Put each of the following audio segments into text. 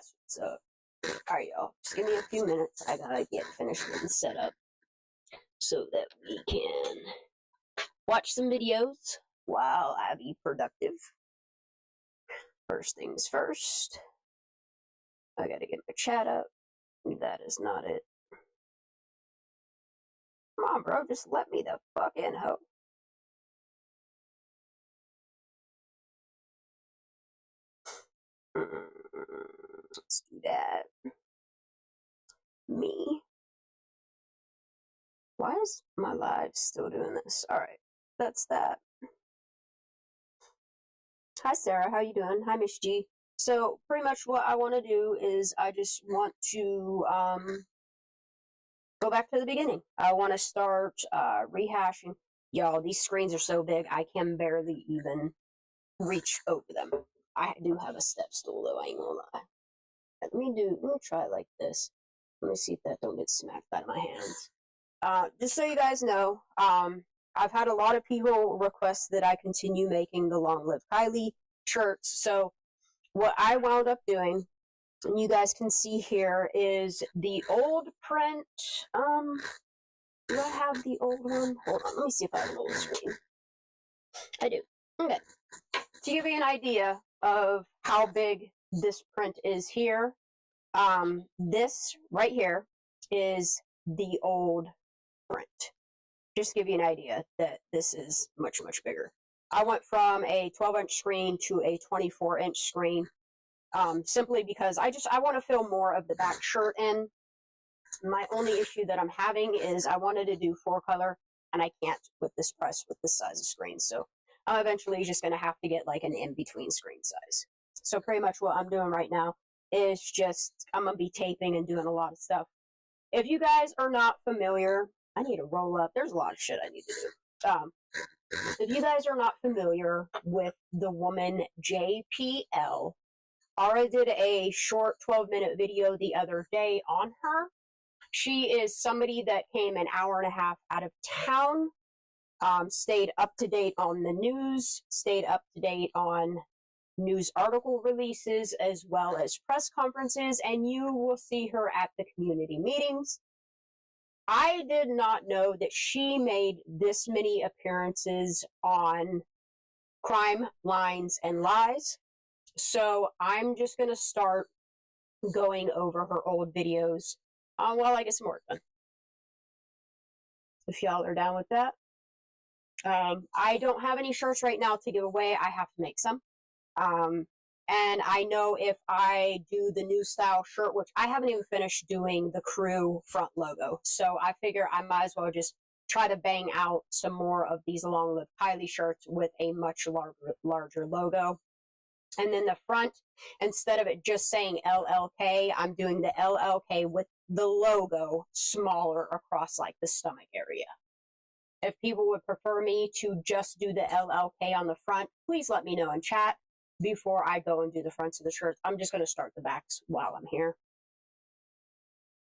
That's what's up. Alright, y'all. Just give me a few minutes. I gotta get finished getting set up so that we can watch some videos while I be productive. First things first. I gotta get my chat up. That is not it. Come on, bro. Just let me the fuck in, ho. Let's do that. Me. Why is my live still doing this? Alright, that's that. Hi, Sarah. How you doing? Hi, Miss G. So, pretty much what I want to do is I just want to go back to the beginning. I want to start rehashing. Y'all, these screens are so big, I can barely even reach over them. I do have a step stool, though, I ain't gonna lie. Let me try it like this. Let me see if that don't get smacked out of my hands. Just so you guys know, I've had a lot of people request that I continue making the Long Live Kiely shirts. So what I wound up doing, and you guys can see here, is the old print. Do I have the old one? Hold on, let me see if I have an old screen. I do. Okay. To give you an idea of how big this print is here, this right here is the old print. Just to give you an idea that this is much, much bigger. I went from a 12-inch screen to a 24-inch screen, simply because I want to fill more of the back shirt in. My only issue that I'm having is I wanted to do 4-color, and I can't with this press with this size of screen. So I'm eventually just going to have to get like an in-between screen size. So pretty much what I'm doing right now is just, I'm going to be taping and doing a lot of stuff. If you guys are not familiar, I need to roll up. There's a lot of shit I need to do. If you guys are not familiar with the woman JPL, ARA did a short 12-minute video the other day on her. She is somebody that came an hour and a half out of town, stayed up to date on the news, stayed up to date on news article releases, as well as press conferences, and you will see her at the community meetings. I did not know that she made this many appearances on Crime, Lines, and Lies. So I'm just going to start going over her old videos while I get some work done. If y'all are down with that. I don't have any shirts right now to give away. I have to make some. And I know if I do the new style shirt, which I haven't even finished doing the crew front logo. So I figure I might as well just try to bang out some more of these Long Live Kiely shirts with a much larger logo. And then the front, instead of it just saying LLK, I'm doing the LLK with the logo smaller across like the stomach area. If people would prefer me to just do the LLK on the front, please let me know in chat before I go and do the fronts of the shirts. I'm just going to start the backs while I'm here.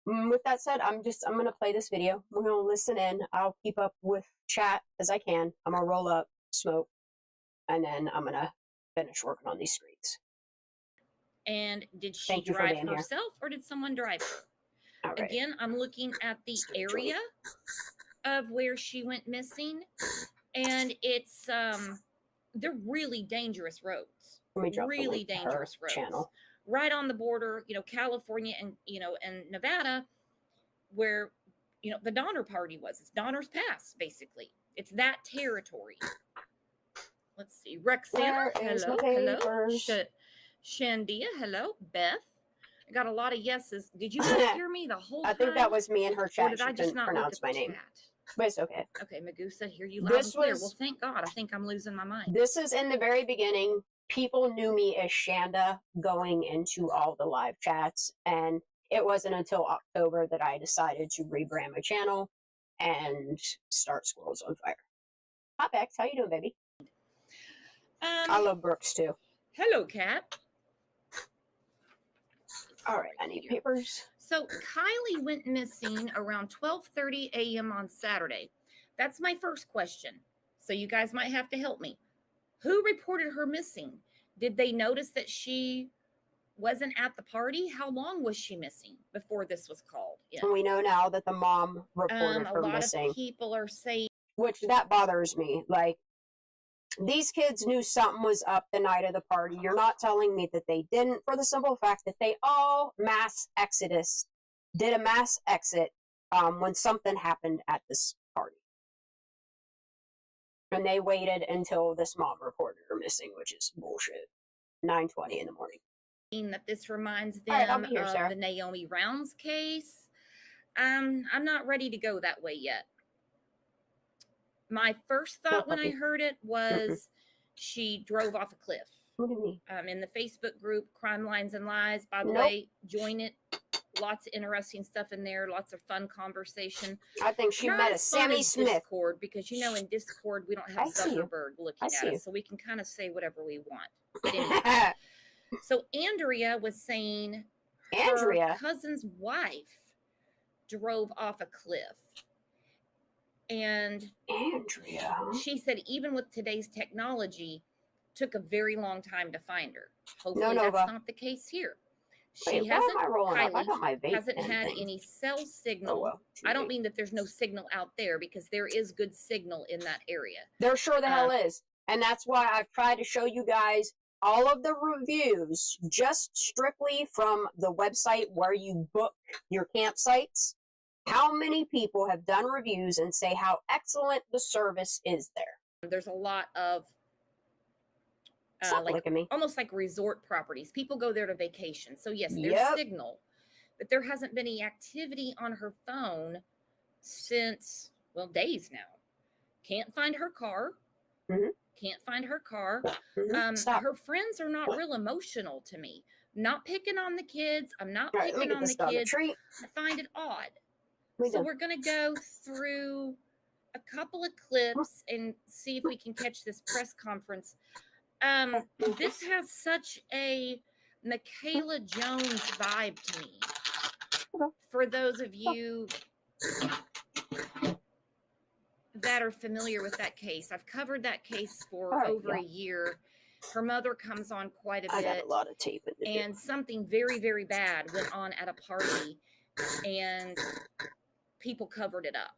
With that said, I'm going to play this video. We're going to listen in. I'll keep up with chat as I can. I'm going to roll up, smoke, and then I'm going to finish working on these screens. And did she drive herself or did someone drive her? Right. Again, I'm looking at the area of where she went missing, and it's they're really dangerous roads. Really dangerous roads. Channel. Right on the border, California and and Nevada, where the Donner Party was. It's Donner's Pass, basically. It's that territory. Let's see. Rexana, hello. Shandia, hello. Beth. I got a lot of yeses. Did you guys hear me the whole time? I think that was me and her chat. Or did I just not pronounce my name? Chat? But it's okay. Okay, Magoo said, hear you loud and clear. Well, thank God. I think I'm losing my mind. This is in the very beginning. People knew me as Shanda going into all the live chats, and it wasn't until October that I decided to rebrand my channel and start Squirrels on Fire. Hi, Bex. How you doing, baby? I love Brooks, too. Hello, Cat. All right, I need papers. So Kiely went missing around 12:30 a.m. on Saturday. That's my first question. So you guys might have to help me. Who reported her missing? Did they notice that she wasn't at the party. How long was she missing before this was called in? We know now that the mom reported her missing. A lot of people are saying, which that bothers me. Like, these kids knew something was up the night of the party. You're not telling me that they didn't, for the simple fact that they all did a mass exit when something happened at this party. And they waited until this mom reported her missing, which is bullshit. 9:20 in the morning. That this reminds them of the Naomi Rounds case. I'm not ready to go that way yet. My first thought when I heard it was she drove off a cliff. What do you mean? In the Facebook group, Crime Lines and Lies, by the way, join it. Lots of interesting stuff in there. Lots of fun conversation. I think she met a Sammy Smith. Discord, because in Discord we don't have Zuckerberg looking at us, so we can kind of say whatever we want. But anyway, so Andrea was saying her cousin's wife drove off a cliff. And she said even with today's technology, took a very long time to find her. Hopefully that's not the case here. She hasn't had any cell signal. well, I don't mean that there's no signal out there, because there is good signal in that area. There sure the hell is. And that's why I've tried to show you guys all of the reviews just strictly from the website where you book your campsites. How many people have done reviews and say how excellent the service is there? There's a lot of almost like resort properties. People go there to vacation. So yes, there's signal, but there hasn't been any activity on her phone since, days now. Can't find her car. Can't find her car. Her friends are not real emotional to me. Not picking on the kids. I'm not picking on the kids. I find it odd. So we're going to go through a couple of clips and see if we can catch this press conference. This has such a Michaela Jones vibe to me. For those of you that are familiar with that case, I've covered that case for over a year. Her mother comes on quite a bit. I got a lot of tape in there. And something very, very bad went on at a party, and people covered it up.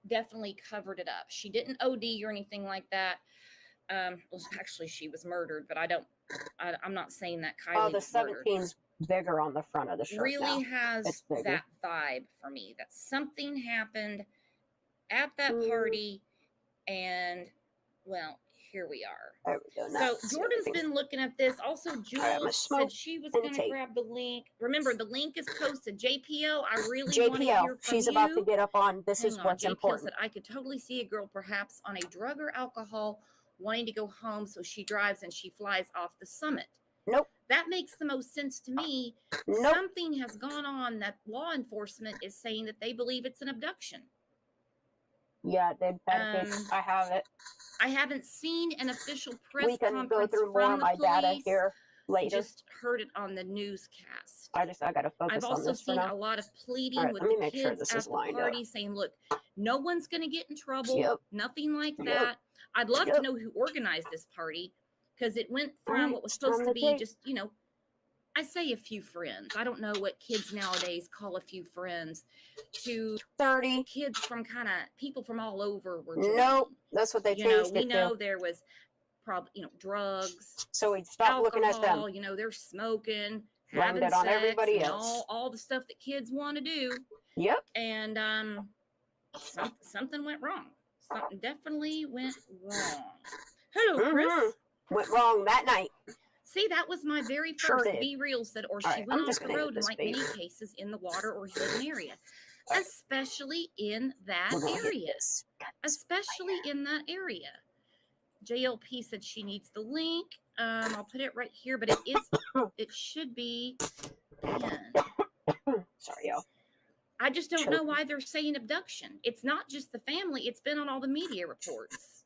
Definitely covered it up. She didn't OD or anything like that. Actually, she was murdered, but I'm not saying that Kiely the 17's bigger on the front of the shirt. Really has that vibe for me that something happened at that party, and here we are. There we go. So Jordan's been looking at this. Also, Jules said she was going to grab the link. Remember, the link is posted. JPL, I really want to hear from she's you. About to get up on. This is what's JPL important. said, I could totally see a girl perhaps on a drug or alcohol wanting to go home, so she drives and she flies off the summit. Nope. That makes the most sense to me. Nope. Something has gone on that law enforcement is saying that they believe it's an abduction. Yeah, I have it. I haven't seen an official press conference. We can go through more of my data here later. Just heard it on the newscast. I got to focus on this. I've also seen a lot of pleading with the kids at the party saying, look, no one's going to get in trouble. Nothing like that. I'd love to know who organized this party, because it went from what was supposed to be just, I say a few friends. I don't know what kids nowadays call a few friends, to 30 kids from people from all over were joining. Nope, that's what they changed it to. We know there was probably, drugs. So we stopped looking at them. They're smoking, having sex, on everybody else. All the stuff that kids want to do. Yep. And something went wrong. Something definitely went wrong. Hello, Chris. Went wrong that night. See, that was my very first Be Real said, or she went off the road in many cases in the water or hidden area. Especially in that area. Especially in that area. JLP said she needs the link. I'll put it right here, but it should be pinned. Sorry, y'all. I just don't know why they're saying abduction. It's not just the family. It's been on all the media reports.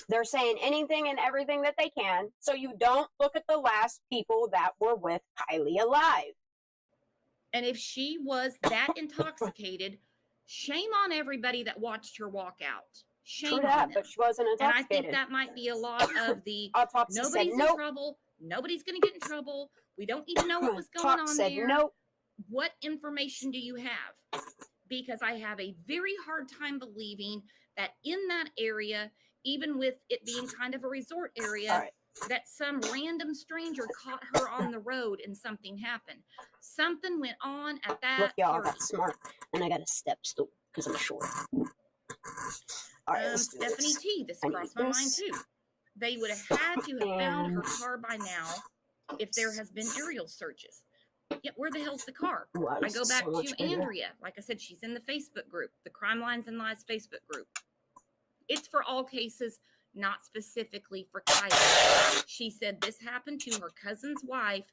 They're saying anything and everything that they can, so you don't look at the last people that were with Kiely alive. And if she was that intoxicated, shame on everybody that watched her walk out. Shame on them. But she wasn't intoxicated. And I think that might be a lot of the autopsy nobody's said, nope. in trouble. Nobody's going to get in trouble. We don't need to know what was going on there. Nope. What information do you have? Because I have a very hard time believing that in that area, even with it being kind of a resort area, that some random stranger caught her on the road and something happened. Something went on at that Look, y'all, party. I got smart, and I got a step stool because I'm short. All right, Stephanie T, this crossed my mind too. They would have had to have found her car by now if there has been aerial searches. Yet where the hell's the car? I go back to Andrea. Like I said, she's in the Facebook group, the Crime Lines and Lies Facebook group. It's for all cases, not specifically for Kiely. She said this happened to her cousin's wife.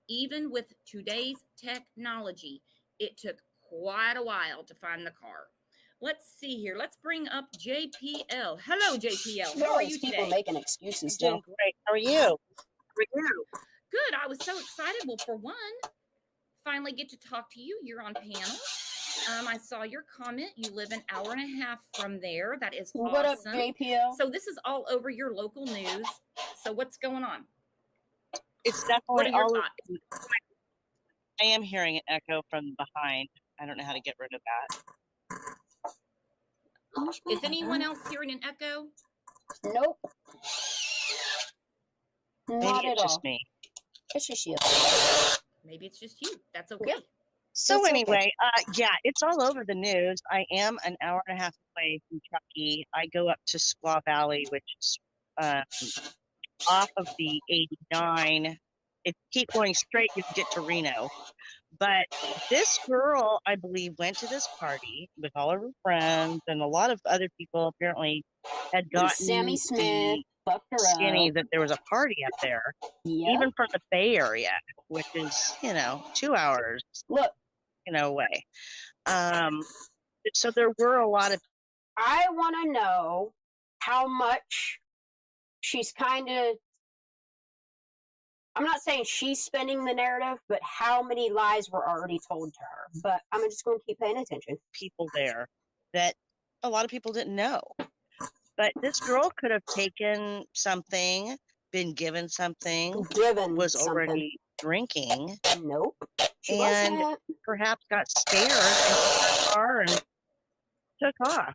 Even with today's technology, it took quite a while to find the car. Let's see here. Let's bring up JPL. Hello, JPL. How are you today? People making excuses. Doing great. How are you? Good. I was so excited. Well, for one, finally get to talk to you. You're on panel. I saw your comment. You live an hour and a half from there. That is awesome. What up, JPL? So this is all over your local news. So what's going on? It's definitely what are your thoughts? I am hearing an echo from behind. I don't know how to get rid of that. Is anyone else hearing an echo? Nope. Maybe it's just me. It's just you. Maybe it's just you. That's okay. Yeah. So that's anyway, okay. Yeah, it's all over the news. I am an hour and a half away from Truckee. I go up to Squaw Valley, which is off of the 89. If you keep going straight, you can get to Reno. But this girl, I believe, went to this party with all of her friends, and a lot of other people apparently had gotten Sammy Smith, skinny that there was a party up there, even from the Bay Area, which is, 2 hours, away. So there were a lot of. I want to know how much she's kind of. I'm not saying she's spinning the narrative, but how many lies were already told to her. But I'm just going to keep paying attention. People there that a lot of people didn't know. But this girl could have taken something, been given something, was already drinking. Nope. She and wasn't. Perhaps got scared and took her car and took off.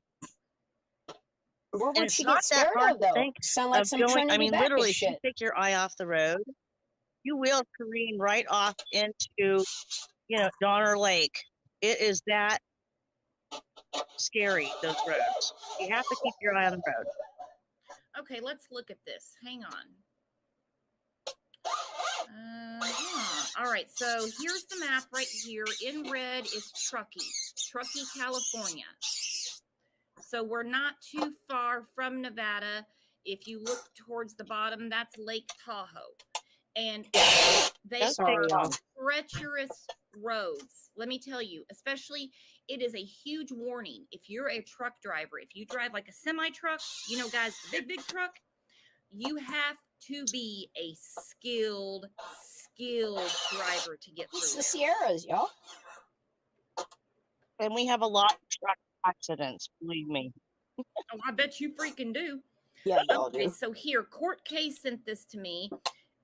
What would she get scared of, though? Sound like some Trinity Baptist literally, shit. If you take your eye off the road, you will careen right off into, Donner Lake. It is that scary, those roads. You have to keep your eye on the road. Okay, let's look at this. Hang on. All right, so here's the map right here. In red is Truckee, California. So we're not too far from Nevada. If you look towards the bottom, that's Lake Tahoe. And they are treacherous roads. Let me tell you, especially, it is a huge warning. If you're a truck driver, if you drive like a semi-truck, guys, the big truck, you have to be a skilled driver to get through. It's the Sierras, y'all. And we have a lot of truck accidents, believe me. Oh, I bet you freaking do. Yeah, y'all do. So here, court case sent this to me.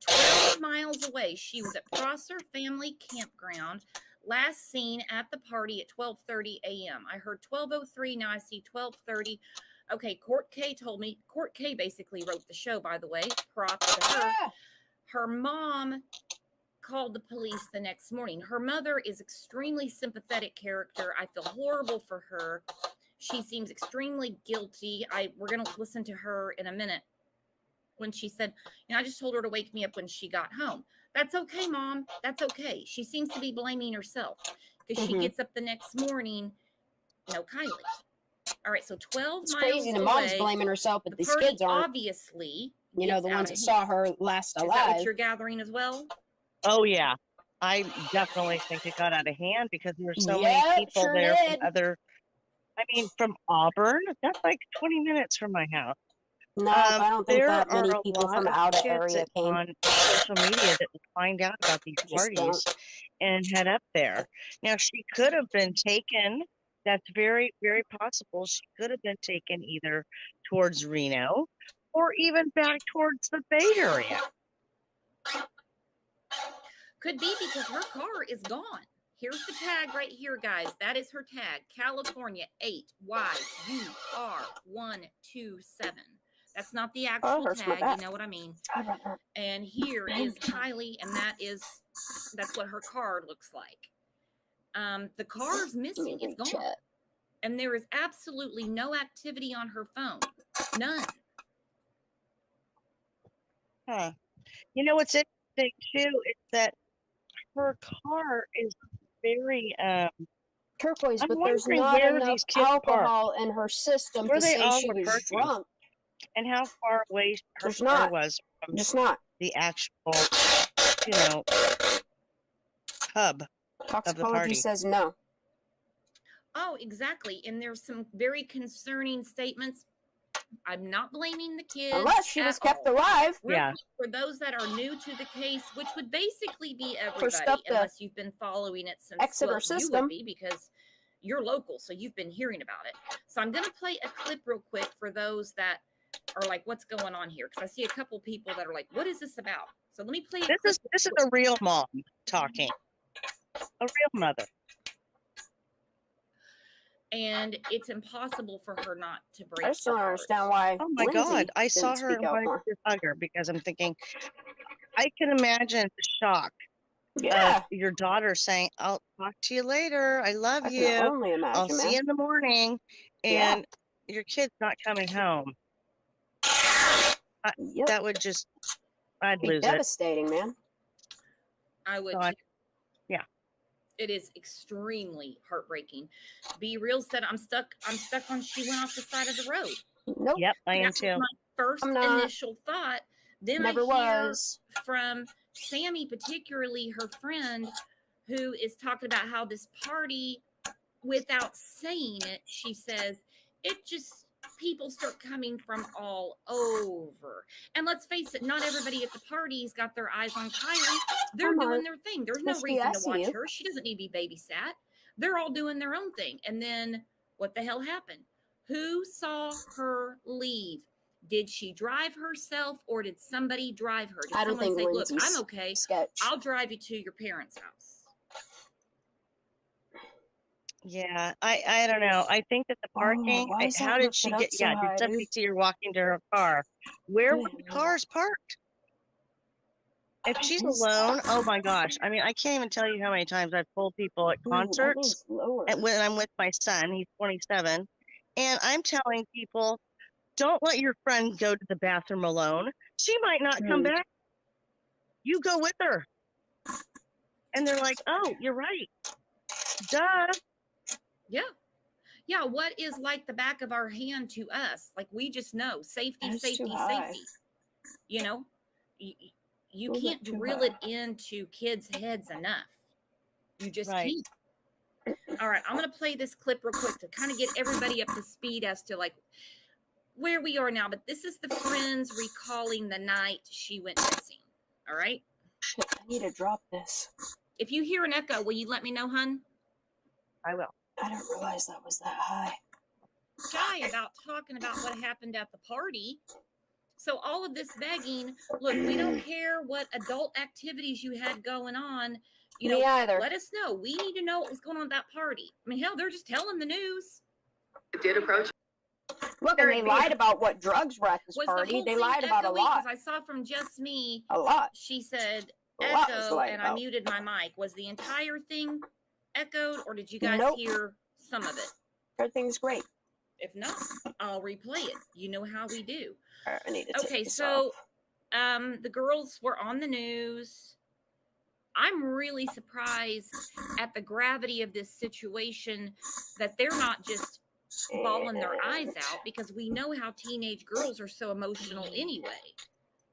12 miles away, she was at Prosser Family Campground. Last seen at the party at 12:30 a.m. I heard 12:03. Now I see 12:30. Okay, Court K told me. Court K basically wrote the show, by the way. Props to her. Her mom called the police the next morning. Her mother is extremely sympathetic character. I feel horrible for her. She seems extremely guilty. We're going to listen to her in a minute when she said, I just told her to wake me up when she got home. That's okay, Mom. That's okay. She seems to be blaming herself because she gets up the next morning, Kiely. All right, so 12 it's miles crazy. The mom's blaming herself, but these kids aren't. Obviously, the ones that saw her last alive. Is that what you're gathering as well? Oh, yeah. I definitely think it got out of hand because there were so many people there from Auburn. That's like 20 minutes from my house. No, I don't think that many people from out of area came on social media that find out about these parties and head up there. Now, she could have been taken. That's very, very possible. She could have been taken either towards Reno or even back towards the Bay Area. Could be because her car is gone. Here's the tag right here, guys. That is her tag. California 8YUR127. That's not the actual tag. You know what I mean. And here is Kiely, and that's what her card looks like. The car is missing. It's gone. And there is absolutely no activity on her phone. None. Huh. You know what's interesting too is that her car is very turquoise, I'm but there's wondering not where enough these kids alcohol in her system Where to they say all she were was parking. drunk. And how far away her There's car not. was from Just not. the actual, you know, hub of the Toxicology party. says no. Oh, exactly. And there's some very concerning statements. I'm not blaming the kids. Unless she was kept all. alive. Yeah. For those that are new to the case, which would basically be everybody, unless you've been following it since you would be, because you're local, so you've been hearing about it. So I'm going to play a clip real quick for those that are like, what's going on here? Because I see a couple people that are like, what is this about? So let me play a clip. This is a real mom talking. A real mother. And it's impossible for her not to break. I just don't understand why. Oh my God. I saw her and wanted to hug her because I'm thinking, I can imagine the shock of your daughter saying, I'll talk to you later. I love you. Only imagine, I'll see you in the morning. And your kid's not coming home. That would just, I'd lose devastating, man. I would. So yeah. It is extremely heartbreaking. Be Real said, I'm stuck on she went off the side of the road. Nope. Yep, I am too. My first initial thought. Then I hear from Sammy, particularly her friend, who is talking about how this party, without saying it, she says, it just, people start coming from all over. And let's face it, not everybody at the party's got their eyes on Kiely. They're doing their thing. There's no reason to watch her. She doesn't need to be babysat. They're all doing their own thing. And then what the hell happened? Who saw her leave? Did she drive herself or did somebody drive her? Did someone say, look, I'm okay. I'll drive you to your parents' house. Yeah, I don't know. I think that the parking, how did she get, did somebody see her walking to her car? Where were the cars parked? If she's alone, oh my gosh. I mean, I can't even tell you how many times I've pulled people at concerts when I'm with my son, he's 27, and I'm telling people, don't let your friend go to the bathroom alone. She might not come back. You go with her. And they're like, oh, you're right. Duh. Yeah. Yeah. What is like the back of our hand to us? Like we just know safety, safety, safety. You know, you can't drill it into kids' heads enough. You just can't. All right. I'm going to play this clip real quick to kind of get everybody up to speed as to like where we are now. But this is the friends recalling the night she went missing. All right. Shit, I need to drop this. If you hear an echo, will you let me know, hun? I will. I didn't realize that was that high. Shy about talking about what happened at the party. So all of this begging, look, we don't care what adult activities you had going on. You know, let us know. We need to know what was going on at that party. I mean, hell, they're just telling the news. It did approach. Look, and they lied about what drugs were at this party. They lied about a lot. I saw from Just Me. A lot. She said echo, and I muted my mic. Was the entire thing echoed, or did you guys hear some of it? Everything's great. If not, I'll replay it. You know how we do. I need to take this off. The girls were on the news. I'm really surprised at the gravity of this situation, that they're not just bawling their eyes out, because we know how teenage girls are so emotional anyway.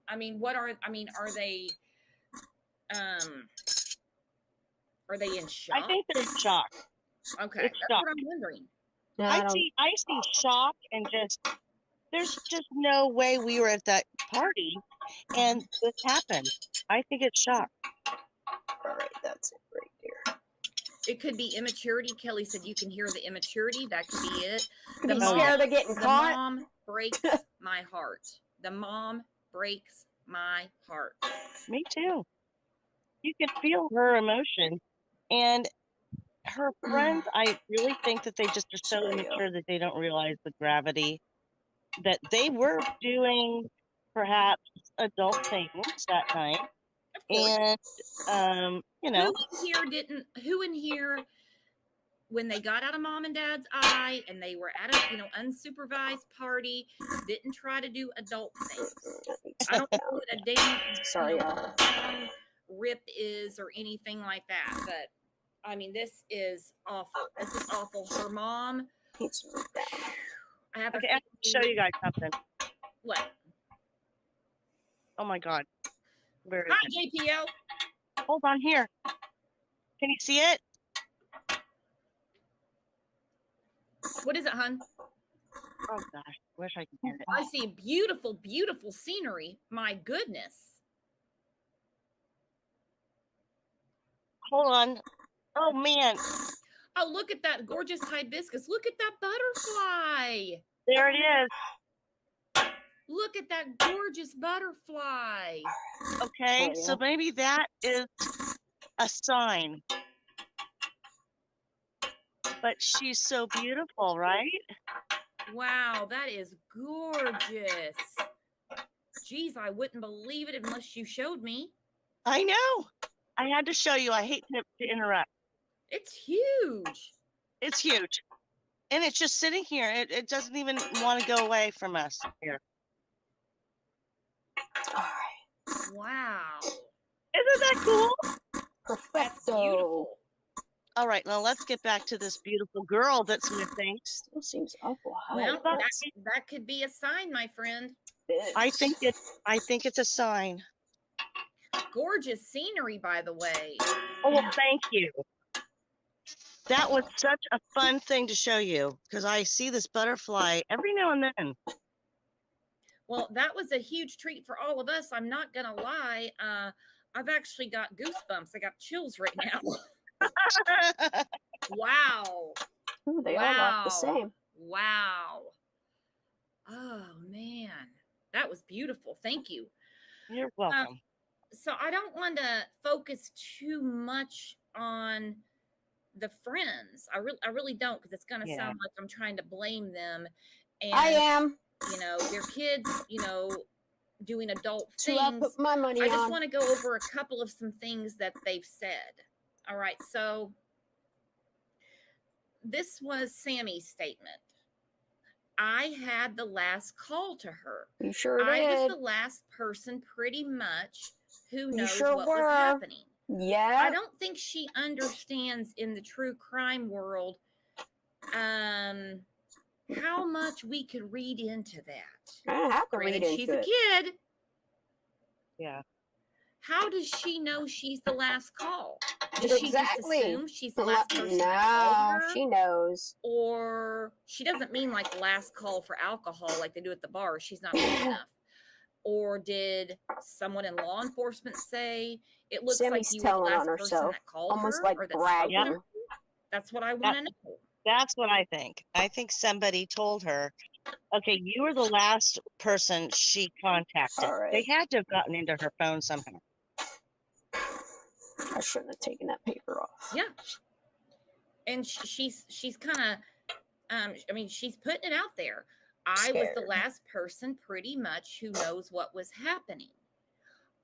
I mean, are they in shock? I think they're in shock. Okay, that's what I'm wondering. I see shock and just, there's just no way we were at that party and this happened. I think it's shock. All right, that's it right there. It could be immaturity. Kelly said you can hear the immaturity. That could be it. Scared of getting caught. The mom breaks my heart. The mom breaks my heart. Me too. You can feel her emotion. And her friends, I really think that they just are so immature that they don't realize the gravity, that they were doing perhaps adult things that night. Of course. And, who in here, when they got out of mom and dad's eye and they were at a, unsupervised party, didn't try to do adult things? I don't know what a damn rip is or anything like that, but I mean, this is awful. This is awful. Her mom. I have to show you guys something. What? Oh my God. Where is it? JPL. Hold on here. Can you see it? What is it, hon? Oh gosh, wish I could hear it. I see beautiful, beautiful scenery. My goodness. Hold on. Oh man. Oh, look at that gorgeous hibiscus. Look at that butterfly. There it is. Look at that gorgeous butterfly. Okay, so maybe that is a sign. But she's so beautiful, right? Wow, that is gorgeous. Geez, I wouldn't believe it unless you showed me. I know. I had to show you. I hate to interrupt. It's huge. It's huge. And it's just sitting here. It doesn't even want to go away from us here. All right. Wow. Isn't that cool? That's beautiful. All right, now let's get back to this beautiful girl that's missing. Still seems awful high. Well, that could be a sign, my friend. I think it's a sign. Gorgeous scenery, by the way. Oh, well, thank you. That was such a fun thing to show you, because I see this butterfly every now and then. Well, that was a huge treat for all of us. I'm not gonna lie. I've actually got goosebumps. I got chills right now. Wow. Ooh, they all look the same. Wow. Oh man, that was beautiful. Thank you. You're welcome. So I don't want to focus too much on the friends. I really don't, because it's going to sound like I'm trying to blame them. And I am. Their kids, doing adult things. I put my money I just want to go over a couple of some things that they've said. All right, so this was Sammy's statement. I had the last call to her. You sure did. I was the last person pretty much who knows what was happening. Yeah. I don't think she understands in the true crime world how much we could read into that. I have to read into she's a kid. Yeah. How does she know she's the last call? Does exactly. she just assume she's the last person no, that called her? She knows. Or she doesn't mean like last call for alcohol like they do at the bar. She's not good enough. Or did someone in law enforcement say it looks Sammy's like you were the last person that called almost her? like or that bragging. That's what I want to know. That's what I think. I think somebody told her, okay, you were the last person she contacted. Right. They had to have gotten into her phone somehow. I shouldn't have taken that paper off. Yeah. And she's kind of, she's putting it out there. I was the last person pretty much who knows what was happening.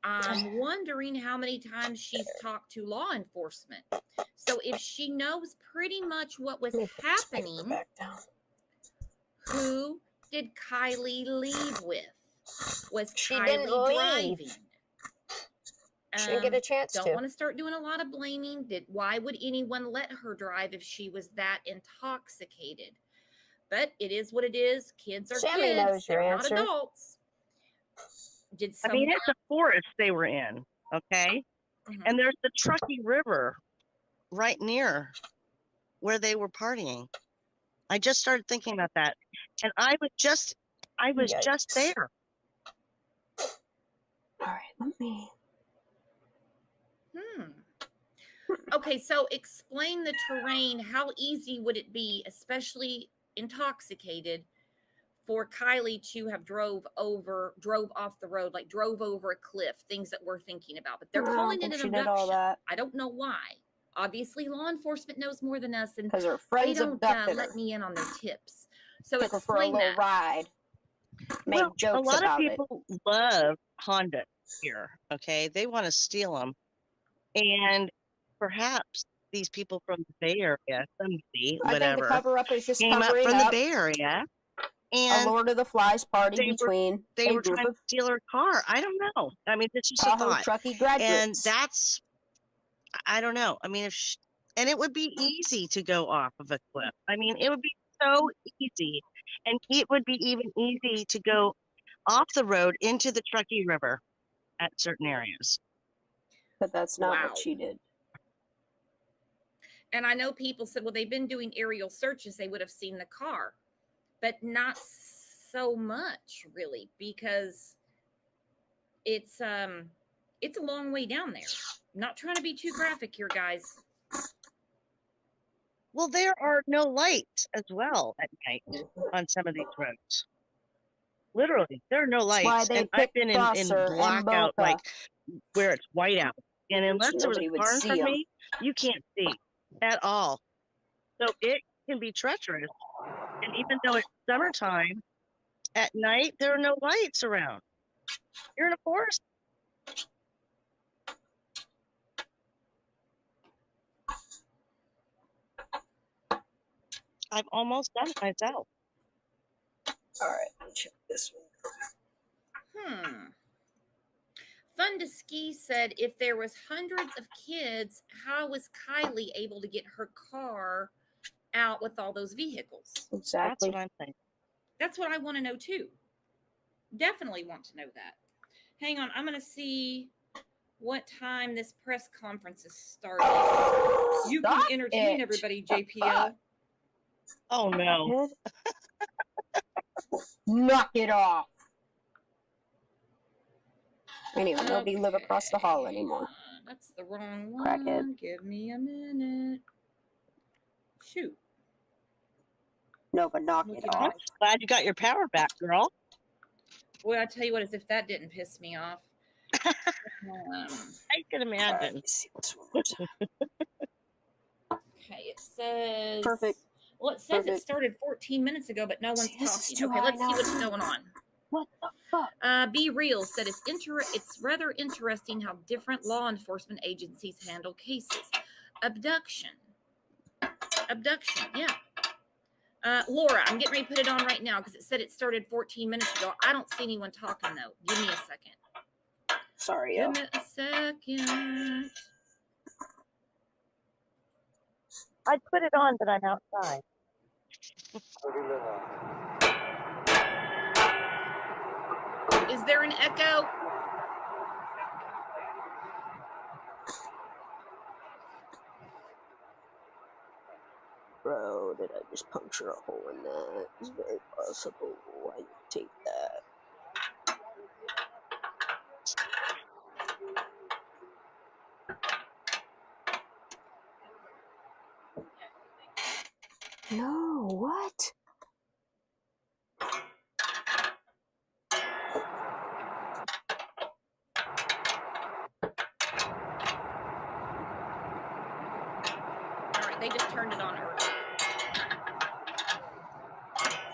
I'm wondering how many times she's talked to law enforcement. So if she knows pretty much what was happening, who did Kiely leave with? Was Kiely driving? She didn't get a chance to. Don't want to start doing a lot of blaming. Why would anyone let her drive if she was that intoxicated? But it is what it is. Kids are Sammy kids. knows They're your not answer. adults. It's a forest they were in, okay? Mm-hmm. And there's the Truckee River right near where they were partying. I just started thinking about that. And I was just there. All right, let me. Okay, so explain the terrain. How easy would it be, especially intoxicated, for Kiely to have drove off the road, like drove over a cliff, things that we're thinking about. But they're calling it an abduction. I don't know why. Obviously, law enforcement knows more than us, and because her friends they don't let me in on their tips. So took her for a little ride. Make jokes about it. A lot of people love Honda here. Okay, they want to steal them, and perhaps these people from the Bay Area, somebody, whatever, I think the cover up is just came up from the Bay Area. And a Lord of the Flies party between they were trying to steal her car. I don't know. I mean, it's just a thought. Truckee graduates. And that's, I don't know. I mean, and it would be easy to go off of a cliff. I mean, it would be so easy. And it would be even easy to go off the road into the Truckee River at certain areas. But that's not what she did. And I know people said, well, they've been doing aerial searches. They would have seen the car. But not so much, really, because it's a long way down there. Not trying to be too graphic here, guys. Well, there are no lights as well at night on some of these roads. Literally, there are no lights. And I've been in blackout, like where it's white out. And unless there was a car in front of me, you can't see at all. So it can be treacherous. And even though it's summertime, at night, there are no lights around. You're in a forest. I've almost done it myself. All right, let me check this one. Fun to Ski said, if there was hundreds of kids, how was Kiely able to get her car out with all those vehicles? Exactly. That's what I'm saying. That's what I want to know too. Definitely want to know that. Hang on, I'm going to see what time this press conference is starting. You can entertain everybody, JPL. Oh no. Knock it off. Anyway, nobody live across the hall anymore. That's the wrong one. Crackhead. Give me a minute. Shoot. No, but knock it off. Glad you got your power back, girl. Boy, I tell you what, as if that didn't piss me off. I can imagine. Okay, it says... Perfect. Well, it says it started 14 minutes ago, but no one's talking. Okay, let's see what's going on. What the fuck? Be Real said it's rather interesting how different law enforcement agencies handle cases. Abduction, yeah. Laura, I'm getting ready to put it on right now because it said it started 14 minutes ago. I don't see anyone talking, though. Give me a second. Sorry, Give me a second. I'd put it on, but I'm outside. Is there an echo? Bro, did I just puncture a hole in that? It's very possible. I take that. No, what? Alright, they just turned it on early.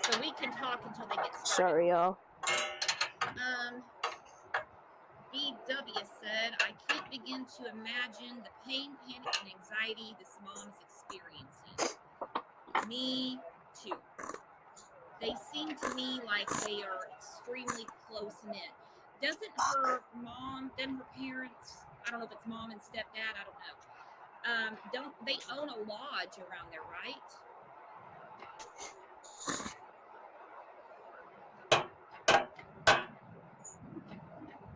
So we can talk until they get started. Sorry, y'all. BW said, I can't begin to imagine the pain, panic, and anxiety this mom's experiencing. Me too. They seem to me like they are extremely close knit. Doesn't her mom, then her parents, I don't know if it's mom and stepdad, I don't know. Don't they own a lodge around there, right?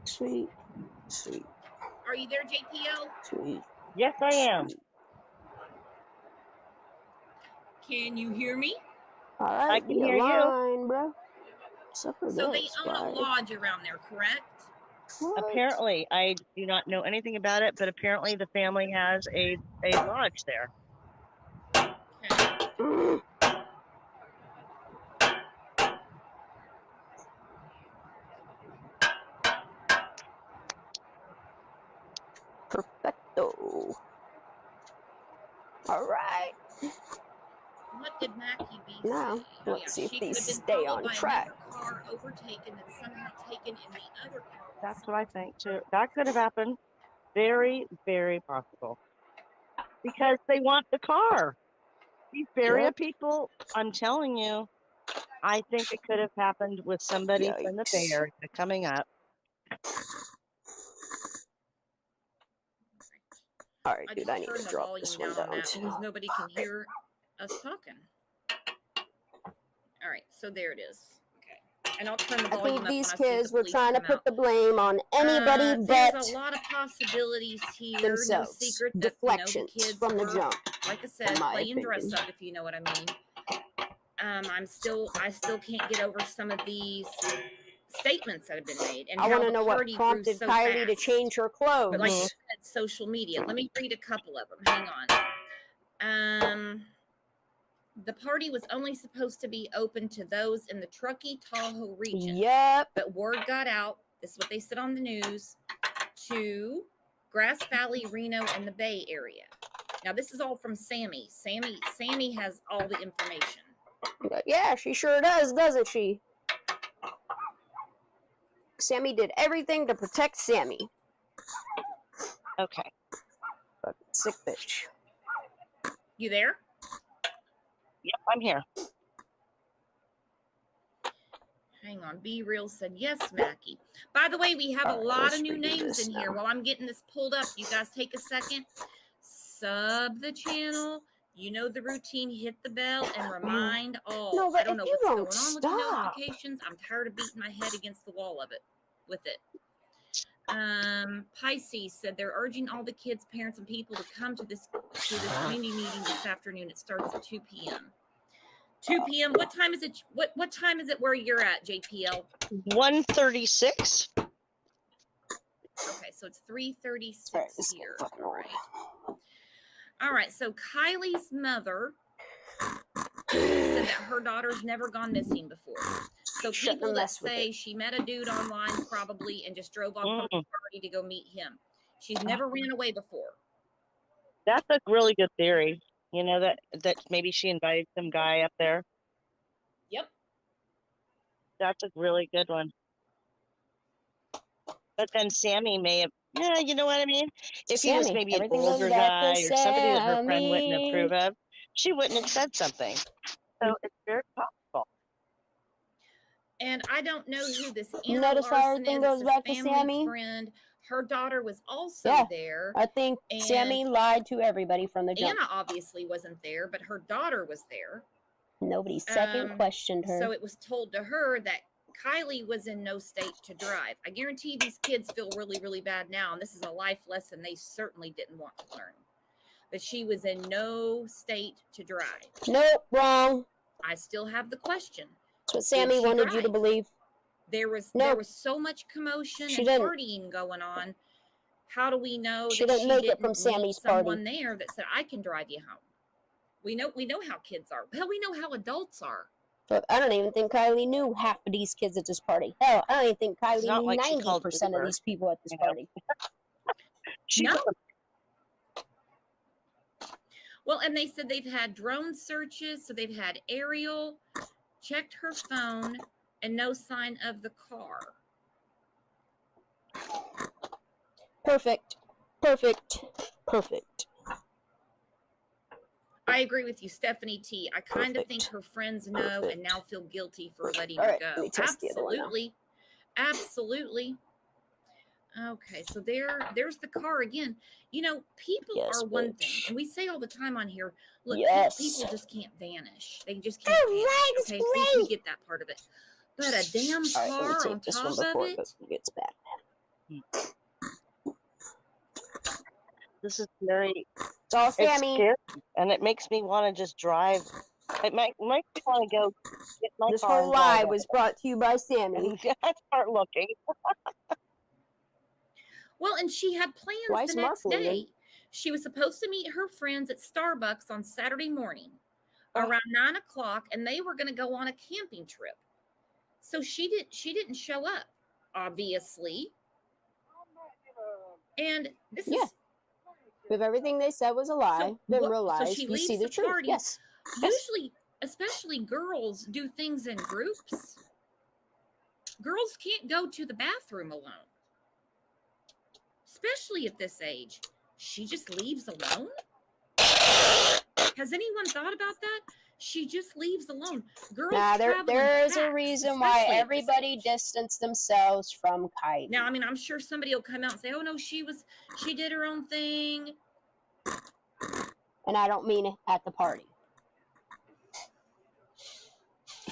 Sweet. Sweet. Are you there, JPL? Sweet. Yes, I am. Can you hear me? All right, I can hear you, bro. So they own a lodge around there, correct? What? Apparently, I do not know anything about it, but apparently the family has a lodge there. Okay. All right. What did Mackie B Now, say? let's see if she these could have been stay followed on by track. another car, overtaken, and somehow taken in the other car. That's what I think too. That could have happened. Very, very possible. Because they want the car. These area people, I'm telling you, I think it could have happened with somebody from the Bay Area coming up. All right, dude, I need to drop this one down too. Because nobody can hear us talking. All right, so there it is. Okay, and I'll turn the volume up. I think these kids were trying to put the blame on anybody but there's a lot of possibilities here. themselves. No secret that Deflections the kids from the were, jump. like I said, playing dress up, if you know what I mean. I still can't get over some of these statements that have been made, and I want to know what prompted Kiely to change her clothes. But like you said, social media. Let me read a couple of them. Hang on. The party was only supposed to be open to those in the Truckee Tahoe region. Yep. But word got out. This is what they said on the news, to Grass Valley, Reno, and the Bay Area. Now this is all from Sammy. Sammy has all the information. Yeah, she sure does, doesn't she? Sammy did everything to protect Sammy. Okay. Fucking sick bitch. You there? Yep, I'm here. Hang on. Be Real said, yes, Mackie. By the way, we have a lot of new names in here. While I'm getting this pulled up, you guys take a second. Sub the channel. You know the routine. Hit the bell and remind all. No, but I don't know what's going on with the notifications. I'm tired of beating my head against the wall of it. With it. Pisces said they're urging all the kids, parents, and people to come to this community meeting this afternoon. It starts at 2 p.m. 2 p.m. What time is it? What time is it where you're at, JPL? 1:36. Okay, so it's 3:36 here. All right. So Kylie's mother said that her daughter's never gone missing before. So people that say she met a dude online probably and just drove off from the party to go meet him. She's never ran away before. That's a really good theory. You know, that maybe she invited some guy up there. Yep. That's a really good one. But then Sammy may have, yeah, you know what I mean? If he was maybe an older guy or somebody that her friend wouldn't approve of, she wouldn't have said something. So it's very possible. And I don't know who this You notice how everything goes back to Sammy? Friend. Her daughter was also there. I think Sammy lied to everybody from the jump. Anna obviously wasn't there, but her daughter was there. Nobody second questioned her. So it was told to her that Kiely was in no state to drive. I guarantee these kids feel really, really bad now, and this is a life lesson they certainly didn't want to learn. But she was in no state to drive. Nope, wrong. I still have the question. That's what Sammy wanted you to believe. There was so much commotion and partying going on. How do we know she didn't make it from Sammy's party? Someone there that said, "I can drive you home." We know how kids are. Hell, we know how adults are. But I don't even think Kiely knew half of these kids at this party. Hell, I don't even think Kiely knew 90% of these people at this party. No. Well, and they said they've had drone searches, so they've had aerial, checked her phone, and no sign of the car. Perfect. I agree with you, Stephanie T. I kind of think her friends know and now feel guilty for letting her go. Absolutely. Okay, so there's the car again. You know, people are one thing, and we say all the time on here, look, people just can't vanish. They just can't vanish. Okay, we get that part of it. But a damn car on top of it. Gets bad. This is very. It's all Sammy. Scary, and it makes me want to just drive. It makes me want to go get my this car. This whole lie was brought to you by Sammy. I start looking. Well, and she had plans the next day. She was supposed to meet her friends at Starbucks on Saturday morning around 9 o'clock, and they were going to go on a camping trip. So she didn't show up, obviously. And this is If everything they said was a lie, then realize she you leaves see the truth. party. Yes. Usually, especially girls, do things in groups. Girls can't go to the bathroom alone, especially at this age. She just leaves alone? Has anyone thought about that? She just leaves alone. Girls there is a reason why everybody distanced themselves from Kiely. Now, I mean, I'm sure somebody will come out and say, oh, no, she did her own thing. And I don't mean at the party.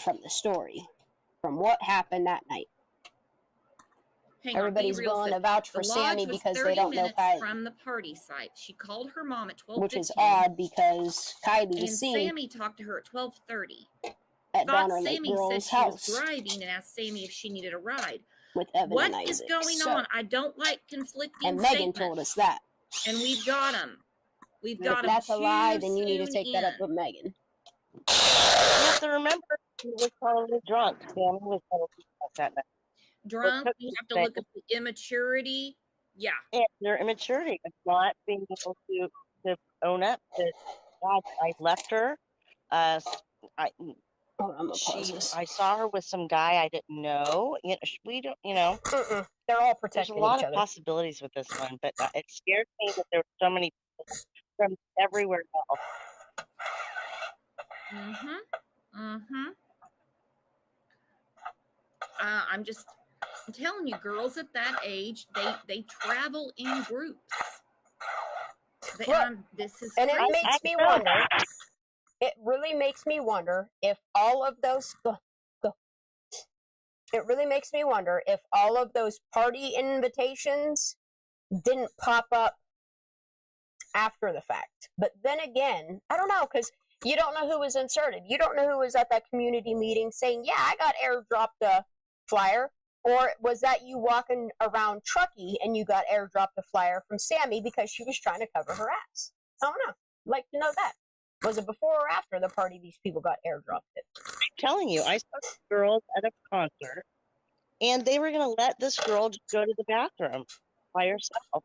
From the story. From what happened that night. Everybody's willing to vouch for Sammy because they don't know Kiely. From the party site, she called her mom at 12:15. Which is odd because Kiely was seen. And Sammy talked to her at 12:30. At Donner Lake Girl's house. She was driving and asked Sammy if she needed a ride. With Evan what and Isaac. Is going on? I don't like conflicting And Megan told us that. And we've got them. We've got them. If that's a lie, then you need to take that up with Megan. You have to remember, he was probably drunk. Sammy was probably drunk that night. Drunk, you have to look at the immaturity. Yeah. And their immaturity of not being able to own up that, God, I left her. I saw her with some guy I didn't know. You know, we don't, you know. They're all protecting each other. There's a lot of possibilities with this one, but it scared me that there were so many people from everywhere else. I'm telling you, girls at that age, they travel in groups. This is and it makes me wonder. It really makes me wonder if all of those. It really makes me wonder if all of those party invitations didn't pop up after the fact. But then again, I don't know, because you don't know who was inserted. You don't know who was at that community meeting saying, yeah, I got airdropped a flyer. Or was that you walking around Truckee and you got airdropped a flyer from Sammy because she was trying to cover her ass? I don't know. I'd like to know that. Was it before or after the party these people got airdropped it? I'm telling you, I saw girls at a concert, and they were going to let this girl just go to the bathroom by herself.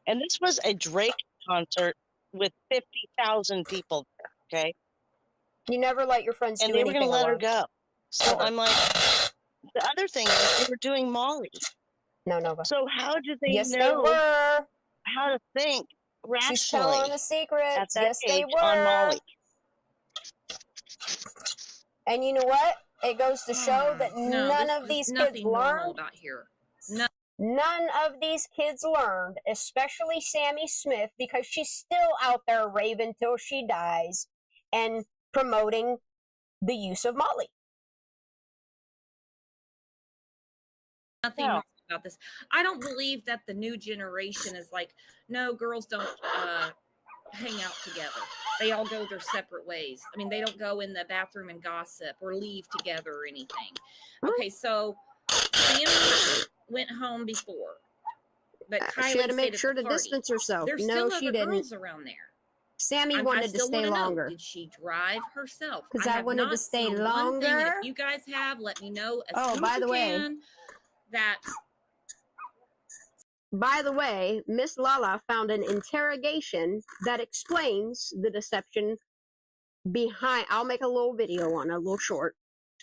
And this was a Drake concert with 50,000 people there, okay? You never let your friends do anything and they were going to let her alone. go. So I'm like, the other thing is they were doing Molly. No, Nova. So how do they yes, know they were. how to think rationally? She's telling the secrets. At that yes, age they were. on Molly. And you know what? It goes to show that none of these kids learned. None of these kids learned, especially Sammy Smith, because she's still out there raving till she dies and promoting the use of Molly. Nothing wrong about this. I don't believe that the new generation is like, no, girls don't hang out together. They all go their separate ways. I mean, they don't go in the bathroom and gossip or leave together or anything. Okay, so Sammy went home before, but Kiely she had to make sure to distance herself. There's no, still she other didn't. girls around there. Sammy wanted to stay longer. Did she drive herself? Because I wanted to stay longer. If you guys have, let me know. By the way, by the way, Miss Lala found an interrogation that explains the deception behind. I'll make a little video on a little short.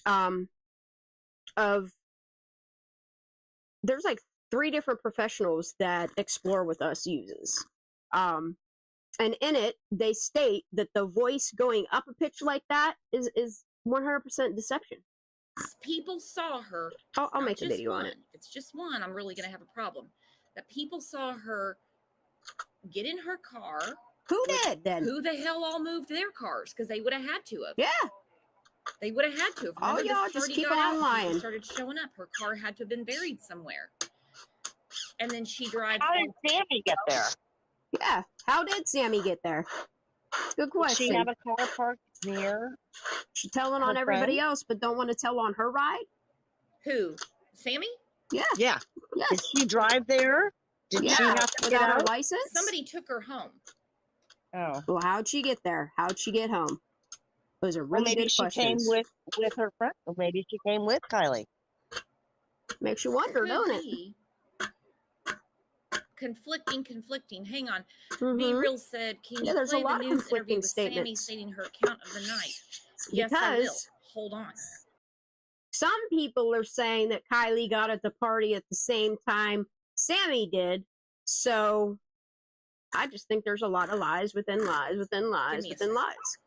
Of there's like 3 different professionals that Explore With Us uses. And in it, they state that the voice going up a pitch like that is 100% deception. People saw her. I'll make a video on it. If it's just one, I'm really going to have a problem. That people saw her get in her car. Who did then? Who the hell all moved their cars? Because they would have had to have. Yeah. They would have had to have. Oh, y'all just keep on lying. Started showing up. Her car had to have been buried somewhere. And then she drives. How did Sammy get there? Yeah. How did Sammy get there? Good question. Did she have a car parked near? She's telling on everybody else, but don't want to tell on her ride? Who? Sammy? Yeah. Yeah. Yes. Did she drive there? Did she have to get her out? license? Somebody took her home. Oh. Well, how'd she get there? How'd she get home? Those are really good questions. Maybe she came with her friend. Or maybe she came with Kiely. Makes you wonder, don't it? conflicting. Hang on. Be Real said, can you there's play a lot the of news interview conflicting with Sammy statements. stating her account of the night? Yes, I will. Hold on. Some people are saying that Kiely got at the party at the same time Sammy did. So I just think there's a lot of lies within lies within lies within lies.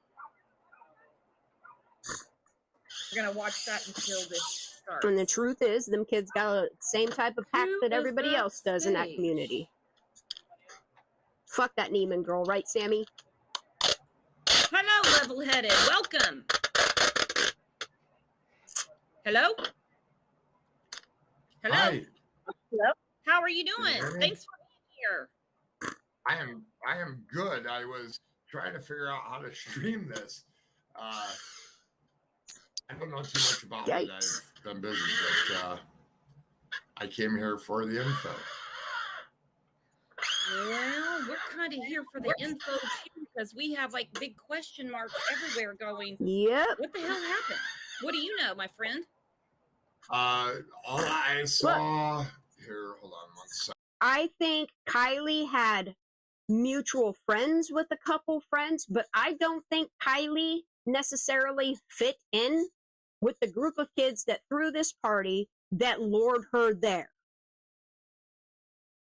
We're going to watch that until this starts. And the truth is, them kids got the same type of pack that everybody else does in that community. Fuck that Neiman girl, right, Sammy? Hello, level-headed. Welcome. Hello? Hello? Hi. Hello? How are you doing? Thanks for being here. I am good. I was trying to figure out how to stream this. I don't know too much about it. I've been busy, but I came here for the info. Well, we're kind of here for the info too, because we have like big question marks everywhere going. Yep. What the hell happened? What do you know, my friend? All I saw here, hold on one second. I think Kiely had mutual friends with a couple friends, but I don't think Kiely necessarily fit in with the group of kids that threw this party that lured her there.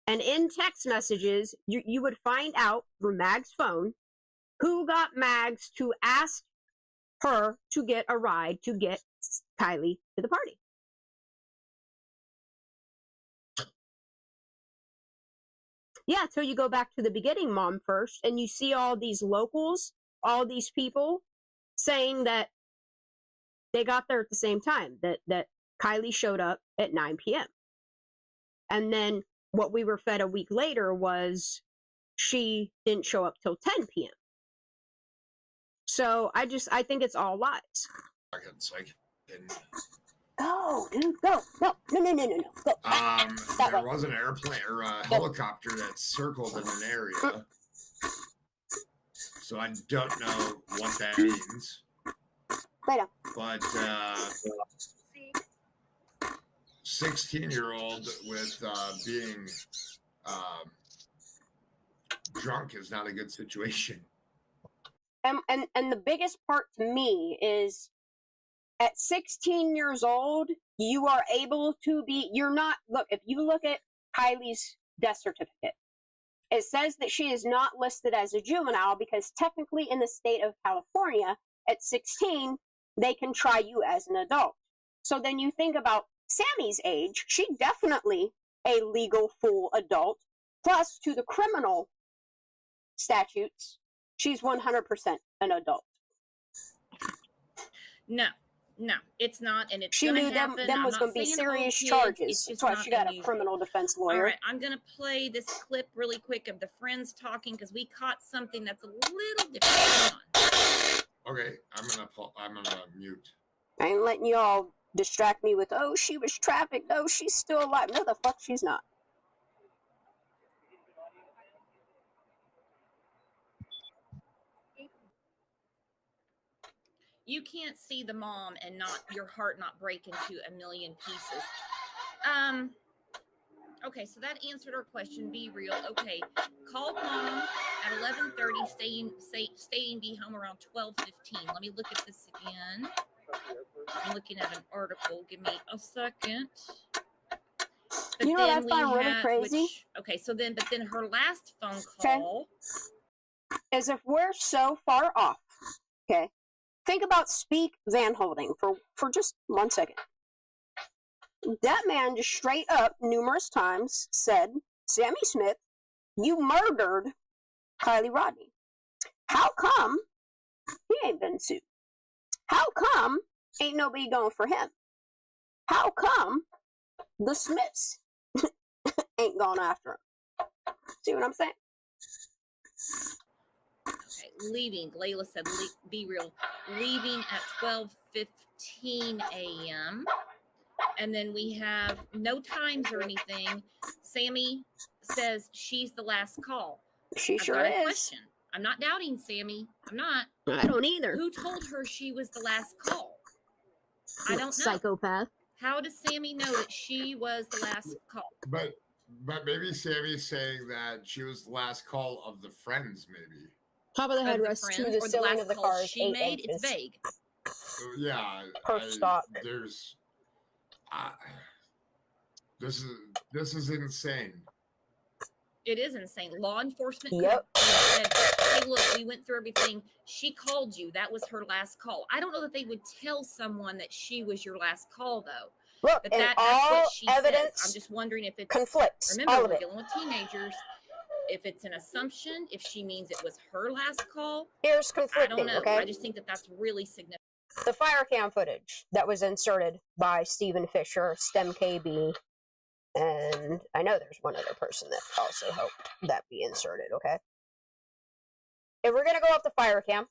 And in text messages, you would find out through Mag's phone who got Mags to ask her to get a ride to get Kiely to the party. Yeah, so you go back to the beginning, Mom, first, and you see all these locals, all these people saying that they got there at the same time, that Kiely showed up at 9 p.m. And then what we were fed a week later was she didn't show up till 10 p.m. So I think it's all lies. Go, dude, go. No. Go. There was an airplane or a helicopter that circled in an area. So I don't know what that means. Right on. But 16-year-old with being drunk is not a good situation. And the biggest part to me is at 16 years old, you are able to be, look, if you look at Kiely's death certificate, it says that she is not listed as a juvenile because technically in the state of California, at 16, they can try you as an adult. So then you think about Sammy's age, she definitely a legal full adult, plus to the criminal statutes, she's 100% an adult. No, it's not, and it's she knew them was going to be serious charges. That's why she got a criminal defense lawyer. All right, I'm going to play this clip really quick of the friends talking because we caught something that's a little different. Okay, I'm gonna mute. I ain't letting y'all distract me with, oh, she was trafficked. Oh, she's still alive. No, the fuck she's not. You can't see the mom and not your heart not break into a million pieces. Okay, so that answered our question. Be real. Okay, called mom at 11:30, staying be home around 12:15. Let me look at this again. I'm looking at an article. Give me a second. But you know what I find really crazy? But then her last phone call. As if we're so far off. Okay. Think about Speak Van Holding for just 1 second. That man just straight up numerous times said, Sammy Smith, you murdered Kiely Rodni. How come he ain't been sued? How come ain't nobody going for him? How come the Smiths ain't going after him? See what I'm saying? Okay, leaving. Layla said, be real. Leaving at 12:15 a.m. And then we have no times or anything. Sammy says she's the last call. She sure is. Question. I'm not doubting Sammy. I'm not. I don't either. Who told her she was the last call? I don't know. Psychopath. How does Sammy know that she was the last call? But But maybe Sammy's saying that she was the last call of the friends, maybe. Top of the headrest to the ceiling of the car is 8 inches. It's vague. Yeah. Per stop. There's... this is insane. It is insane. Law enforcement Yep. said, hey, look, we went through everything. She called you. That was her last call. I don't know that they would tell someone that she was your last call, though. Look, but and that's all what she evidence says. I'm just wondering if it's conflicts. Remember, all of we're it. dealing with teenagers. If it's an assumption, if she means it was her last call, Here's conflicting. I don't know. Okay? I just think that that's really significant. The fire cam footage that was inserted by Stephen Fisher, STEM KB, and I know there's one other person that also helped that be inserted, okay? If we're going to go off the fire cam,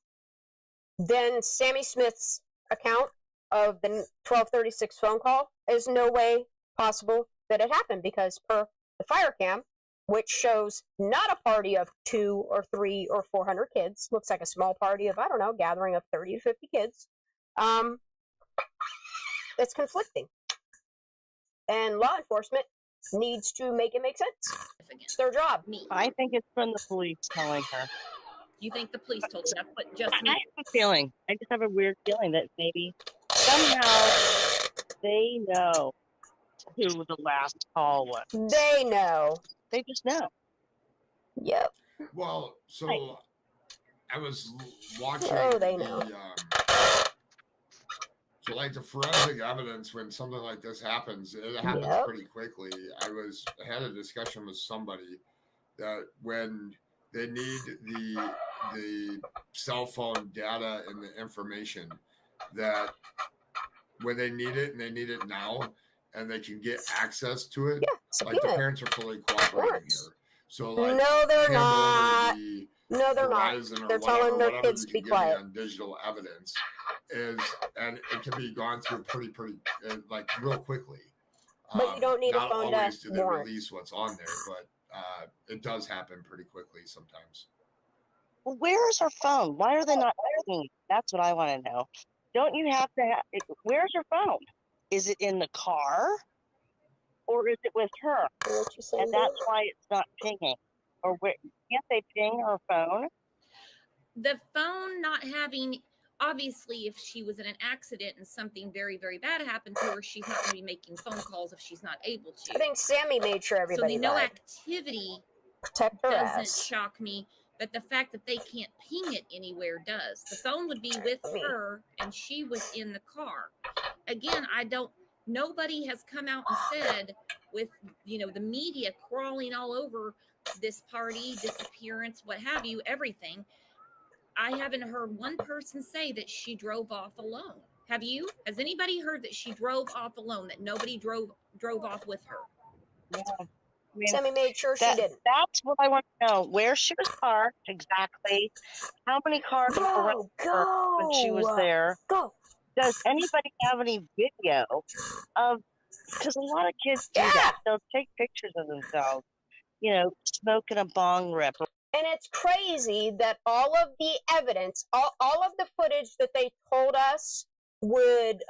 then Sammy Smith's account of the 1236 phone call is no way possible that it happened, because per the fire cam, which shows not a party of 2 or 3 or 400 kids, looks like a small party of, I don't know, gathering of 30 to 50 kids, it's conflicting. And law enforcement needs to make it make sense. It's their job. I think it's from the police telling her. You think the police told her? That's what just I have a feeling. I just have a weird feeling that maybe somehow they know who the last call was. They know. They just know. Yep. Well, so I was watching. Oh, they know. So, like the forensic evidence, when something like this happens, it happens pretty quickly. I had a discussion with somebody that when they need the cell phone data and the information, that when they need it and they need it now, and they can get access to it, like the parents are fully cooperating here. So, like, no, they're not. No, they're not. They're telling their kids to be quiet. On digital evidence and it can be gone through pretty like real quickly. But you don't need a phone to not always do they release what's on there, but it does happen pretty quickly sometimes. Well, where is her phone? Why are they not using it? That's what I want to know. Don't you have to have where's her phone? Is it in the car? Or is it with her? And that's why it's not pinging. Or can't they ping her phone? The phone not having, obviously, if she was in an accident and something very, very bad happened to her, she's not going to be making phone calls if she's not able to. I think Sammy made sure everybody So the no activity doesn't shock me, but the fact that they can't ping it anywhere does. The phone would be with her and she was in the car. Again, nobody has come out and said, with the media crawling all over this party, disappearance, what have you, everything, I haven't heard one person say that she drove off alone. Have you? Has anybody heard that she drove off alone, that nobody drove off with her? Yeah. I mean, Sammy made sure she didn't. That's what I want to know. Where she was parked exactly. How many cars were around her when she was there? Does anybody have any video of, because a lot of kids do that. They'll take pictures of themselves, smoking a bong rip. And it's crazy that all of the evidence, all of the footage that they told us would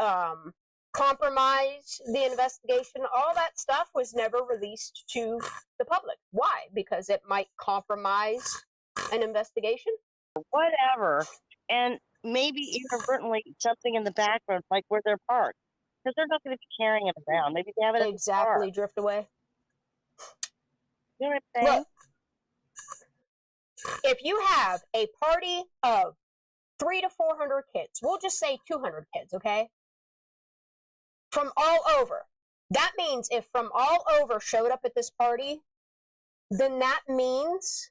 compromise the investigation, all that stuff was never released to the public. Why? Because it might compromise an investigation? Whatever. And maybe inadvertently something in the background, like where they're parked. Because they're not going to be carrying it around. Maybe they have it exactly drift away. You know what I'm saying? Look, if you have a party of 300 to 400 kids, we'll just say 200 kids, okay? From all over. That means if from all over showed up at this party, then that means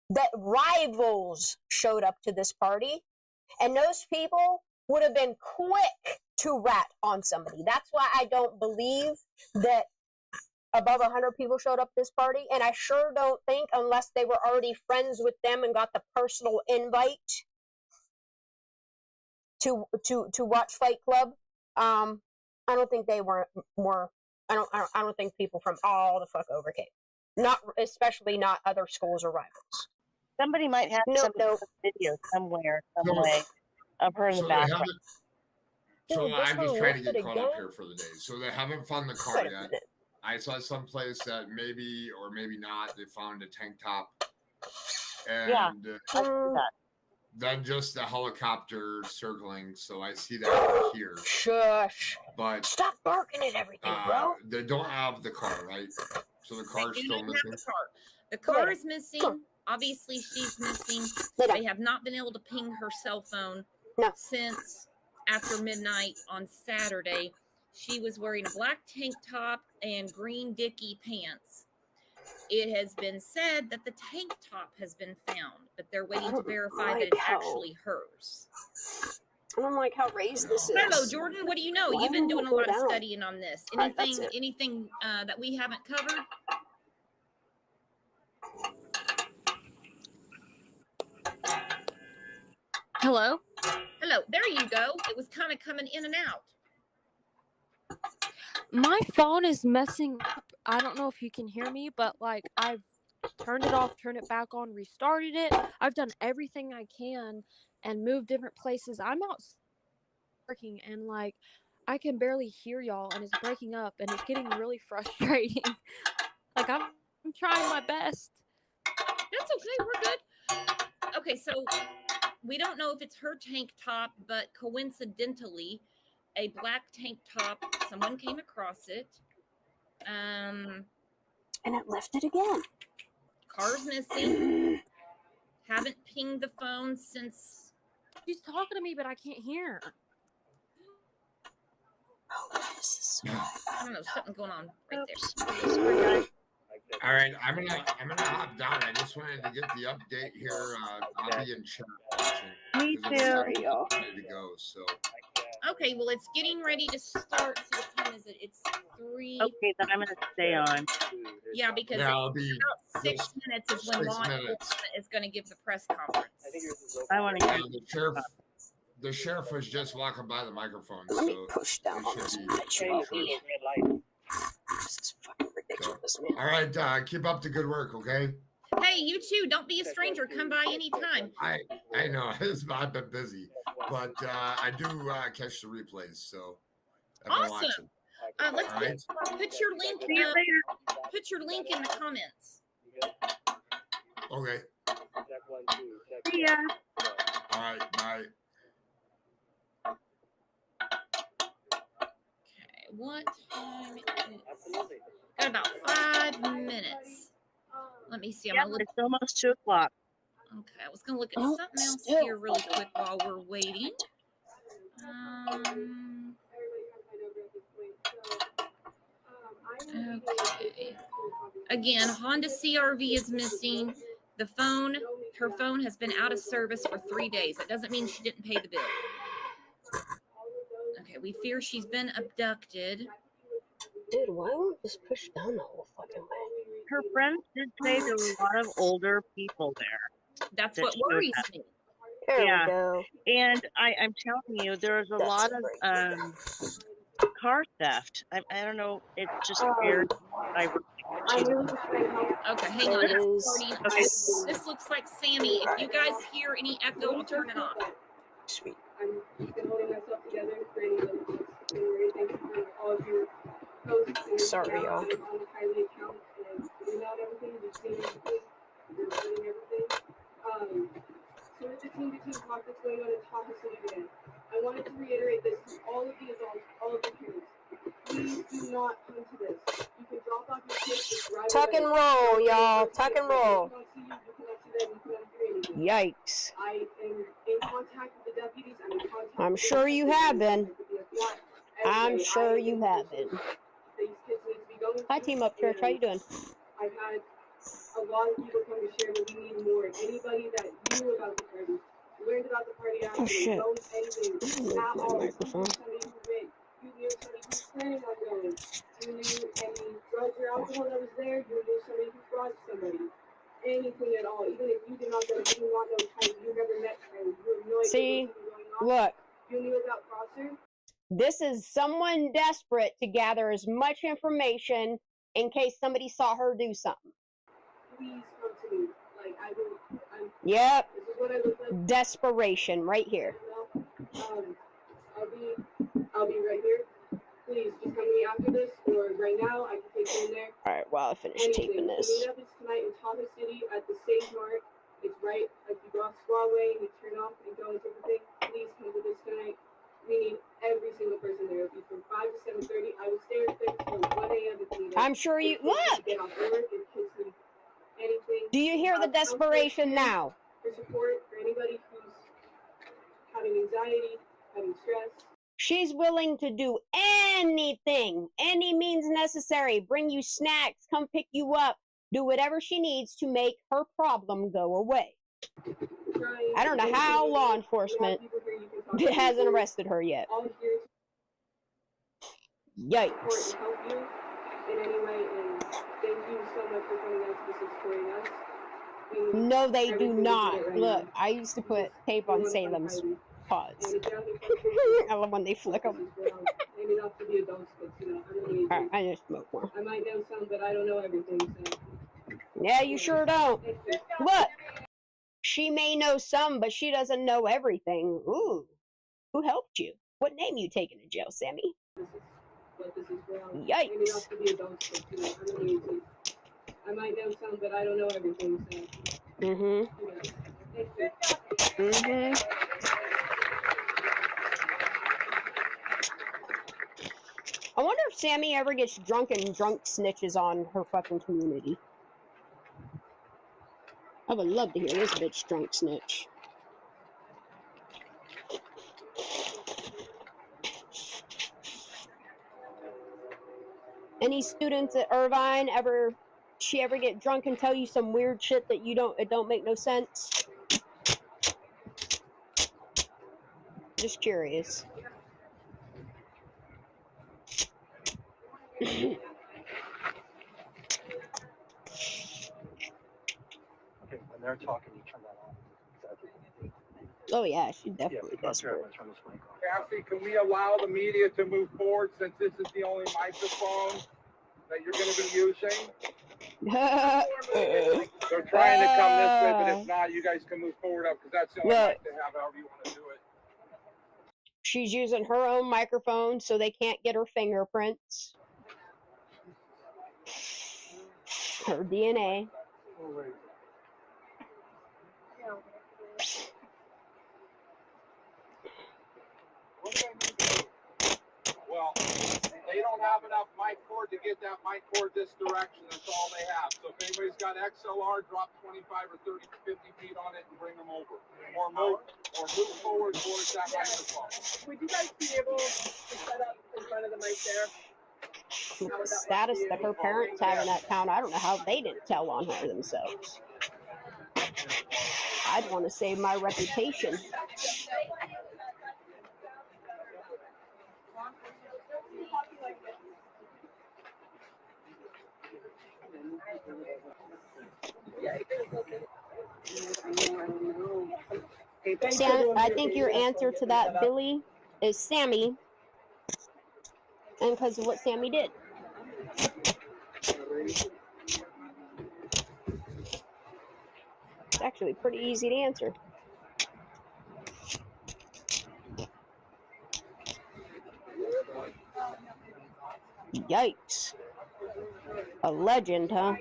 that rivals showed up to this party, and those people would have been quick to rat on somebody. That's why I don't believe that above 100 people showed up this party, and I sure don't think, unless they were already friends with them and got the personal invite to watch Fight Club, I don't think they were more. I don't think people from all the fuck over came. Not especially not other schools or rivals. Somebody might have some video somewhere, some way of her in the background. So I'm just trying to get caught up here for the day. So they haven't found the car yet. I saw someplace that maybe or maybe not they found a tank top, and then just the helicopter circling. So I see that here. Shush. But stop barking at everything, bro. They don't have the car, right? So the car's still missing. The car is missing. Obviously, she's missing. They have not been able to ping her cell phone since after midnight on Saturday. She was wearing a black tank top and green Dickie pants. It has been said that the tank top has been found, but they're waiting to verify that it's actually hers. I don't like how raised this is. Hello, Jordan. What do you know? You've been doing a lot of studying on this. Anything that we haven't covered? Hello? Hello. There you go. It was kind of coming in and out. My phone is messing up. I don't know if you can hear me, but like I've turned it off, turned it back on, restarted it. I've done everything I can and moved different places. I'm out working and like I can barely hear y'all and it's breaking up and it's getting really frustrating. Like I'm trying my best. That's okay. We're good. Okay, so we don't know if it's her tank top, but coincidentally, a black tank top, someone came across it. And it left it again. Car's missing. Haven't pinged the phone since. She's talking to me, but I can't hear. Oh, this is so I don't know, something going on right there. All right, I'm gonna hop down. I just wanted to get the update here. I'll be in chat watching. Me too. Ready to go. So. Okay, well, it's getting ready to start. So what time is it? It's 3. Okay, then I'm gonna stay on. Yeah, because I'll be about 6 minutes is when Law is going to give the press conference. I want to hear. The sheriff was just walking by the microphone. Let me push down on this bitch. This is fucking ridiculous, man. All right, keep up the good work, okay? Hey, you too. Don't be a stranger. Come by anytime. I know. I've been busy, but I do catch the replays, so I've been watching. Let's put your link. Put your link in the comments. Okay. See ya. All right. Bye. Okay. What time is it? Got about 5 minutes. Let me see. I'm gonna look. It's almost 2 o'clock. Okay, I was gonna look at something else here really quick while we're waiting. Okay. Again, Honda CRV is missing. The phone, her phone has been out of service for 3 days. That doesn't mean she didn't pay the bill. Okay, we fear she's been abducted. Dude, why won't this push down the whole fucking way? Her friends did say there were a lot of older people there. That's what worries me. There we go. And I'm telling you, there's a lot of car theft. I don't know. It's just weird. Okay, hang on. Okay. This looks like Sammy. If you guys hear any echo, I'll turn it off. Sweet. Sorry, y'all. So it's a team-to-team talk that's going on in Tahoe City today. I wanted to reiterate this to all of the adults, all of the parents. Please do not come to this. You can drop off your kids right Tuck and roll, y'all. Tuck and roll. You cannot see them, you cannot hear anything. Yikes. I am in contact with the deputies. I'm in contact I'm sure you have been. I'm sure you have been. These kids need to be going. Hi, Team Up Church. How you doing? I've had a lot of people come to share, but we need more. Anybody that knew about the party, learned about the party after, knows anything at all. Microphone. Somebody who went, you knew somebody who's planning on going. You knew any drugs or alcohol that was there. You knew somebody who brought somebody. Anything at all. Even if you did not go, you do not know Tyler, you never met Tyler, you have no idea See, what's going on. look. You knew about Prosser. This is someone desperate to gather as much information in case somebody saw her do something. Please come to me. Like, Yep. This is what I look like. Desperation right here. I'll be right here. Please just come to me after this, or right now. I can take you in there. Alright, well, I finished taping this. The meetup is tonight in Tahoe City at the Save Mart. It's right, like you go off Squaw Way and you turn off and go into everything. Please come with us tonight. We need every single person there. It'll be from 5 to 7:30. I will stay there till 1 a.m. if needed. I'm sure you look. Get off work, if kids need anything. Do you hear the desperation now? For support for anybody who's having anxiety, having stress. She's willing to do anything, any means necessary. Bring you snacks, come pick you up, do whatever she needs to make her problem go away. I don't know how law enforcement hasn't arrested her yet. Yikes. No, they do not. Look, I used to put tape on Salem's paws. I love when they flick them. Alright, I just smoke more. I might know some, but I don't know everything, so. Yeah, you sure don't. Look, she may know some, but she doesn't know everything. Ooh, who helped you? What name you taking to jail, Sammy? Yikes. I might know some, but I don't know everything, so. I wonder if Sammy ever gets drunk and drunk snitches on her fucking community. I would love to hear this bitch drunk snitch. Any students at Irvine ever get drunk and tell you some weird shit that it don't make no sense? Just curious. Okay, when they're talking, you turn that on. Oh yeah, she definitely does. Cassie, can we allow the media to move forward since this is the only microphone that you're going to be using? They're trying to come this way, but if not, you guys can move forward up because that's the only mic they have, however you want to do it. She's using her own microphone so they can't get her fingerprints. Her DNA. Well, they don't have enough mic cord to get that mic cord this direction. That's all they have. So if anybody's got XLR, drop 25 or 30, 50 feet on it and bring them over. Or move forward towards that microphone. Would you guys be able to set up in front of the mic there? With the status that her parents have in that town, I don't know how they didn't tell on her themselves. I'd want to save my reputation. Sam, I think your answer to that, Billy, is Sammy. And because of what Sammy did. It's actually pretty easy to answer. Yikes. A legend, huh?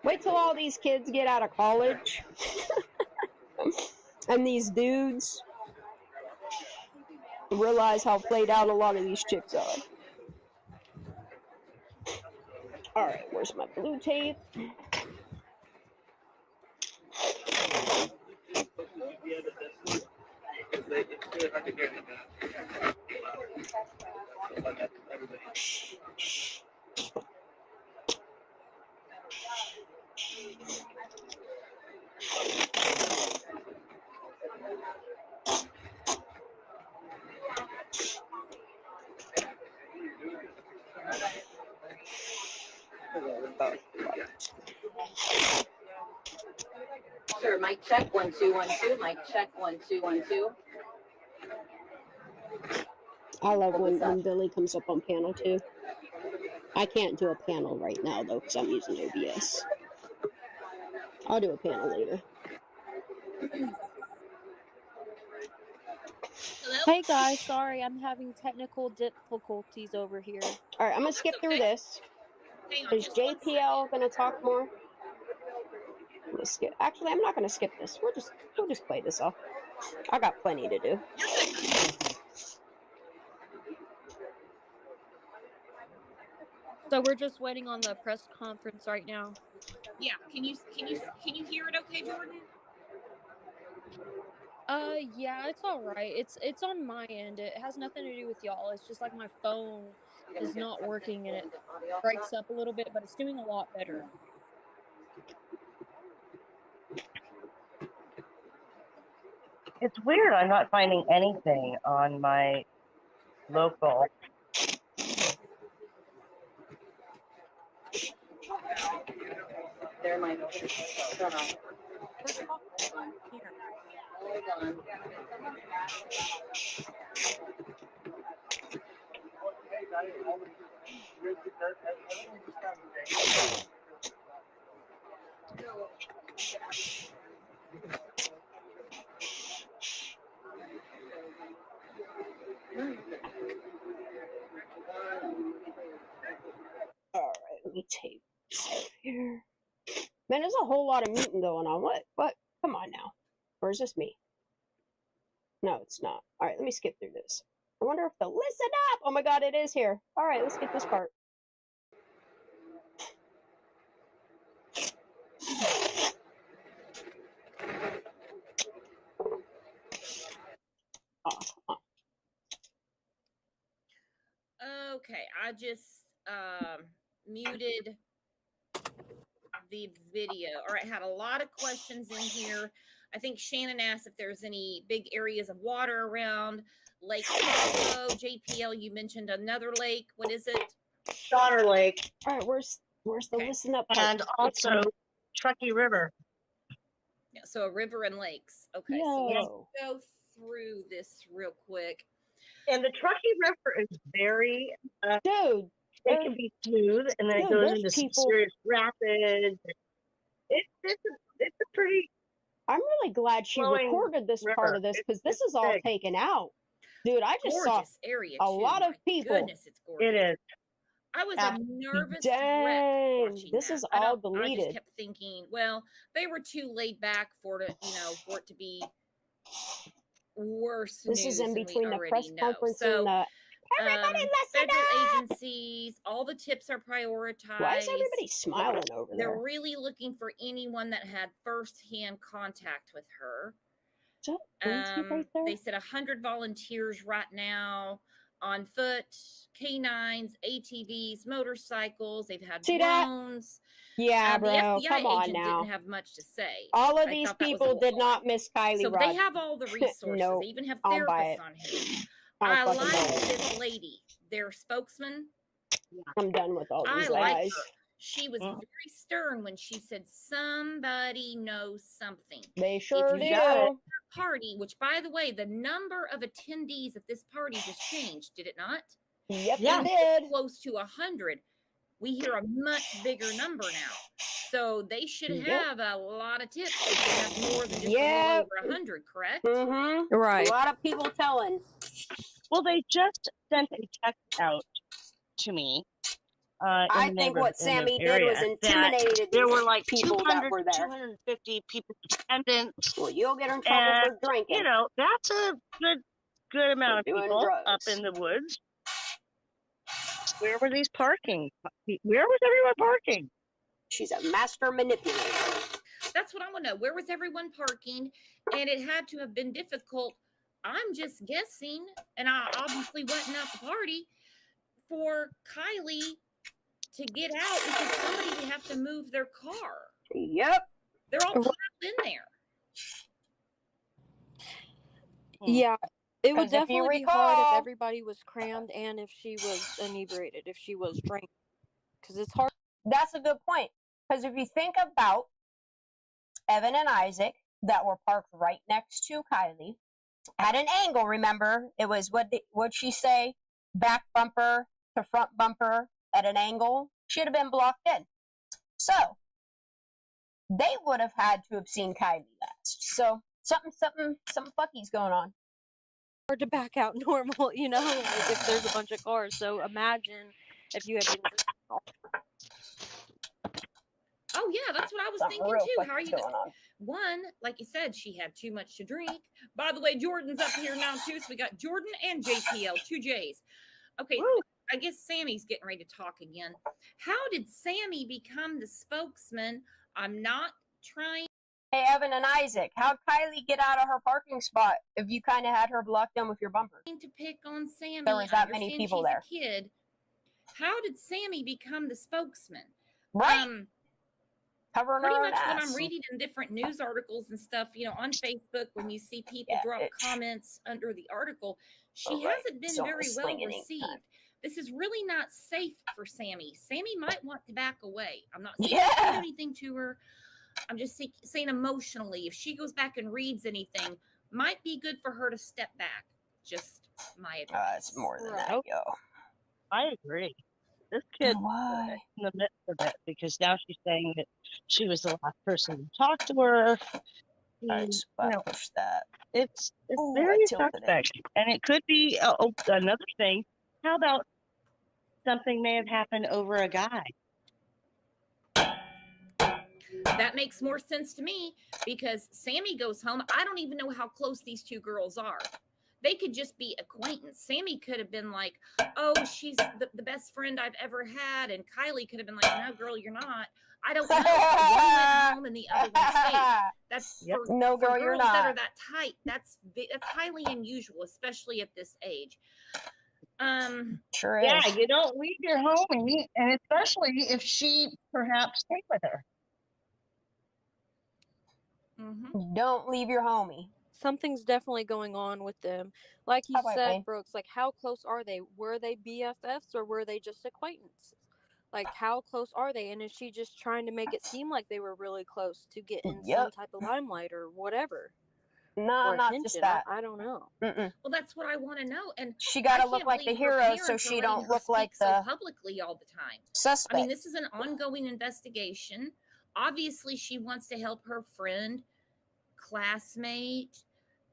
Wait till all these kids get out of college. And these dudes realize how played out a lot of these chicks are. Alright, where's my blue tape? Sure, mic check 1 2 1 2. Mic check 1 2 1 2. I love when Billy comes up on panel too. I can't do a panel right now though because I'm using OBS. I'll do a panel later. Hello? Hey guys, sorry, I'm having technical difficulties over here. All right, I'm gonna skip through this. Hang on, Is just 1 JPL gonna talk more? I'm gonna skip. Actually, I'm not gonna skip this. We'll just play this off. I got plenty to do. So we're just waiting on the press conference right now. Yeah, can you hear it okay, Jordan? Yeah, it's all right. It's on my end. It has nothing to do with y'all. It's just like my phone is not working and it breaks up a little bit, but it's doing a lot better. It's weird. I'm not finding anything on my local. There might be. Shut up. Here. Hold on. All right, let me tape this over here. Man, there's a whole lot of muting going on. What? Come on now. Or is this me? No, it's not. All right, let me skip through this. I wonder if they'll listen up. Oh my God, it is here. All right, let's get this part. Okay, I just muted the video. All right, had a lot of questions in here. I think Shannon asked if there's any big areas of water around Lake Tahoe. JPL, you mentioned another lake. What is it? Daughter Lake. All right, where's the listen up part? And also Truckee River. Yeah, so a river and lakes. Okay, so let's go through this real quick. And the Truckee River is very, dude, it can be smooth, and then it goes into some serious rapids. It's a pretty. I'm really glad she recorded this part of this because this is all taken out. Dude, I just saw area a lot of people. Goodness, it's gorgeous. It is. I was a nervous Dang, wreck watching this that. is all deleted. I just kept thinking, well, they were too laid back for it, for it to be worse. This is in between the press conference and the everybody listen federal agencies. All the tips are prioritized. Why is everybody smiling over there? They're really looking for anyone that had firsthand contact with her. Right there? They said 100 volunteers right now on foot, canines, ATVs, motorcycles. They've had drones. Yeah, bro. The FBI come on agent now. didn't have much to say. All of these people did not miss Kiely. So they have all the resources. Nope. They even have therapists on here. I like this lady, their spokesman. I'm done with all these I like guys. her. She was very stern when she said somebody knows something. They sure do. Party, which by the way, the number of attendees at this party just changed, did it not? Yep, it did. Close to 100. We hear a much bigger number now. So they should have a lot of tips if they have more than just over 100, correct? Mm-hmm. Right. A lot of people telling. Well, they just sent a text out to me. I think what Sammy did was intimidated there were like people 200, that were there. 250 people attendance. Well, you'll get in trouble for drinking. You know, that's a good amount of people drugs. Up in the woods. Where were these parking? Where was everyone parking? She's a master manipulator. That's what I want to know. Where was everyone parking? And it had to have been difficult. I'm just guessing, and I obviously wasn't at the party, for Kiely to get out because somebody would have to move their car. Yep. They're all piled in there. Yeah. It would definitely be hard if everybody was crammed and if she was inebriated, if she was drinking. Because it's hard. That's a good point. Because if you think about Evan and Isaac that were parked right next to Kiely, at an angle, remember, it was, what'd she say? Back bumper to front bumper at an angle. Should have been blocked in. So, they would have had to have seen Kiely last. So, something fucky's going on. Hard to back out normal, you know, like if there's a bunch of cars. So imagine if you had been. Oh yeah, that's what I was thinking too. How are you going on? One, like you said, she had too much to drink. By the way, Jordan's up here now too, so we got Jordan and JPL, 2 J's. Okay, woo. I guess Sammy's getting ready to talk again. How did Sammy become the spokesman? I'm not trying. Hey, Evan and Isaac, how'd Kiely get out of her parking spot if you kind of had her blocked in with your bumper? To pick on Sammy. There was that many people there. A kid. How did Sammy become the spokesman? Right. Pretty much when I'm reading in different news articles and stuff, you know, on Facebook, when you see people drop comments under the article, she hasn't been very well received. This is really not safe for Sammy. Sammy might want to back away. I'm not saying do anything to her. I'm just saying emotionally, if she goes back and reads anything, might be good for her to step back. Just my advice. It's more than that, yo. I agree. This kid in the midst of it, because now she's saying that she was the last person to talk to her. Push that. It's very suspect, and it could be another thing. How about something may have happened over a guy? That makes more sense to me, because Sammy goes home. I don't even know how close these two girls are. They could just be acquaintance. Sammy could have been like, oh, she's the best friend I've ever had. And Kiely could have been like, no, girl, you're not. I don't know. One went home and the other one stayed. That's no, girl, you're not. That are that tight. That's highly unusual, especially at this age. Sure is. Yeah, you don't leave your homie, and especially if she perhaps stayed with her. Mm-hmm. Don't leave your homie. Something's definitely going on with them. Like he said, Brooks, like how close are they? Were they BFFs or were they just acquaintances? Like how close are they? And is she just trying to make it seem like they were really close to get in some type of limelight or whatever? No, not just that. I don't know. Well, that's what I want to know. And she got to look like the hero so she don't look like the publicly all the time suspect. I mean, this is an ongoing investigation. Obviously, she wants to help her friend, classmate.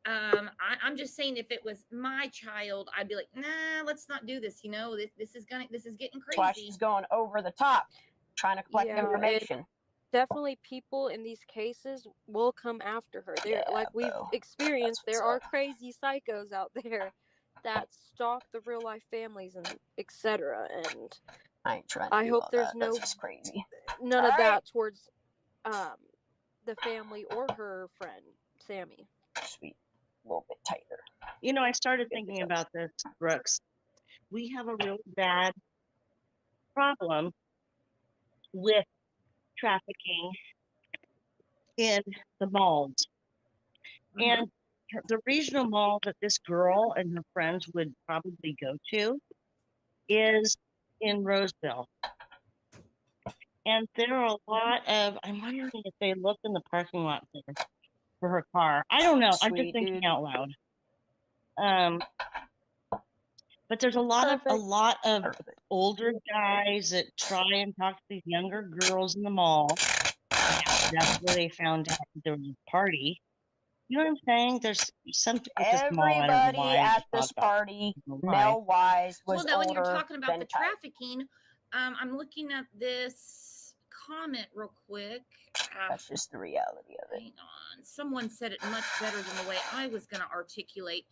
I'm just saying, if it was my child, I'd be like, nah, let's not do this. You know, this is getting crazy. That's why she's going over the top, trying to collect information. Definitely, people in these cases will come after her. They're like we've experienced. There are crazy psychos out there that stalk the real life families and etc. And I ain't trying. I hope there's no crazy. None of that towards the family or her friend Sammy. Sweet. A little bit tighter. You know, I started thinking about this, Brooks. We have a real bad problem with trafficking in the malls. And the regional mall that this girl and her friends would probably go to is in Roseville. And there are a lot of, I'm wondering if they looked in the parking lot there for her car. I don't know. I'm just thinking out loud. But there's a lot of older guys that try and talk to these younger girls in the mall. That's where they found out there was a party. You know what I'm saying? There's something with this mall. Everybody at this party, male-wise, was older. Well, when you're talking about the trafficking, I'm looking at this comment real quick. That's just the reality of it. Hang on. Someone said it much better than the way I was going to articulate.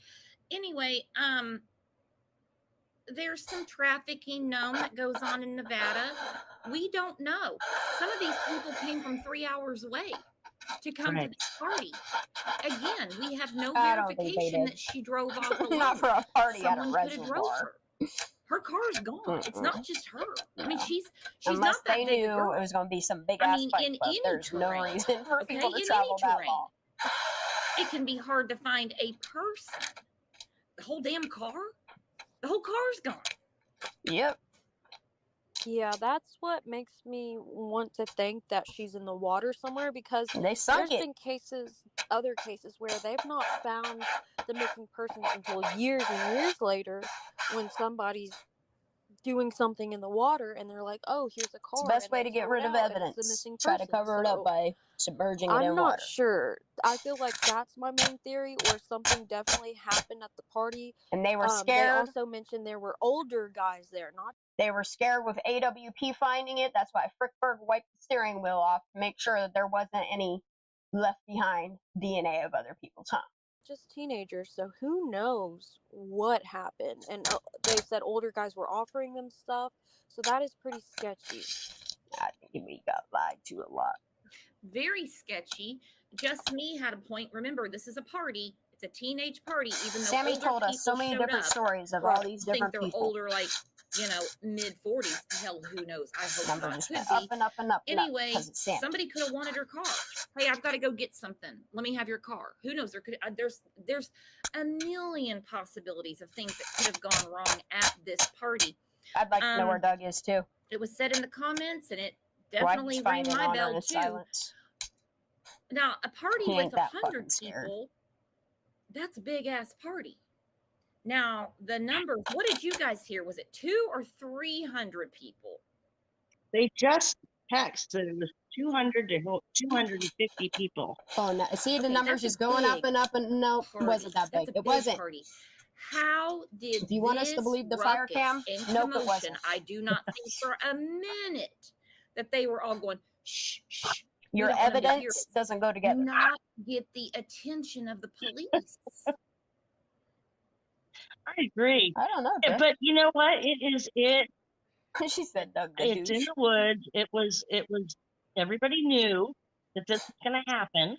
Anyway, there's some trafficking known that goes on in Nevada. We don't know. Some of these people came from 3 hours away to come to this party. Again, we have no verification that she drove off alone. Not for a party at a Someone could have drove reservoir. Her car's gone. It's not just her. No. I mean, she's Unless not that they big knew a girl. it was going to be some big ass fight in club. any There's no terrain, reason for people to in travel any that terrain, long. It can be hard to find a person. The whole damn car? The whole car's gone. Yep. Yeah, that's what makes me want to think that she's in the water somewhere, because They sunk there's been other cases where they've not found the missing persons until years and years later, when somebody's doing something in the water, and they're like, "Oh, here's a car." It's the best way to get rid of evidence. Try to cover it up by submerging it in water. I'm not sure. I feel like that's my main theory, or something definitely happened at the party. And they were scared. They also mentioned there were older guys there, not. They were scared with AWP finding it. That's why Frickberg wiped the steering wheel off to make sure that there wasn't any left behind DNA of other people's, huh? Just teenagers, so who knows what happened. And they said older guys were offering them stuff, so that is pretty sketchy. I think we got lied to a lot. Very sketchy. Just Me had a point. Remember, this is a party. It's a teenage party. Even though Sammy told us so many different stories of all these different people. I think they're older, like, mid-40s. Hell, who knows? I hope number not. just Could went be. up and up and up. Anyway, somebody could have wanted her car. Hey, I've got to go get something. Let me have your car. Who knows? There's a million possibilities of things that could have gone wrong at this party. I'd like to know where Doug is too. It was said in the comments, and it definitely rang my bell too. Silence. Now, a party with 100 people, that's a big ass party. Now, the numbers, what did you guys hear? Was it 200 or 300 people? They just texted. It was 200 to 250 people. Oh, no. See, the numbers just going up and up, and no, it wasn't that big. It wasn't. Party. How did if you want us to believe the fire cam? Nope, it wasn't. I do not think for a minute that they were all going, shh, shh. Your evidence doesn't go together. Do not get the attention of the police. I agree. I don't know. But you know what? She said, Doug, it's in the woods. It was, everybody knew that this was going to happen.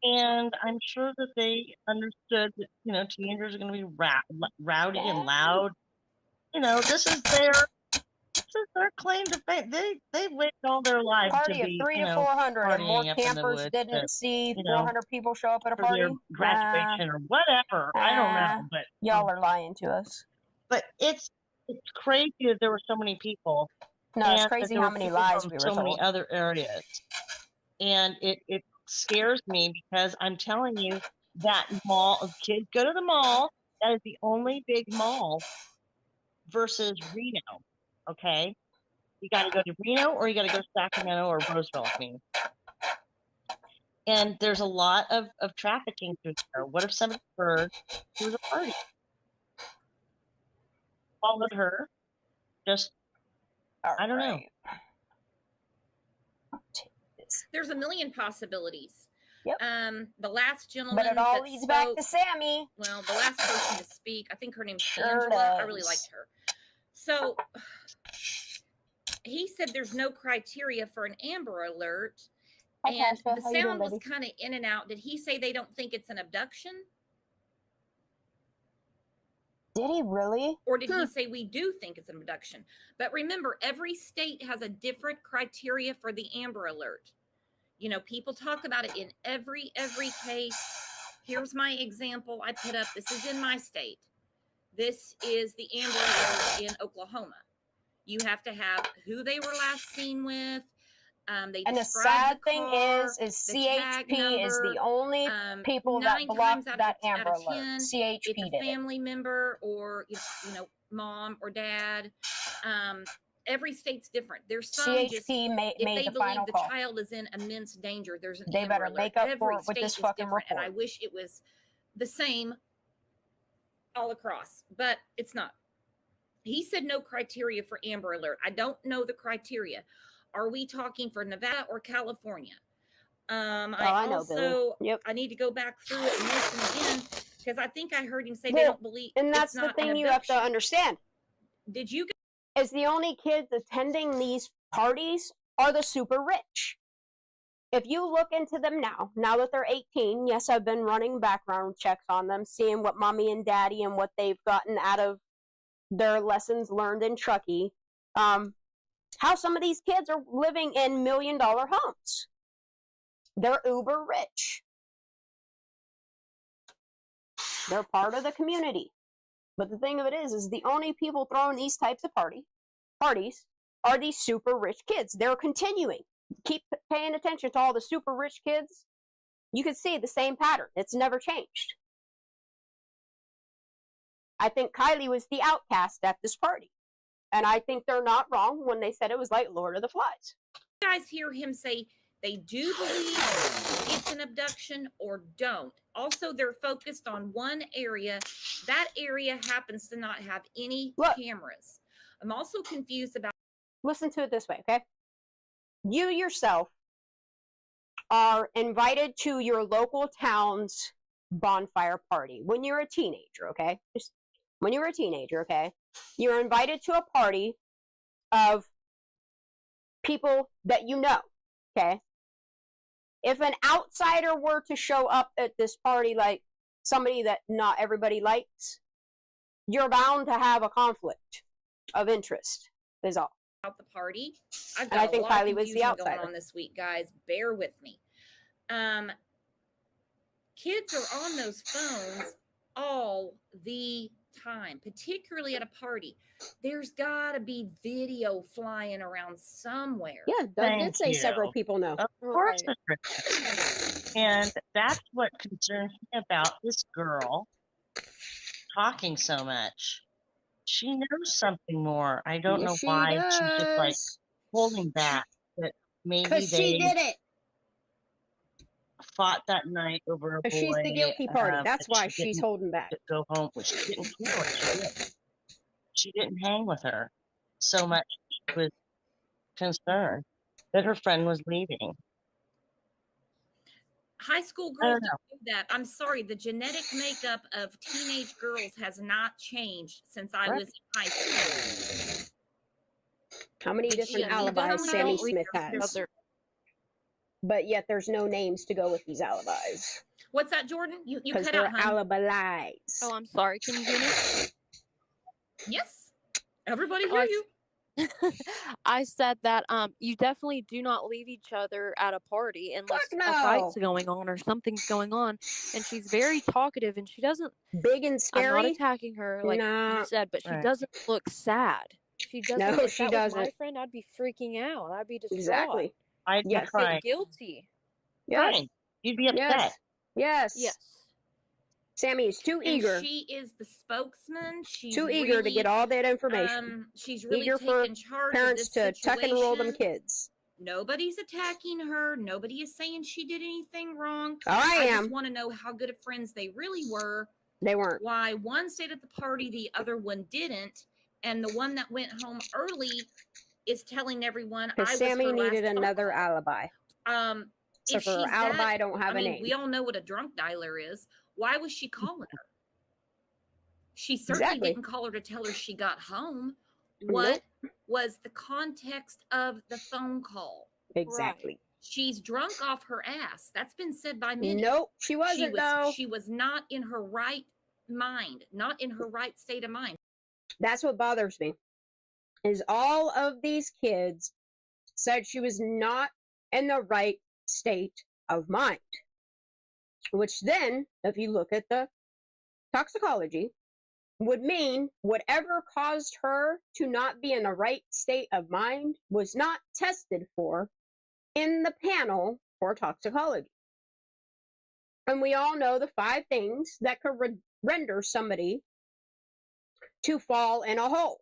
And I'm sure that they understood that, teenagers are going to be rowdy and loud. This is their claim to fame. They've lived all their lives party to be, of 300 to 400, and more campers didn't see 400 people show up at a party. Graduation or whatever. I don't know, but y'all are lying to us. But it's crazy that there were so many people. No, it's crazy how many lies we were told. So many other areas, and it scares me because I'm telling you that mall of kids go to the mall. That is the only big mall versus Reno. Okay, you got to go to Reno or you got to go to Sacramento or Roseville. And there's a lot of trafficking through there. What if somebody heard there was a party? Followed her. I don't know. There's a million possibilities. Yep. The last gentleman, but it all leads back to Sammy. Well, the last person to speak, I think her name's Angela. I really liked her. So he said there's no criteria for an Amber Alert, and the sound was kind of in and out. Did he say they don't think it's an abduction? Did he really? Or did he say we do think it's an abduction? But remember, every state has a different criteria for the Amber Alert. People talk about it in every case. Here's my example I put up. This is in my state. This is the Amber Alert in Oklahoma. You have to have who they were last seen with. And the sad thing is CHP is the only people that blocked that Amber Alert. CHP did it. It's a family member or mom or dad. Every state's different. There's some CHP made the final call. The child is in immense danger, there's an They better make up for it with this fucking report. And I wish it was the same all across, but it's not. He said no criteria for Amber Alert. I don't know the criteria. Are we talking for Nevada or California? I know, yep. I need to go back through it and listen again because I think I heard him say they don't believe. And that's the thing you have to understand. Did you? Is the only kids attending these parties are the super rich. If you look into them now that they're 18, yes, I've been running background checks on them, seeing what mommy and daddy and what they've gotten out of their lessons learned in Truckee. How some of these kids are living in $1 million homes. They're uber rich. They're part of the community. But the thing of it is the only people throwing these types of parties are these super rich kids. They're continuing. Keep paying attention to all the super rich kids. You can see the same pattern. It's never changed. I think Kiely was the outcast at this party. And I think they're not wrong when they said it was like Lord of the Flies. You guys hear him say they do believe it's an abduction or don't. Also, they're focused on one area. That area happens to not have any cameras. I'm also confused about... Listen to it this way, okay? You yourself are invited to your local town's bonfire party when you're a teenager, okay? Just when you're a teenager, okay? You're invited to a party of people that you know, okay? If an outsider were to show up at this party, like somebody that not everybody likes, you're bound to have a conflict of interest, is all. About the party. I've got and I think Kiely was the outsider going on this week, guys. Bear with me. Kids are on those phones all the time, particularly at a party. There's got to be video flying around somewhere. Yeah, Doug did say several people know. Of course, and that's what concerns me about this girl talking so much. She knows something more. I don't know why she's just like holding back. That maybe because she did it. Fought that night over a boy. Because she's the guilty party. That's why she's holding back. Go home, but she didn't care what she did. She didn't hang with her so much. She was concerned that her friend was leaving. High school girls don't do that. I'm sorry, the genetic makeup of teenage girls has not changed since I was in high school. How many different alibis Sammy Smith has? But yet there's no names to go with these alibis. What's that, Jordan? You cut they're out, hun. alibis. Oh, I'm sorry. Can you hear me? Yes. Everybody hear you. I said that you definitely do not leave each other at a party unless a fight's going on or something's going on. And she's very talkative and she doesn't... Big and scary? I'm not attacking her like you said, but she doesn't look sad. She doesn't. No, if she that doesn't. was my friend, I'd be freaking out. I'd be distraught. Exactly. I'd be crying. Guilty. Yes. Crying. You'd be upset. Yes. Yes. Sammy is too eager. She is the spokesman. She's too eager to get all that information. She's really eager for charge parents of this to tuck and roll them kids. Nobody's attacking her. Nobody is saying she did anything wrong. I just want to know how good of friends they really were. They weren't. Why one stayed at the party, the other one didn't, and the one that went home early is telling everyone I was Sammy her needed last another alibi. So if for her she's alibi don't have a name. We all know what a drunk dialer is. Why was she calling her? She certainly didn't call her to tell her she got home. What was the context of the phone call? Exactly. Right. She's drunk off her ass. That's been said by many. Nope, she wasn't though. She was not in her right mind, not in her right state of mind. That's what bothers me. Is all of these kids said she was not in the right state of mind. Which then, if you look at the toxicology, would mean whatever caused her to not be in the right state of mind was not tested for in the panel for toxicology. And we all know the 5 things that could render somebody to fall in a hole.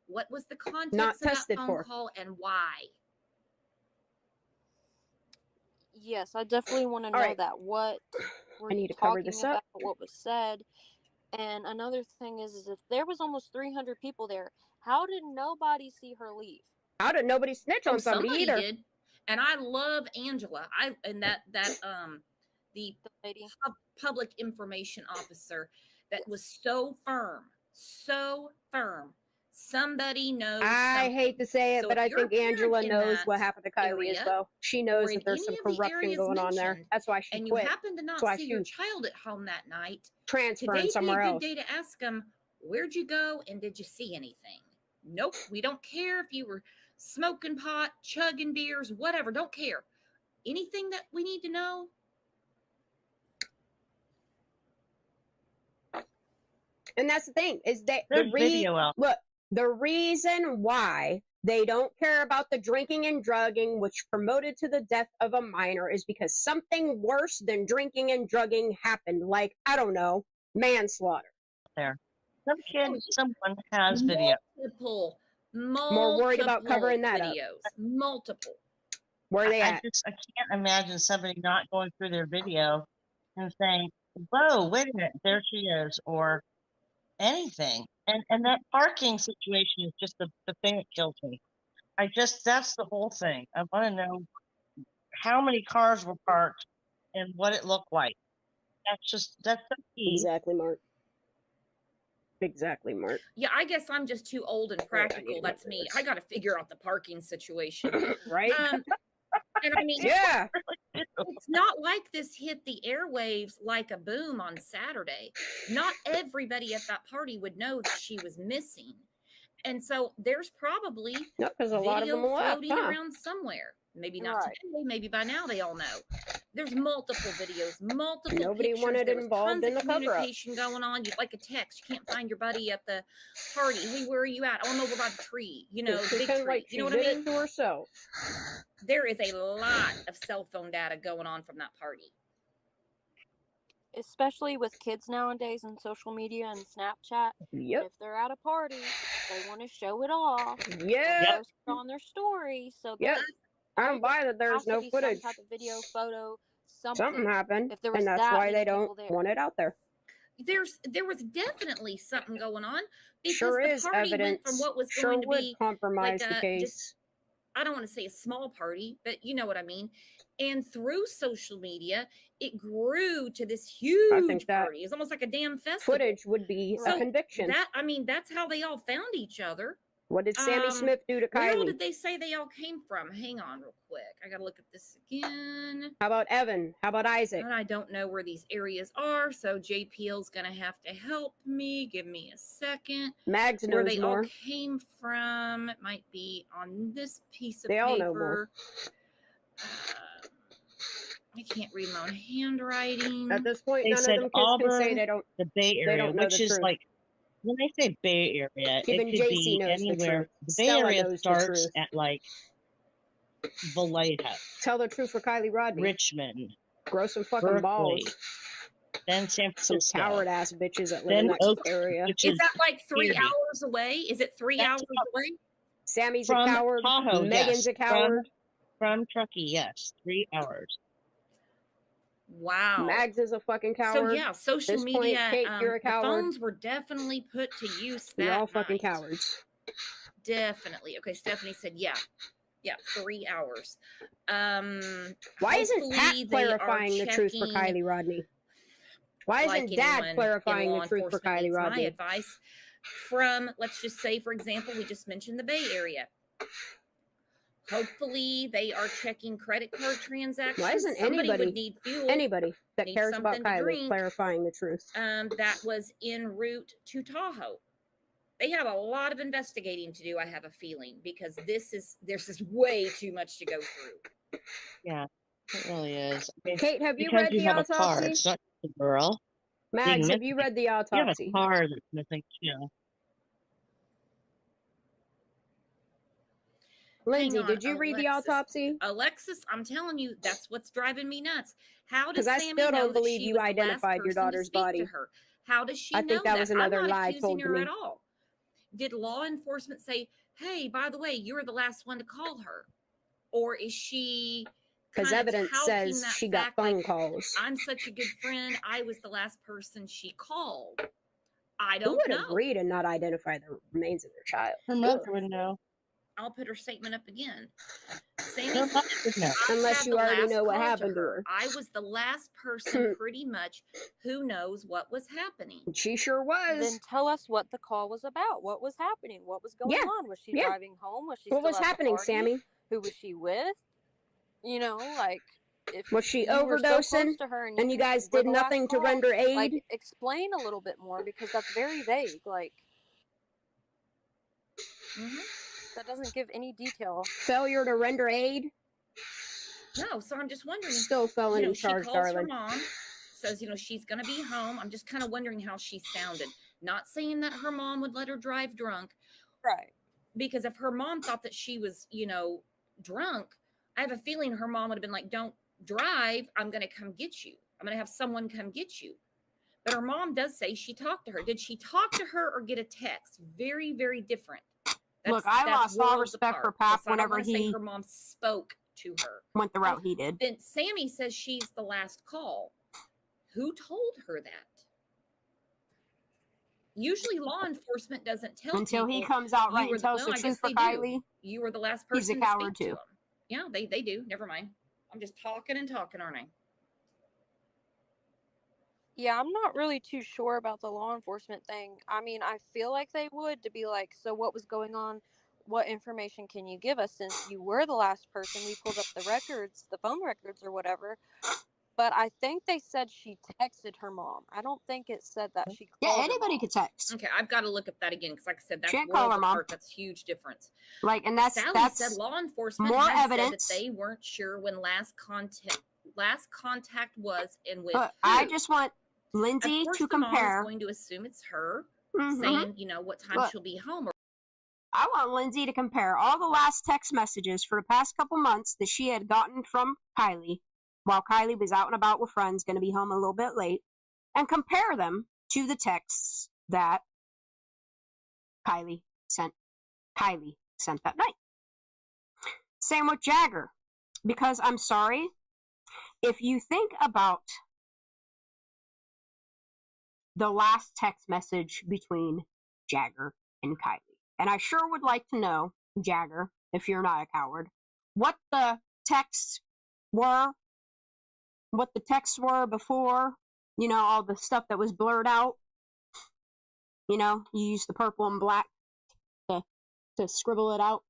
What was the context not of that tested phone for. call and why? Yes, I definitely want to know that. What were I need you to cover talking this about? up. What was said? And another thing is if there was almost 300 people there, how did nobody see her leave? How did nobody snitch on somebody either? Did. And I love Angela. The lady, public information officer that was so firm. Somebody knows. I hate to say it, but I think Angela knows what happened to Kiely as well. She knows that there's some corruption going on there. That's why she quit. And you happen to not see your child at home that night. Transferring somewhere else. Today'd be a good day to ask them, where'd you go and did you see anything? Nope, we don't care if you were smoking pot, chugging beers, whatever. Don't care. Anything that we need to know? And that's the thing is that the reason why they don't care about the drinking and drugging, which promoted to the death of a minor, is because something worse than drinking and drugging happened. Like, I don't know, manslaughter. there. Some kid, someone has video. Multiple More worried about covering that videos. up. Multiple. Where are they at? I can't imagine somebody not going through their video and saying, whoa, wait a minute, there she is, or anything. And that parking situation is just the thing that kills me. That's the whole thing. I want to know how many cars were parked and what it looked like. That's the key. Exactly, Mark. Exactly, Mark. Yeah, I guess I'm just too old and practical. That's me. I got to figure out the parking situation. Right? And I mean, yeah, it's not like this hit the airwaves like a boom on Saturday. Not everybody at that party would know that she was missing. And so there's probably because a lot of them floating around somewhere. Maybe not today. Maybe by now they all know. There's multiple videos, multiple Nobody pictures. wanted there involved in the cover-up. Communication going on. You'd like a text. You can't find your buddy at the party. Hey, where are you at? Oh, I'm over by the tree. You know, the big tree. Like you know what I mean? To herself. There is a lot of cell phone data going on from that party. Especially with kids nowadays and social media and Snapchat. Yep. If they're at a party, they want to show it off. Yeah. Post it on their story. So yep. I don't buy that there's no footage. Some type of video, photo, something happened. If there was and that's why they don't want it out there. There was definitely something going on because sure the is party evidence. went from what was sure going to would be compromise like the case. I don't want to say a small party, but you know what I mean. And through social media, it grew to this huge party. It's almost like a damn festival. Footage would be a conviction. That's how they all found each other. What did Sammy Smith do to Kiely? Where did they say they all came from? Hang on real quick. I got to look at this again. How about Evan? How about Isaac? And I don't know where these areas are, so JPL's going to have to help me. Give me a second. Mags knows where they more. all came from. It might be on this piece of they paper. All know more. I can't read my own handwriting. At this point, none of them kids Auburn, can say they don't. The Bay Area, they don't know which the is truth. like, when they say Bay Area, even it could JC be knows anywhere. The Bay Area starts at like the lighthouse. Tell the truth for Kylie Rodney. Richmond. Grow some fucking Berkeley, balls. Then San Francisco. Some coward ass bitches that live in that area. Is that like 3 hours away? Is it 3 hours away? Sammy's a coward. Tahoe, Megan's a coward. From Truckee, yes. 3 hours. Wow. Mags is a fucking coward. So yeah, social this media, point, Kate, you're a coward. The phones were definitely put to use that You're all fucking night. cowards. Definitely. Okay, Stephanie said, yeah, 3 hours. Why isn't Pat clarifying the truth for Kylie Rodney? Why isn't Dad clarifying the truth for Kylie Rodney? My advice from, let's just say, for example, we just mentioned the Bay Area. Hopefully, they are checking credit card transactions. Why isn't anybody would need fuel, that cares about Kylie clarifying the truth? That was en route to Tahoe. They have a lot of investigating to do, I have a feeling, because there's way too much to go through. Yeah, it really is. Kate, have you read the autopsy? Car. It's not a girl. Mags, have you read the autopsy? You have a car that's missing too. Lindsay, did you read the autopsy? Alexis, I'm telling you, that's what's driving me nuts. How does Sammy know don't believe you identified your daughter's body? How does she know that? I think that was another lie told to me. At all. Did law enforcement say, hey, by the way, you were the last one to call her? Or is she... Because evidence says she got phone calls. I'm such a good friend. I was the last person she called. I don't know. Who would agree to not identify the remains of their child? Her mother would know. I'll put her statement up again. Sammy said, unless you already know what happened to her. I was the last person pretty much who knows what was happening. She sure was. Then tell us what the call was about. What was happening? What was going on? Was she driving home? Was she what was happening, Sammy? Who was she with? You know, like, if was she overdosing so to her and you guys did nothing to render aid? Like, explain a little bit more, because that's very vague. Like, that doesn't give any detail. Failure to render aid? No, so I'm just wondering. Still felony charge, she calls darling. Her mom, says, she's going to be home. I'm just kind of wondering how she sounded. Not saying that her mom would let her drive drunk. Right. Because if her mom thought that she was, drunk, I have a feeling her mom would have been like, don't drive. I'm going to come get you. I'm going to have someone come get you. But her mom does say she talked to her. Did she talk to her or get a text? Very, very different. Look, I lost all respect for Pap whenever her mom spoke to her. Went the route he did. Then Sammy says she's the last call. Who told her that? Usually law enforcement doesn't tell until people, he comes out right and tells the truth for Kiely. You were the last person. He's a coward too. Yeah, they do. Never mind. I'm just talking and talking, aren't I? Yeah, I'm not really too sure about the law enforcement thing. I mean, I feel like they would, to be like, so what was going on? What information can you give us, since you were the last person? We pulled up the records, the phone records or whatever. But I think they said she texted her mom. I don't think it said that she called. Yeah, anybody could text. Okay, I've got to look up that again, because like I said, that's call her mom. That's a huge difference. Like, and that's Sally said law enforcement more has evidence said that they weren't sure when last contact was and with. But I just want Lindsay to compare. The mom is going to assume it's her, saying, you know, what time she'll be home. I want Lindsay to compare all the last text messages for the past couple months that she had gotten from Kiely, while Kiely was out and about with friends, going to be home a little bit late, and compare them to the texts that Kiely sent that night. Same with Jagger, because I'm sorry, if you think about the last text message between Jagger and Kiely, and I sure would like to know, Jagger, if you're not a coward, what the texts were before, you know, all the stuff that was blurred out. You know, you use the purple and black to scribble it out.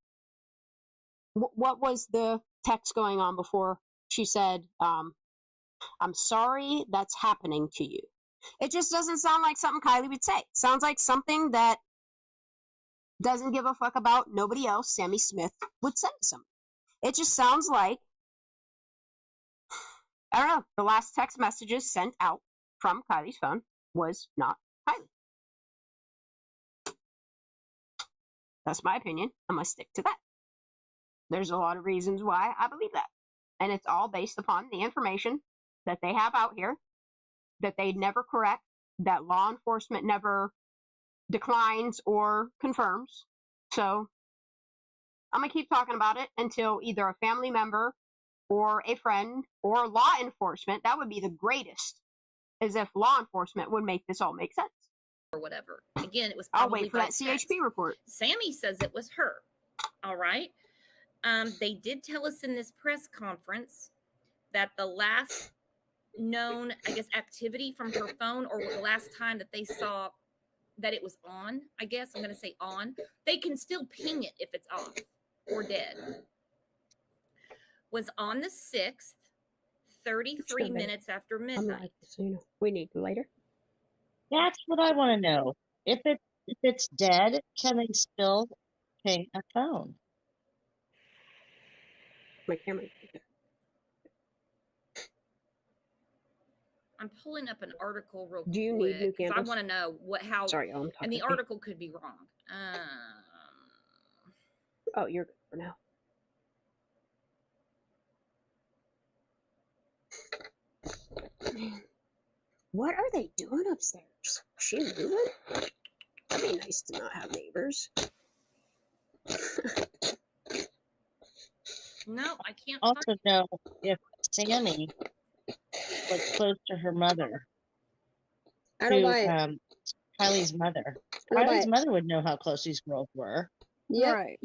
What was the text going on before she said, I'm sorry that's happening to you? It just doesn't sound like something Kiely would say. It sounds like something that doesn't give a fuck about nobody else Sammy Smith would send to somebody. It just sounds like, I don't know, the last text messages sent out from Kiely's phone was not Kiely. That's my opinion. I'm going to stick to that. There's a lot of reasons why I believe that. And it's all based upon the information that they have out here, that they never correct, that law enforcement never declines or confirms. So I'm going to keep talking about it until either a family member or a friend or law enforcement, that would be the greatest, as if law enforcement would make this all make sense. Or whatever. Again, it was I'll wait for that CHP report. Sammy says it was her. All right. They did tell us in this press conference that the last known, I guess, activity from her phone, or the last time that they saw that it was on, I guess I'm going to say on, they can still ping it if it's off or dead, was on the 6th, 33 minutes after midnight. We need later. That's what I want to know. If it's dead, can they still ping a phone? My camera. I'm pulling up an article real quick. Do you need new candles? I want to know how. Sorry, I'm talking. And the article could be wrong. Oh, you're good for now. What are they doing upstairs? Is she moving? That'd be nice to not have neighbors. No, I can't. Also know if Sammy was close to her mother. I don't buy it. Kylie's mother. Kylie's mother would know how close these girls were. Yeah. Right.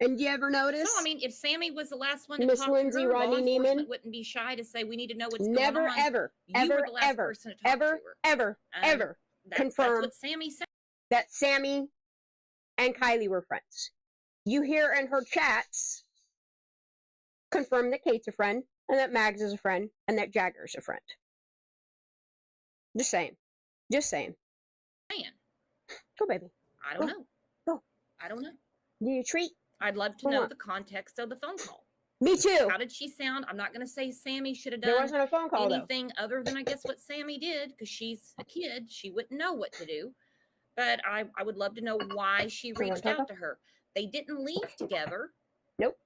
And you ever notice? So, I mean, if Sammy was the last one to Miss talk Lindsay, to her, Rodney law Neiman enforcement wouldn't be shy to say, we need to know what's going on. Never, ever, ever, ever confirm that's what Sammy said. That Sammy and Kiely were friends. You hear in her chats confirm that Kate's a friend, and that Mags is a friend, and that Jagger's a friend. Just saying. Just saying. Man. Go, baby. I don't know. Go. I don't know. Do you treat? I'd love to know the context of the phone call. Me too. How did she sound? I'm not going to say Sammy should have done there wasn't a phone call, anything other than, I guess, what Sammy did, because she's a kid. She wouldn't know what to do. But I would love to know why she reached out to her. They didn't leave together. Nope.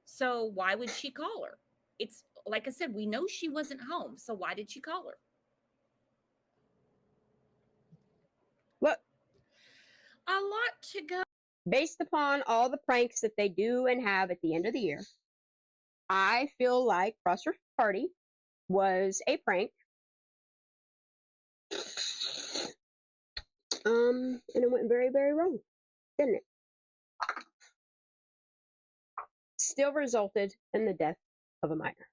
So why would she call her? It's like I said, we know she wasn't home. So why did she call her? lot to go. Based upon all the pranks that they do and have at the end of the year, I feel like Crossroad Party was a prank. And it went very, very wrong, didn't it? Still resulted in the death of a minor.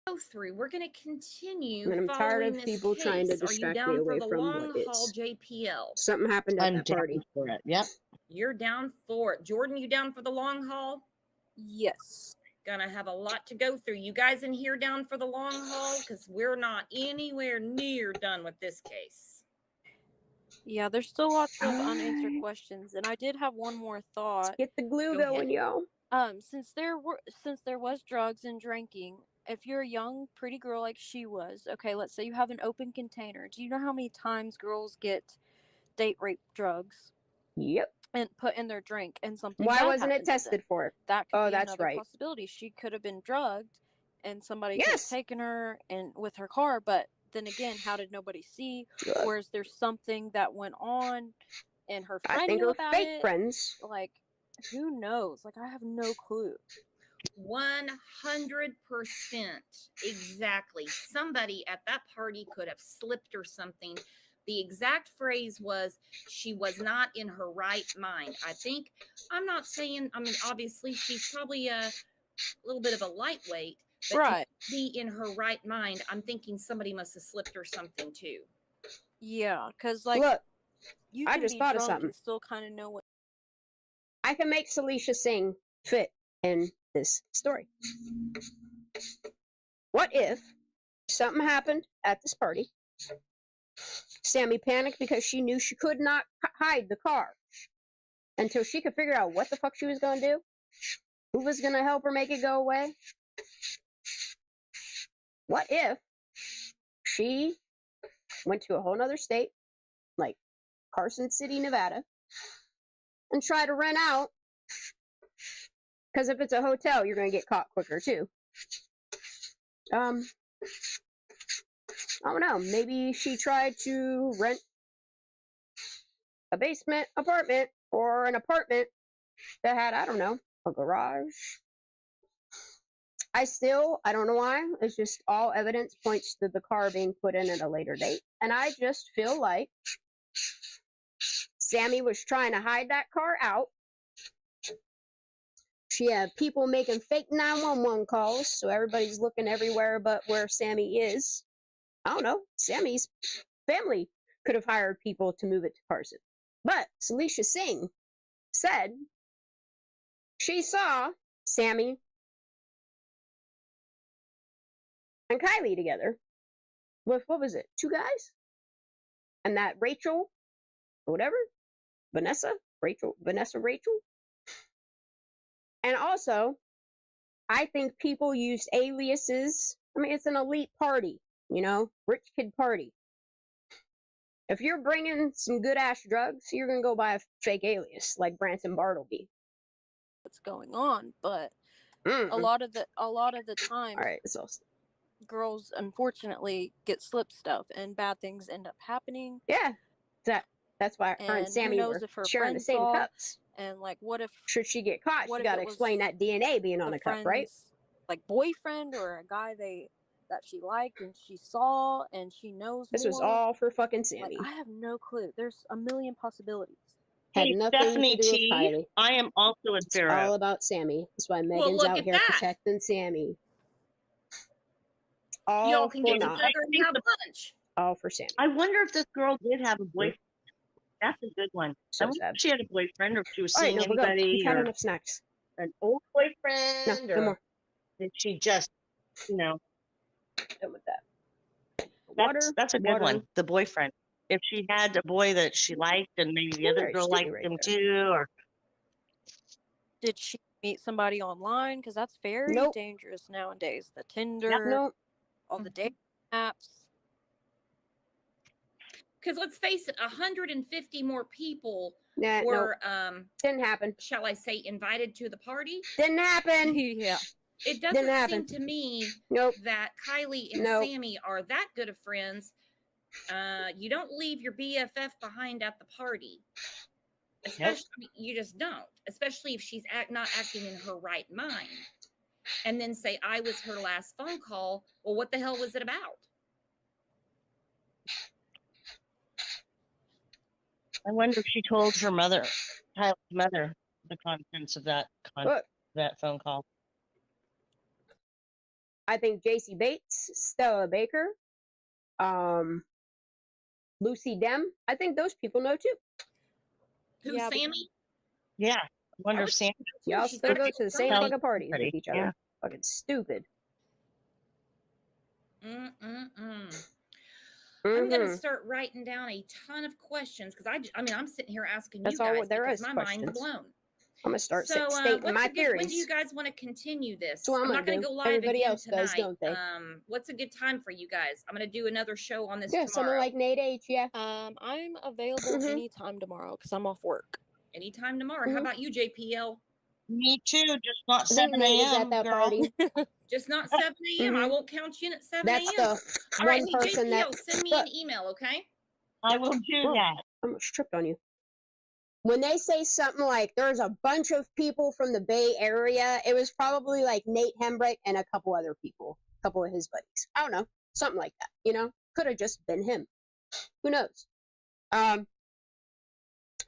Go through. We're going to continue. And I'm tired of people trying to distract me away from what haul, JPL? Something happened at that party. For it. Yep. You're down for it. Jordan, you down for the long haul? Yes. Gonna have a lot to go through. You guys in here down for the long haul? Because we're not anywhere near done with this case. Yeah, there's still lots of unanswered questions, and I did have one more thought. Let's get the glue going, yo. Since there was drugs and drinking, if you're a young, pretty girl like she was, okay, let's say you have an open container. Do you know how many times girls get date rape drugs? Yep. And put in their drink, and something. Why wasn't it tested for? That could be that's another right. possibility. She could have been drugged, and somebody could have taken her and with her car. But then again, how did nobody see? Or is there something that went on, and her friend knew about it? I think her fake friends. Like, who knows? Like, I have no clue. 100% exactly. Somebody at that party could have slipped or something. The exact phrase was, she was not in her right mind. I'm not saying, obviously she's probably a little bit of a lightweight, but to be in her right mind, I'm thinking somebody must have slipped or something too. Yeah, because like, look, you I just thought of something. And still kind of know what. I can make Salisha Singh fit in this story. What if something happened at this party? Sammy panicked because she knew she could not hide the car until she could figure out what the fuck she was going to do. Who was going to help her make it go away? What if she went to a whole nother state, like Carson City, Nevada, and tried to rent out? Because if it's a hotel, you're going to get caught quicker, too. I don't know, maybe she tried to rent a basement apartment or an apartment that had, I don't know, a garage. I don't know why, it's just all evidence points to the car being put in at a later date. And I just feel like Sammy was trying to hide that car out. She had people making fake 911 calls, so everybody's looking everywhere but where Sammy is. I don't know, Sammy's family could have hired people to move it to Carson. But Salisha Singh said she saw Sammy and Kiely together with, what was it, 2 guys? And that Rachel, or whatever, Vanessa Rachel. And also, I think people used aliases. I mean, it's an elite party. You know, rich kid party. If you're bringing some good ass drugs, you're gonna go buy a fake alias like Branson Bartleby. What's going on? But a lot of the time, all right, so girls unfortunately get slip stuff and bad things end up happening. Yeah, that's why her and Sammy were sharing the same cups. And like, what if should she get caught? She got to explain that DNA being on the cup, right? Like boyfriend or a guy that she liked and she saw and she knows this was all for fucking Sammy. Like, I have no clue. There's a million possibilities. Had nothing Stephanie to do with Kiely. I am also in It's all about Sammy. That's why Megan's out here protecting Sammy. All y'all can get together and have lunch. All for Sammy. I wonder if this girl did have a boyfriend. That's a good one. So I wonder if she had a boyfriend or if she was all seeing right, anybody. We've had enough snacks. An old boyfriend. No more. Did she just, done with that. That's a good one. The boyfriend. If she had a boy that she liked and maybe the other girl liked him too, or did she meet somebody online? Because that's very dangerous nowadays. The Tinder, all the dating apps. Because let's face it, 150 more people were didn't happen. Shall I say invited to the party? Didn't happen. Yeah. It doesn't seem to me that Kiely and Sammy are that good of friends. You don't leave your BFF behind at the party. Especially, I mean, you just don't. Especially if she's not acting in her right mind. And then say, I was her last phone call. Well, what the hell was it about? I wonder if she told her mother, Tyler's mother, the contents of that phone call. I think JC Bates, Stella Baker, Lucy Dem. I think those people know too. Who's Sammy? Yeah. I wonder if Sammy. Y'all still go to the same fucking parties with each other. Yeah. Fucking stupid. I'm gonna start writing down a ton of questions because I mean I'm sitting here asking you guys because my mind's blown. I'm gonna start stating my theories. When do you guys want to continue this? So I'm not gonna go live again tonight. Does, don't they? What's a good time for you guys? I'm gonna do another show on this tomorrow. Someone like Nate H. Yeah. I'm available anytime tomorrow because I'm off work. Anytime tomorrow. How about you, JPL? Me too. Just not 7 a.m. at that party. Just not 7 a.m. I won't count you in at 7 a.m. That's the all right, person JPL, send me an email, okay? I will do that. I almost tripped on you. When they say something like there's a bunch of people from the Bay Area, it was probably like Nate Hembrick and a couple other people, a couple of his buddies. I don't know, something like that. You know, could have just been him. Who knows?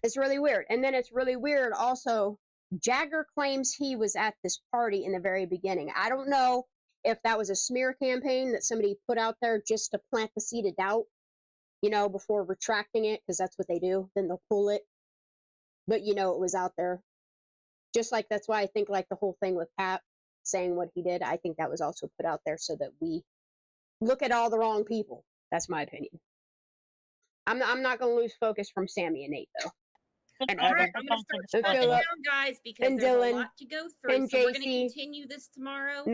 It's really weird. And then it's really weird also. Jagger claims he was at this party in the very beginning. I don't know if that was a smear campaign that somebody put out there just to plant the seed of doubt, you know, before retracting it, because that's what they do. Then they'll pull it. But, you know, it was out there. Just like that's why I think like the whole thing with Pat saying what he did, I think that was also put out there so that we look at all the wrong people. That's my opinion. I'm not going to lose focus from Sammy and Nate, though. And all right, I'm going to start shutting down, guys, because there's Dylan, a lot to go through. So we're going to continue this tomorrow.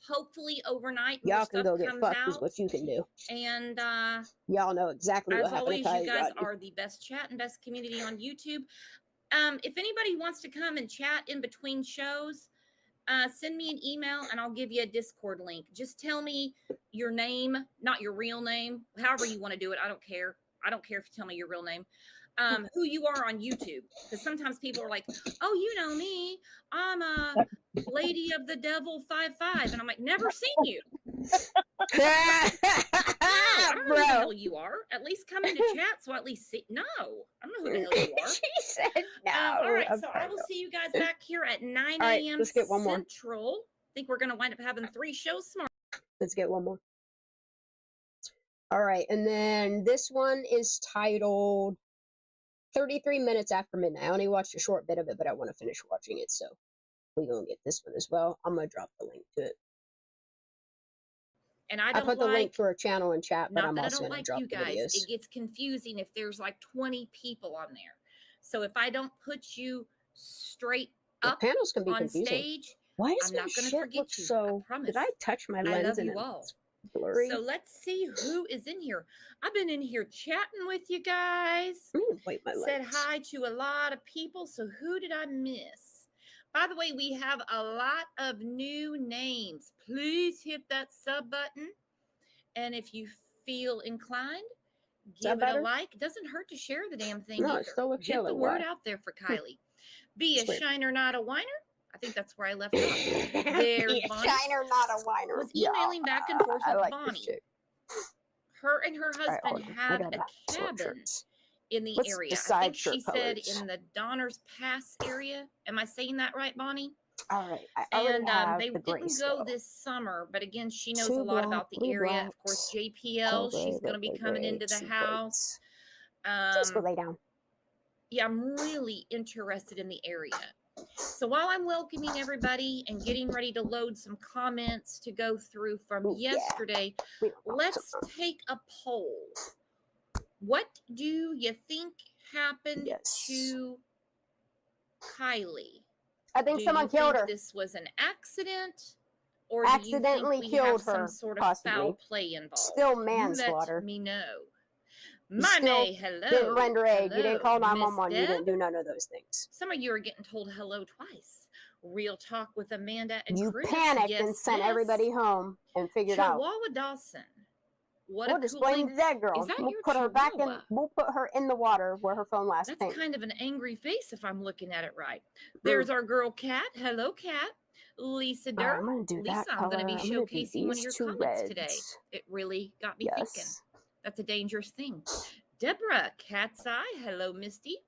Hopefully overnight. Y'all can go get fucked is what you can do. And y'all know exactly what happened. As always, you guys are the best chat and best community on YouTube. If anybody wants to come and chat in between shows, send me an email and I'll give you a Discord link. Just tell me your name, not your real name, however you want to do it. I don't care. I don't care if you tell me your real name. Who you are on YouTube, because sometimes people are like, oh, you know me, I'm a Lady of the Devil 55, and I'm like, never seen you. I don't know who the hell you are. At least come into chat so I at least see. No, I don't know who the hell you are. She said no. All right, so I will see you guys back here at 9 a.m. Let's get one more. Central. I think we're going to wind up having 3 shows tomorrow. Let's get one more. All right, and then this one is titled 33 minutes after midnight. I only watched a short bit of it, but I want to finish watching it, so we're going to get this one as well. I'm going to drop the link to it. And I put the link to our channel in chat, but I'm also going to drop you guys. The videos. It gets confusing if there's like 20 people on there. So if I don't put you straight up panels can be on confusing. Stage, why is my shit look so... Did I touch my lens? I love you all. Blurry. So let's see who is in here. I've been in here chatting with you guys. Wait, my said hi to a lot of people. So who did I miss? By the way, we have a lot of new names. Please hit that sub button. And if you feel inclined, give it a like. It doesn't hurt to share the damn thing. No, it still looks Get the word out there for Kiely. Be a shiner, not a whiner. I think that's where I left off. There's Bonnie. Shiner, not a whiner. Was emailing back and forth with Bonnie. Her and her husband have a cabin in the area. I think she said in the Donner's Pass area. Am I saying that right, Bonnie? All right. And they didn't go this summer, but again, she knows a lot about the area. Of course, JPL, she's going to be coming into the house. Just go lay down. Yeah, I'm really interested in the area. So while I'm welcoming everybody and getting ready to load some comments to go through from yesterday, let's take a poll. What do you think happened to Kiely? I think someone killed her. This was an accident, or accidentally do you think we killed have her, some sort of foul play involved? Still manslaughter. Let me know. Money, hello. Didn't render aid. Hello. You didn't call 911. You didn't do none of those things. Some of you are getting told hello twice. Real talk with Amanda and you Chris. panicked and sent everybody home and figued out. Chihuahua Dawson. What just blame that girl. Is that we'll your put her back in. chihuahua? We'll put her in the water where her phone last That's came. kind of an angry face if I'm looking at it right. There's our girl Kat. Hello, Kat. Lisa Durr. I'm gonna do Lisa, that I'm going to color. be showcasing one of your comments reds. today. It really got me Yes. thinking. That's a dangerous thing. Deborah, Cat's Eye. Hello, Misty.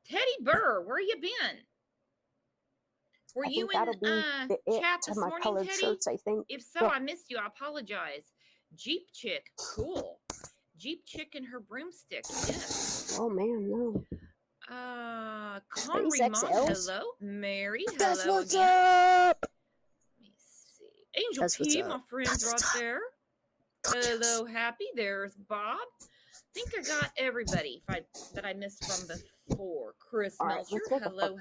Teddy Burr, where you been? Were you in chat this morning, Teddy? Shirts, I think. If so, I missed you. I apologize. Jeep Chick, cool. Jeep Chick and her broomstick, yes. Oh man, no. Conry Mom, hello. Mary, hello. That's what's again. up. Let me see. Angel P, my friend's right there. Hello, Happy. There's Bob. I think I got everybody that I missed from before. Chris Melcher, hello.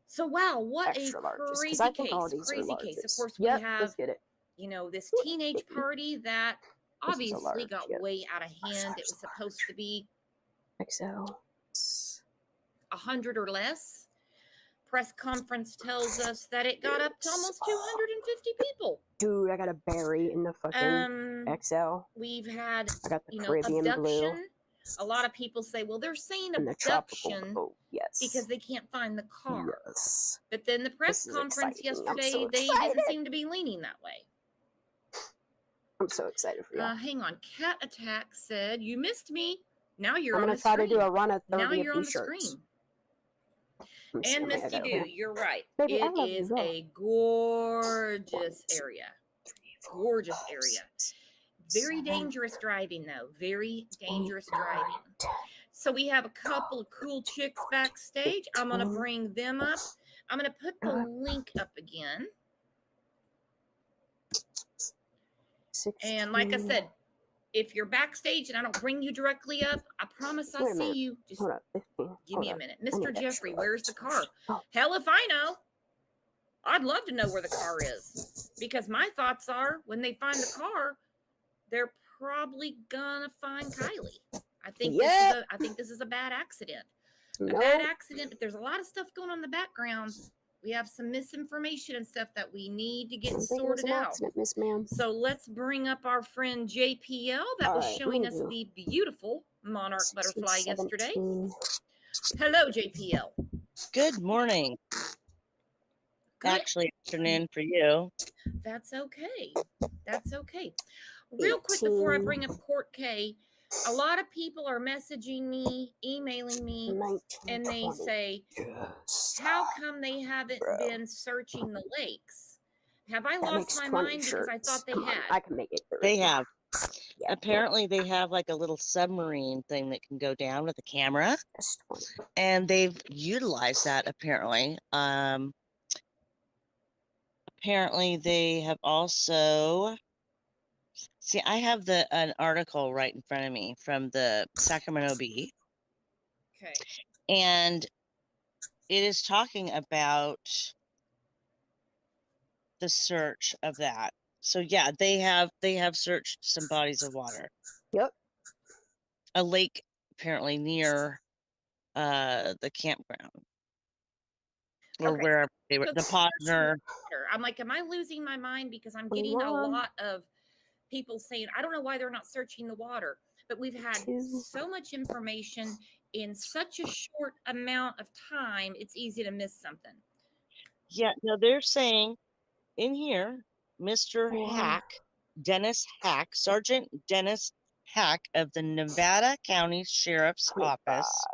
So wow, what a crazy case. Of course, we have, this teenage party that obviously got way out of hand. It was supposed to be XL 100 or less. Press conference tells us that it got up to almost 250 people. Dude, I got a berry in the fucking XL. We've had, I got the Caribbean abduction. blue. A lot of people say, well, they're saying abduction because they can't find the car. Yes. But then the press conference yesterday, they didn't seem to be leaning that way. I'm so excited for you. Hang on. Cat Attack said, you missed me. Now you're I'm on gonna the try screen. to do a run of 30 now you're on the t-shirts. screen. And Misty Doo, you're right. Baby, it is a gorgeous area. Gorgeous area. Very dangerous driving, though. Very dangerous driving. So we have a couple of cool chicks backstage. I'm going to bring them up. I'm going to put the link up again. And like I said, if you're backstage and I don't bring you directly up, I promise I'll see you. Just give me a minute. Mr. Jeffrey, where's the car? Hell if I know. I'd love to know where the car is. Because my thoughts are, when they find the car, they're probably gonna find Kiely. I think this is a bad accident. A bad accident, but there's a lot of stuff going on in the background. We have some misinformation and stuff that we need to get sorted out. So let's bring up our friend JPL that was showing us the beautiful monarch butterfly yesterday. Hello, JPL. Good morning. Good. Actually, afternoon for you. That's okay. That's okay. Real quick before I bring up Court K, a lot of people are messaging me, emailing me, and they say, how come they haven't been searching the lakes? Have I lost my mind because I thought they had? I can make it. They have. Yeah, apparently, they have like a little submarine thing that can go down with a camera, and they've utilized that apparently. Apparently, they have also. See, I have an article right in front of me from the Sacramento Bee. Okay. And it is talking about the search of that. So yeah, they have searched some bodies of water. Yep. A lake apparently near the campground. Or wherever they were, the partner. I'm like, am I losing my mind? Because I'm getting a lot of people saying, I don't know why they're not searching the water, but we've had so much information in such a short amount of time, it's easy to miss something. Yeah, no, they're saying in here, Mr. Hack, Dennis Hack, Sergeant Dennis Hack of the Nevada County Sheriff's Office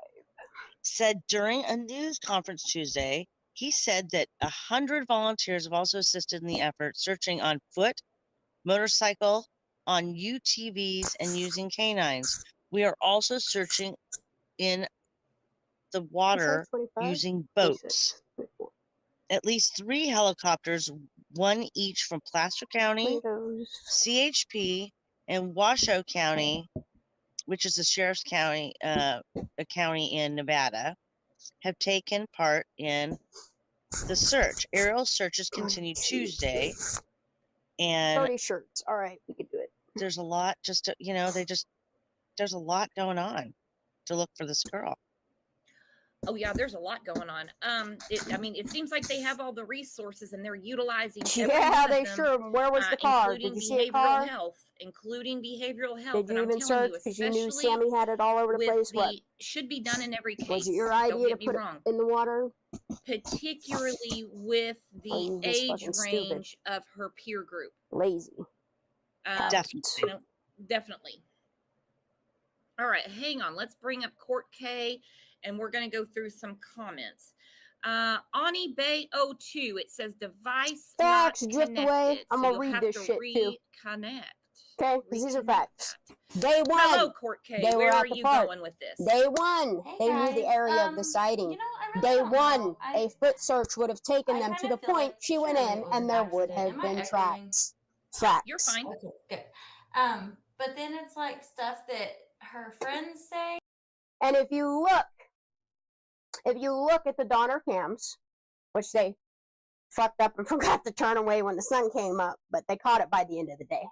said during a news conference Tuesday, he said that 100 volunteers have also assisted in the effort searching on foot, motorcycle, on UTVs, and using canines. We are also searching in the water using boats. At least 3 helicopters, one each from Placer County, CHP, and Washoe County, which is the sheriff's county, a county in Nevada, have taken part in the search. Aerial searches continue Tuesday. And 30 shirts. All right, we can do it. There's a lot just to, there's a lot going on to look for this girl. Oh yeah, there's a lot going on. I mean, it seems like they have all the resources and they're utilizing. Yeah, they sure. Where was the car? Did you see a car? Including behavioral health. Did you even search because you knew Sammy had it all over the place? What should be done in every case? Was it your idea to put it in the water? Particularly with the age range of her peer group. Lazy. Definitely. All right, hang on. Let's bring up Court K, and we're going to go through some comments. Ani Bay 02, it says device facts not drift connected. away. I'm so gonna read this shit too. Reconnect. Okay, because these are facts. Day one. Hello, Court K. They Where were are you going with this? Day one. Hey they guys. knew the area of the sighting. You know, I really Day don't one, know. a foot search would have taken I them to kinda the feel point like she went surely in, it was and an there would accident. have Am I been echoing? tracks. Facts. You're fine. Okay, good. But then it's like stuff that her friends say. And if you look at the Donner cams, which they fucked up and forgot to turn away when the sun came up, but they caught it by the end of the day.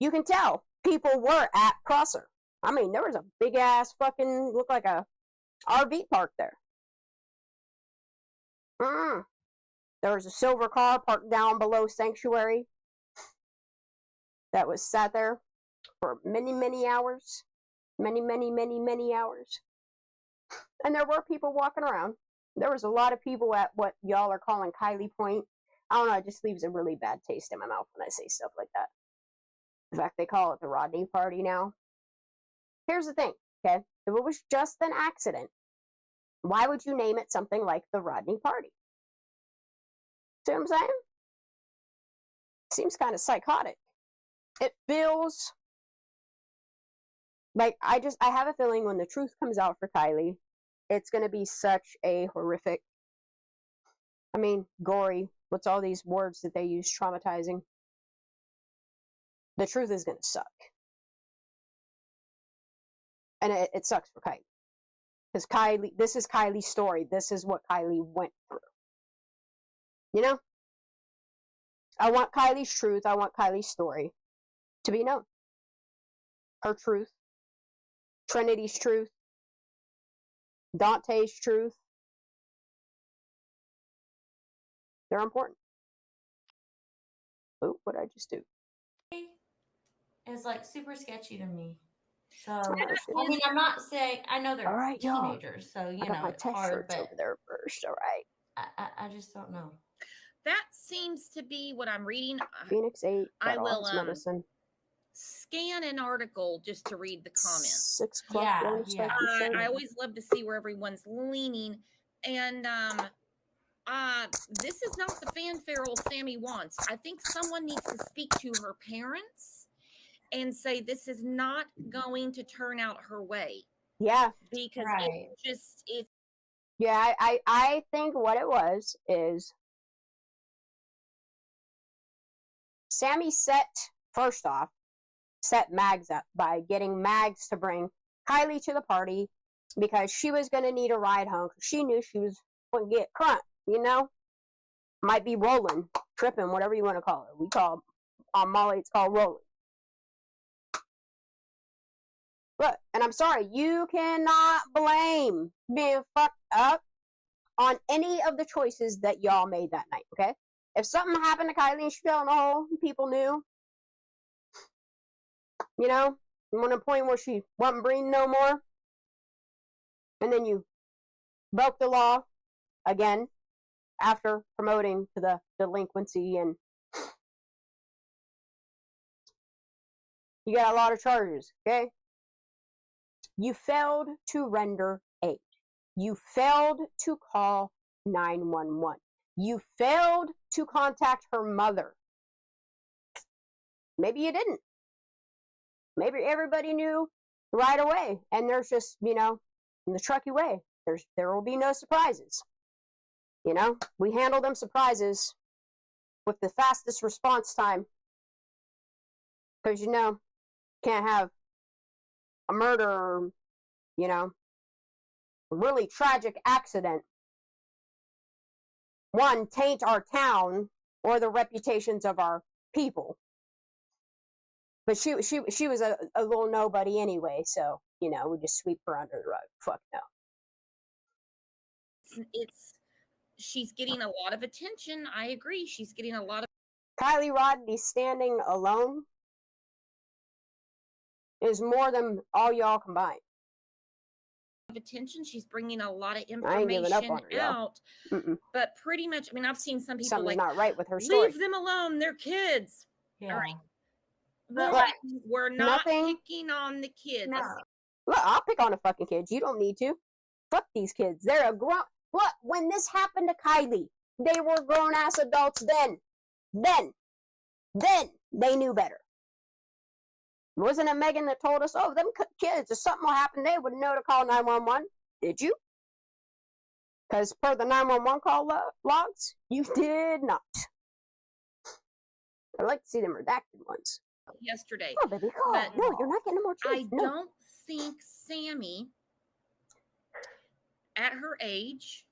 You can tell people were at Crosser. I mean, there was a big ass fucking, looked like a RV park there. There was a silver car parked down below Sanctuary that was sat there for many, many hours. Many, many, many, many hours. And there were people walking around. There was a lot of people at what y'all are calling Kiely Point. I don't know, it just leaves a really bad taste in my mouth when I say stuff like that. In fact, they call it the Rodni party now. Here's the thing, okay? If it was just an accident, why would you name it something like the Rodni party? See what I'm saying? Seems kind of psychotic. It feels like I have a feeling when the truth comes out for Kiely, it's going to be such a horrific, gory, what's all these words that they use, traumatizing. The truth is going to suck. And it sucks for Kiely. Because Kiely, this is Kiely's story. This is what Kiely went through. You know? I want Kylie's truth. I want Kylie's story to be known. Her truth. Trinity's truth. Dante's truth. They're important. Oh, what did I just do? Is like super sketchy to me. So I'm not saying, I know they're right, teenagers, so you know it's hard, but over there first. All right. I just don't know. That seems to be what I'm reading. Phoenix 8. I will scan an article just to read the comments. 6 o'clock. Yeah. I always love to see where everyone's leaning, and this is not the fanfare Sammy wants. I think someone needs to speak to her parents and say this is not going to turn out her way. Yeah. Because it's yeah, I think what it was is Sammy set Mags up by getting Mags to bring Kiely to the party because she was going to need a ride home. She knew she was going to get crunk, you know? Might be rolling, tripping, whatever you want to call it. We call, on Molly, it's called rolling. Look, and I'm sorry, you cannot blame being fucked up on any of the choices that y'all made that night, okay? If something happened to Kiely and she fell in the hole, people knew. You know, when a point where she wasn't breathing no more, and then you broke the law again after promoting to the delinquency, and you got a lot of charges, okay? You failed to render aid. You failed to call 911. You failed to contact her mother. Maybe you didn't. Maybe everybody knew right away, and there's just, you know, in the Truckee way, there will be no surprises. You know, we handle them surprises with the fastest response time, because, you know, can't have a murder or, you know, a really tragic accident, one, taint our town or the reputations of our people. But she was a little nobody anyway, so we just sweep her under the rug. Fuck no. She's getting a lot of attention. I agree. She's getting a lot of. Kiely Rodni standing alone is more than all y'all combined. Attention. She's bringing a lot of I ain't giving up on her, out. But pretty much, I mean, I've seen some people something's not right with her story. Leave them alone. They're kids. Yeah. All right. But We're not picking on the kids. No. Look, I'll pick on the fucking kids. You don't need to. Fuck these kids. They're a grown. Look, when this happened to Kiely, they were grown ass adults then. Then they knew better. Wasn't it Megan that told us, oh, them kids, if something will happen, they would know to call 911? Did you? Because per the 911 call logs, you did not. I'd like to see them redacted ones. Yesterday. Oh, baby, call. No, you're not getting more treats. I don't think Sammy, at her age,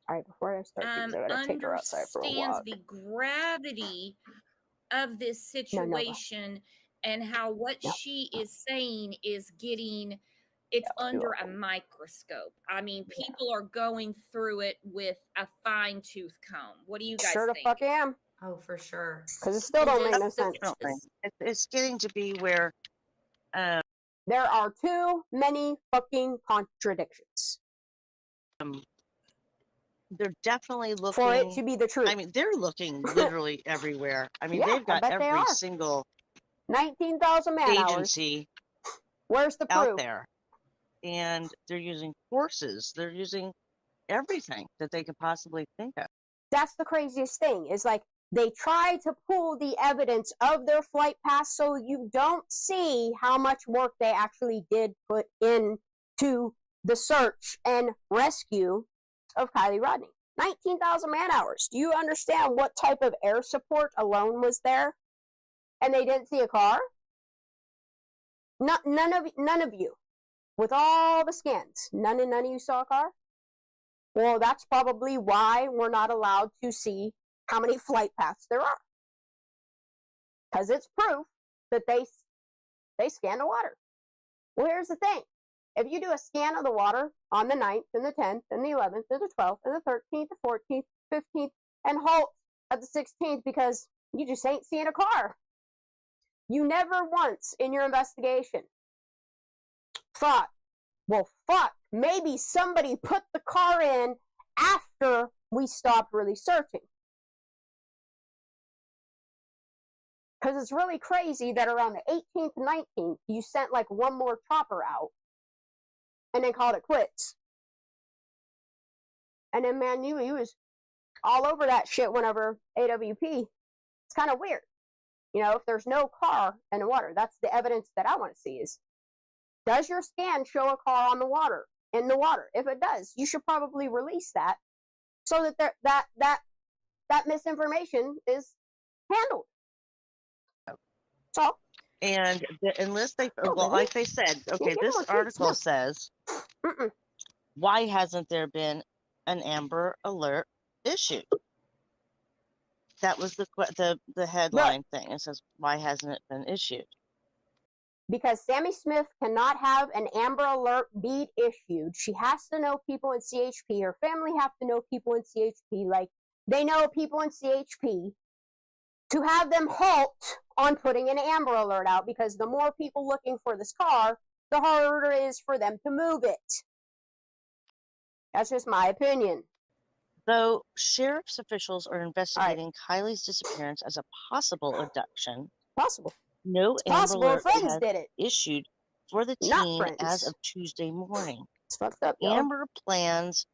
all right, before I start, I gotta take her outside for a walk. Understands the gravity of this situation and how what she is saying is getting, it's under a microscope. I mean, people are going through it with a fine-tooth comb. What do you guys Sure think? the fuck am. Oh, for sure. Because it still don't make no sense. It's getting to be where there are too many fucking contradictions. They're definitely looking for it to be the truth. I mean, they're looking literally everywhere. I mean, they've got every single 19,000 man agency hours. Where's the proof out there? And they're using forces. They're using everything that they could possibly think of. That's the craziest thing. Is like they try to pull the evidence of their flight path so you don't see how much work they actually did put into the search and rescue of Kiely Rodni. 19,000 man hours. Do you understand what type of air support alone was there? And they didn't see a car? None of you. With all the scans, none of you saw a car? Well, that's probably why we're not allowed to see how many flight paths there are. Because it's proof that they scanned the water. Well, here's the thing. If you do a scan of the water on the 9th and the 10th and the 11th and the 12th and the 13th, the 14th, 15th, and halt at the 16th because you just ain't seeing a car. You never once in your investigation thought, well, fuck, maybe somebody put the car in after we stopped really searching. Because it's really crazy that around the 18th and 19th, you sent like one more chopper out and then called it quits. And then, man, you was all over that shit whenever AWP. It's kind of weird. You know, if there's no car in the water, that's the evidence that I want to see is, does your scan show a car on the water, in the water? If it does, you should probably release that so that that misinformation is handled. So, and unless they, well, like they said, okay, this article says, why hasn't there been an Amber Alert issued? That was the headline thing. It says, why hasn't it been issued? Because Sammy Smith cannot have an Amber Alert bead issued. She has to know people in CHP. Her family have to know people in CHP. Like, they know people in CHP. To have them halt on putting an Amber Alert out, because the more people looking for this car, the harder it is for them to move it. That's just my opinion. Though sheriff's officials are investigating Kiely's disappearance as a possible abduction, no Amber Alert has issued for the teen as of Tuesday morning. It's fucked up, y'all. Amber plans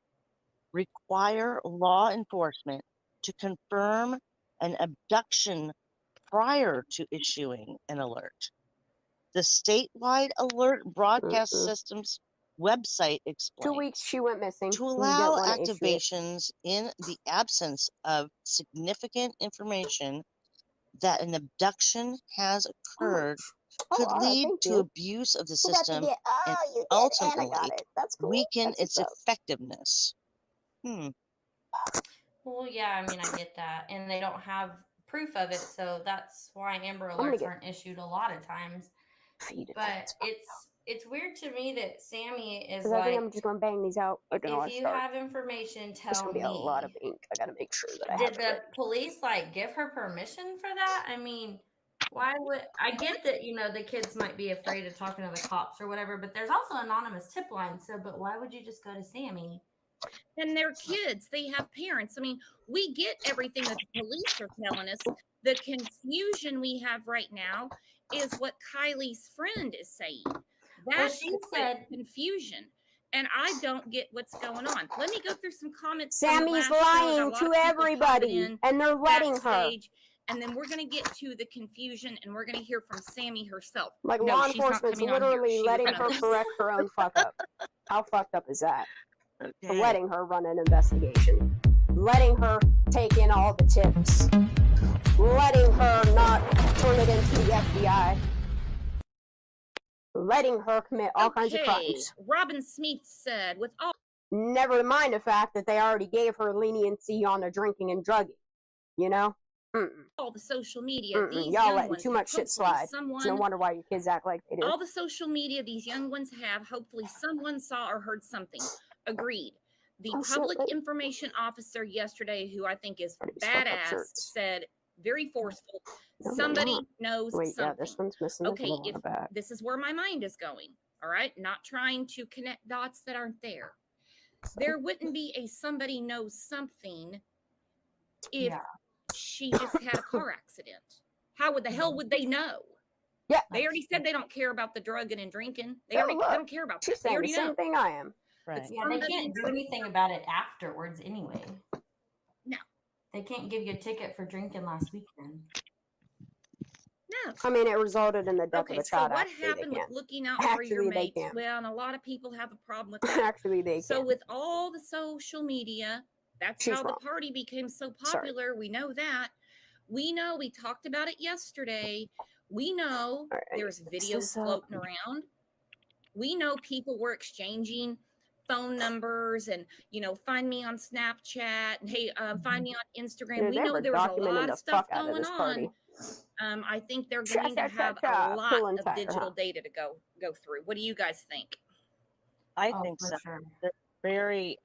require law enforcement to confirm an abduction prior to issuing an alert. The statewide alert broadcast systems website explains 2 weeks she went missing. To allow activations in the absence of significant information that an abduction has occurred could lead to abuse of the system and ultimately weaken its effectiveness. Well, yeah, I mean, I get that. And they don't have proof of it. So that's why Amber Alerts aren't issued a lot of times. But it's weird to me that Sammy is like, I think I'm just going to bang these out. If you have information, tell me. There's going to be a lot of ink. I got to make sure that I have it ready. Did the police like give her permission for that? I mean, why would I get that, you know, the kids might be afraid of talking to the cops or whatever, but there's also anonymous tip line. So, but why would you just go to Sammy? And they're kids, they have parents. I mean, we get everything that the police are telling us. The confusion we have right now is what Kiely's friend is saying. That's she said confusion. And I don't get what's going on. Let me go through some comments. Sammy's lying to everybody, and they're letting her. And then we're going to get to the confusion, and we're going to hear from Sammy herself. Like, law enforcement's literally letting her correct her own fuck up. How fucked up is that? Okay. For letting her run an investigation. Letting her take in all the tips. Letting her not turn it into the FBI. Letting her commit all kinds of crimes. Robin Smith said, with all... Never mind the fact that they already gave her leniency on the drinking and drugging. You know? All the social media, these y'all young letting ones, too much shit slide. It's no wonder why your kids act like they do. All the social media these young ones have, hopefully someone saw or heard something. Agreed. The public information officer yesterday, who I think is badass, said, very forceful, somebody knows something. Yeah, this one's missing. Okay, this is where my mind is going. All right, not trying to connect dots that aren't there. There wouldn't be a somebody knows something if she just had a car accident. How would the hell would they know? Yeah, they already said they don't care about the drugging and drinking. They already they don't care about that. She's saying the same thing I am. Right. Yeah, they can't do anything about it afterwards anyway. No. They can't give you a ticket for drinking last weekend. No. I mean, it resulted in the death of a child. So what happened with looking out for your mates? Well, and a lot of people have a problem with that. Actually, they So with all the social media, that's how the party became so popular. We know that. We know, we talked about it yesterday. We know there's videos floating around. We know people were exchanging phone numbers and, you know, find me on Snapchat and, hey, find me on Instagram. We know there was a lot of stuff going on. I think they're going to have a lot of digital data to go through. What do you guys think? I think so. Sure. They're very,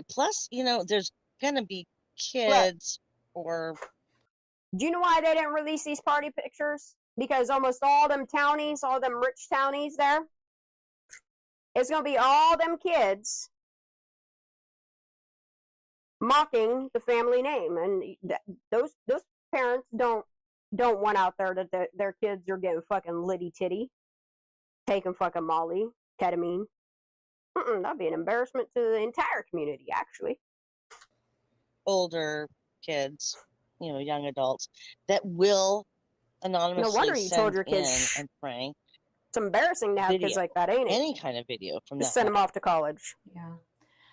plus, you know, there's going to be kids or... Do you know why they didn't release these party pictures? Because almost all them townies, all them rich townies there, it's going to be all them kids mocking the family name. And those parents don't want out there that their kids are getting fucking litty titty, taking fucking Molly, ketamine. That'd be an embarrassment to the entire community, actually. Older kids, you know, young adults that will anonymously no wonder you told your kids and prank. It's embarrassing to have kids like that, ain't it? Any kind of video from that. Send them off to college. Yeah.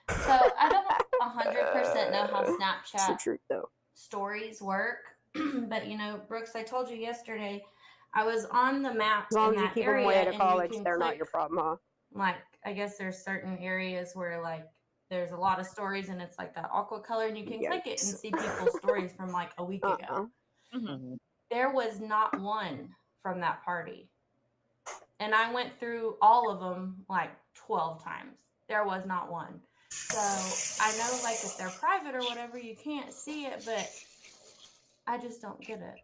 So I don't 100% know how Snapchat the truth, though. Stories work, but you know, Brooks, I told you yesterday, I was on the map. As long as you keep them away to college, they're not your problem, huh? Like, I guess there's certain areas where like there's a lot of stories, and it's like that aqua color, and you can click it and see people's stories from like a week ago. There was not one from that party. And I went through all of them like 12 times. There was not one. So I know like if they're private or whatever, you can't see it, but I just don't get it.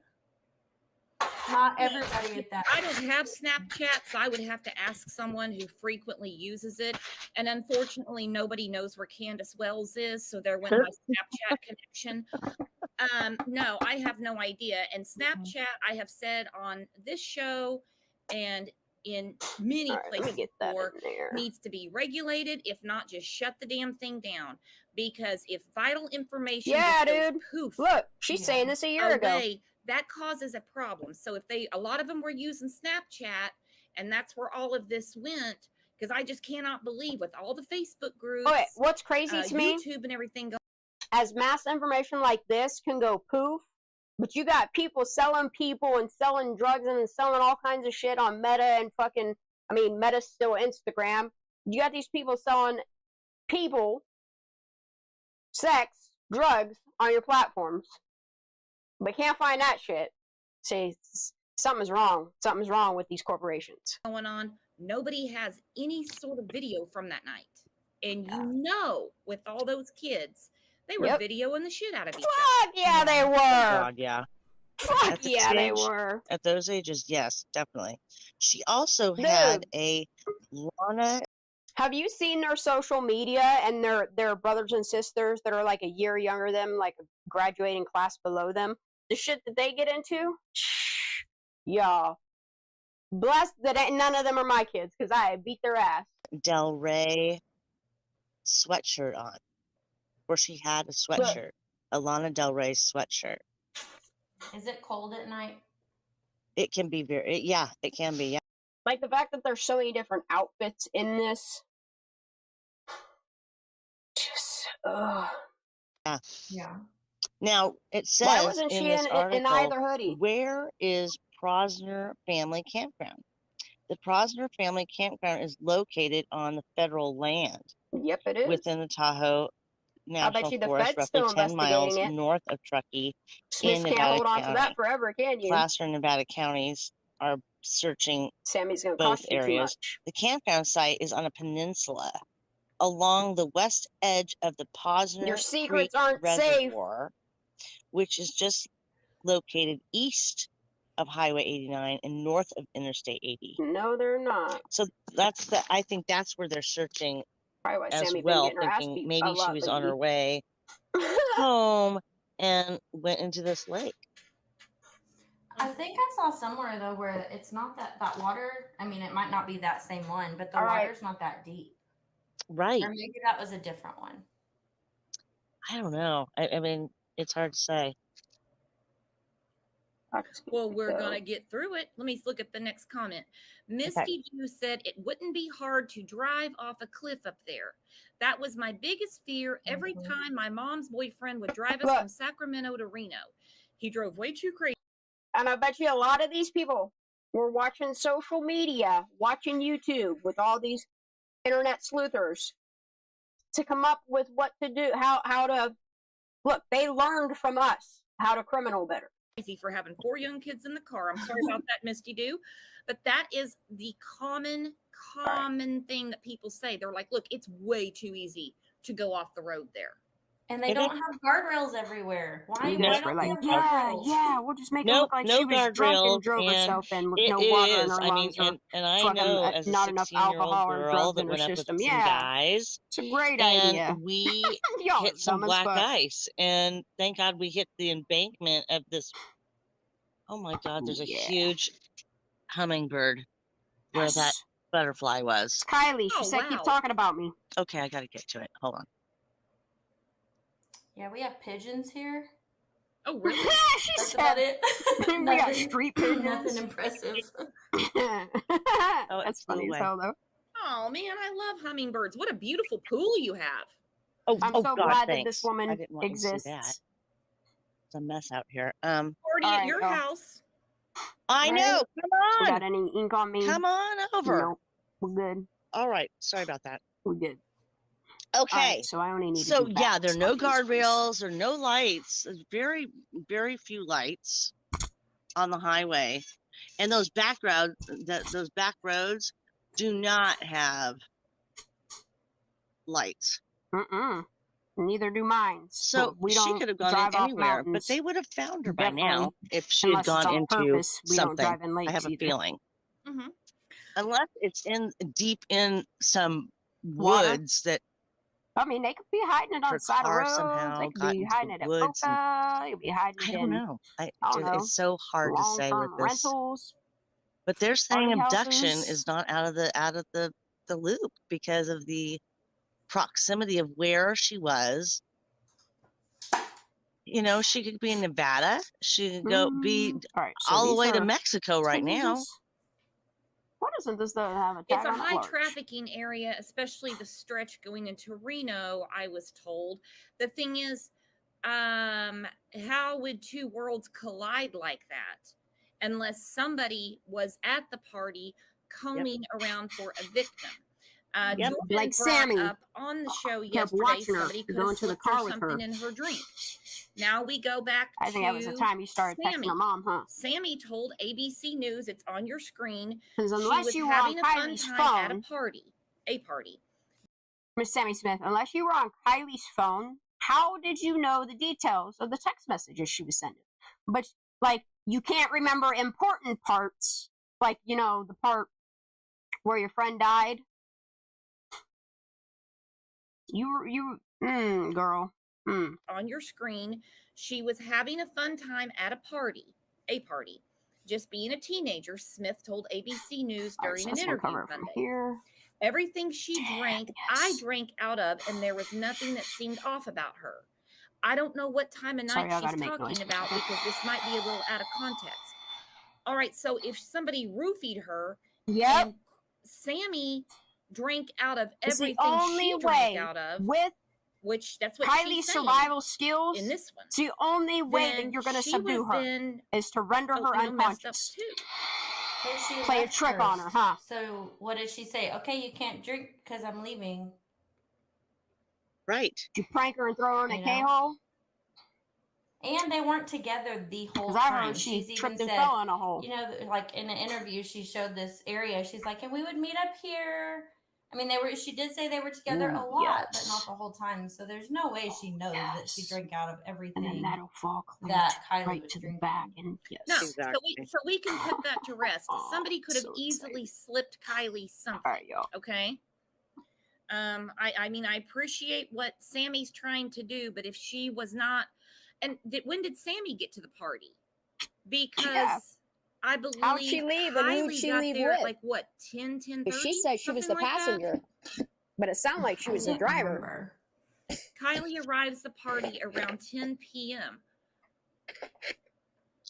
Not everybody at that. I don't have Snapchat, so I would have to ask someone who frequently uses it. And unfortunately, nobody knows where Candace Wells is, so there went my Snapchat connection. No, I have no idea. And Snapchat, I have said on this show and in many places before, needs to be regulated. If not, just shut the damn thing down. Because if vital information just goes poof, look, she's saying this a year ago. That causes a problem. So if a lot of them were using Snapchat, and that's where all of this went, because I just cannot believe with all the Facebook groups. Okay, what's crazy to me? YouTube and everything going. As mass information like this can go poof, but you got people selling people and selling drugs and selling all kinds of shit on Meta and fucking, I mean, Meta's still Instagram. You got these people selling people sex drugs on your platforms, but can't find that shit, say something's wrong. Something's wrong with these corporations. Going on. Nobody has any sort of video from that night. And with all those kids, they were videoing the shit out of each other. Yeah, they were. Oh, God, yeah. Fuck yeah, they were. At those ages, yes, definitely. She also had a Lana. Have you seen their social media and their brothers and sisters that are like a year younger than them, like a graduating class below them? The shit that they get into? Y'all. Blessed that none of them are my kids, because I beat their ass. Del Rey sweatshirt on, where she had a sweatshirt, a Lana Del Rey sweatshirt. Is it cold at night? It can be it can be, yeah. Like the fact that there's so many different outfits in this. Just, Yeah. Now, it says why wasn't in she this article, in either hoodie? where is Prosner Family Campground? The Prosner Family Campground is located on the federal land. Yep, it is. Within the Tahoe National Forest, roughly 10 miles north of Truckee. Smiths can't hold on to that forever, can you? Placer and Nevada counties are searching Sammy's gonna both cost you areas. too much. The campground site is on a peninsula along the west edge of the Posner Your secrets Creek aren't Reservoir, which is just located east of Highway 89 and north of Interstate 80. No, they're not. So I think that's where they're searching as Sammy well, thinking maybe she was on her way home and went into this lake. I think I saw somewhere though where it's not that water. I mean, it might not be that same one, but the water's not that deep. Right. Or maybe that was a different one. I don't know. I mean, it's hard to say. Well, we're going to get through it. Let me look at the next comment. Misty Jew said it wouldn't be hard to drive off a cliff up there. That was my biggest fear every time my mom's boyfriend would drive us from Sacramento to Reno. He drove way too crazy. And I bet you a lot of these people were watching social media, watching YouTube with all these internet sleuthers to come up with what to do, how to look. They learned from us how to criminal better. For having 4 young kids in the car. I'm sorry about that, Misty Dew. But that is the common thing that people say. They're like, look, it's way too easy to go off the road there. And they don't have guardrails everywhere. Why don't they have guardrails? Yeah, we'll just make it look like she was drunk and drove herself in with no water in her lungs. And I know as not a enough alcohol or drugs in her system. Yeah, guys, it's a great idea. And we hit some black ice, and thank God we hit the embankment of this. Oh my God, there's a huge hummingbird where that butterfly was. Kylie, she said, keep talking about me. Okay, I got to get to it. Hold on. Yeah, we have pigeons here. Oh, really? She That's said about it. We got street pigeons. Nothing impressive. That's funny as hell, though. Oh, man, I love hummingbirds. What a beautiful pool you have. Oh, I'm so God, glad thanks. that this woman I didn't want exists. to see that. It's a mess out here. Party at your house. I know. Come on. Got any ink on me? Come on over. No, we're good. All right. Sorry about that. We're good. Okay. So I only need. So yeah, there are no guardrails, there are no lights. There's very, very few lights on the highway, and those back roads do not have lights. Neither do mine. So she could have gone in anywhere, but they would have found her by now if she had gone into something. I have a feeling. Unless it's deep in some woods that. I mean, they could be hiding it on the side of roads. They could be hiding it at Boca. They could be hiding it I don't know. It's so hard to say with this. Rentals. But they're saying abduction is not out of the loop because of the proximity of where she was. You know, she could be in Nevada. She could go be all the way to Mexico right now. What doesn't this have a tag It's a on it? high trafficking area, especially the stretch going into Reno, I was told. The thing is, how would 2 worlds collide like that unless somebody was at the party combing around for a victim? Like Sammy up on the show yesterday, somebody could have slipped her something in her drink. Now we go back to I think that was the time you started texting her mom, huh? Sammy told ABC News, it's on your screen, because she unless was you were having on a fun Kylie's time phone, at a party. Miss Sammy Smith, unless you were on Kylie's phone, how did you know the details of the text messages she was sending? But, like, you can't remember important parts, like, you know, the part where your friend died. Girl. On your screen, she was having a fun time at a party. Just being a teenager, Smith told ABC News during an interview Monday. Everything she drank, I drank out of, and there was nothing that seemed off about her. I don't know what time of night she's talking about because this might be a little out of context. All right, so if somebody roofied her, and Sammy drank out of everything she drank out of, which that's what Kylie's survival skills in this one. It's the only way that you're going to subdue her is to render her unconscious. Play a trick on her, huh? So what did she say? Okay, you can't drink because I'm leaving. Right. Did you prank her and throw her in a K-hole? And they weren't together the whole time. I heard she tripped and fell in a hole. You know, like in an interview, she showed this area. She's like, and we would meet up here. I mean, she did say they were together a lot, but not the whole time. So there's no way she knows that she drank out of everything. And then that'll fall that Kiely right was to drinking. the back. And no, exactly. so we can put that to rest. Somebody could have easily slipped Kiely something. All right, y'all. Okay. I mean, I appreciate what Sammy's trying to do, but if she was not, and when did Sammy get to the party? Because I believe how'd she leave and who'd she leave there with? At like what, 10:30? She said she was the passenger, but it sounded like she was the driver. Kiely arrives the party around 10 p.m.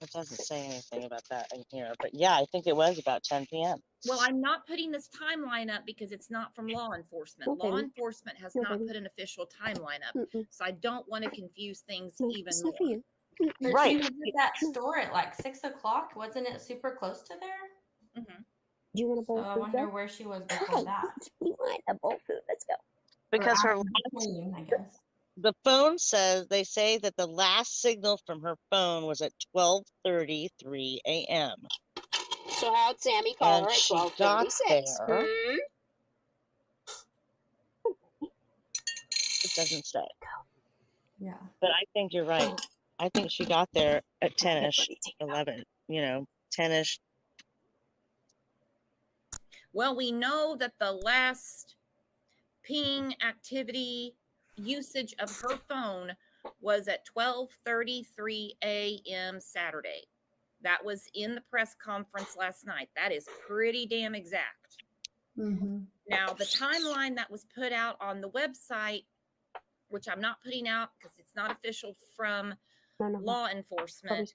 It doesn't say anything about that in here, but yeah, I think it was about 10 p.m. Well, I'm not putting this timeline up because it's not from law enforcement. Law enforcement has not put an official timeline up, so I don't want to confuse things even more. But right. She was at that store at like 6 o'clock. Wasn't it super close to there? Do you want a bowl of food? I wonder where she was before that. You want a bowl of food? Let's go. Because her I guess. The phone says, they say that the last signal from her phone was at 12:33 a.m. So how'd Sammy call her at 12:36? It doesn't say. Yeah. But I think you're right. I think she got there at 10-ish, 11, 10-ish. Well, we know that the last ping activity usage of her phone was at 12:33 a.m. Saturday. That was in the press conference last night. That is pretty damn exact. Now, the timeline that was put out on the website, which I'm not putting out because it's not official from law enforcement,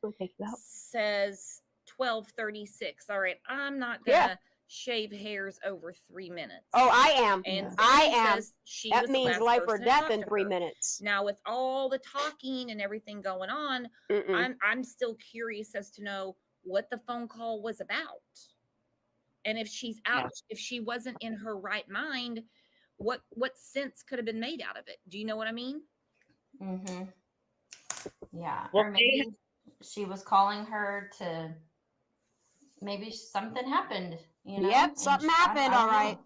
says 12:36. All right, I'm not gonna shave hairs over 3 minutes. Oh, I am. And I am. She that was means life or death in 3 minutes. Now, with all the talking and everything going on, I'm still curious as to know what the phone call was about. And if she's out, if she wasn't in her right mind, what sense could have been made out of it? Do you know what I mean? Yeah. Or maybe she was calling her to, maybe something happened. Yep, something happened, all right.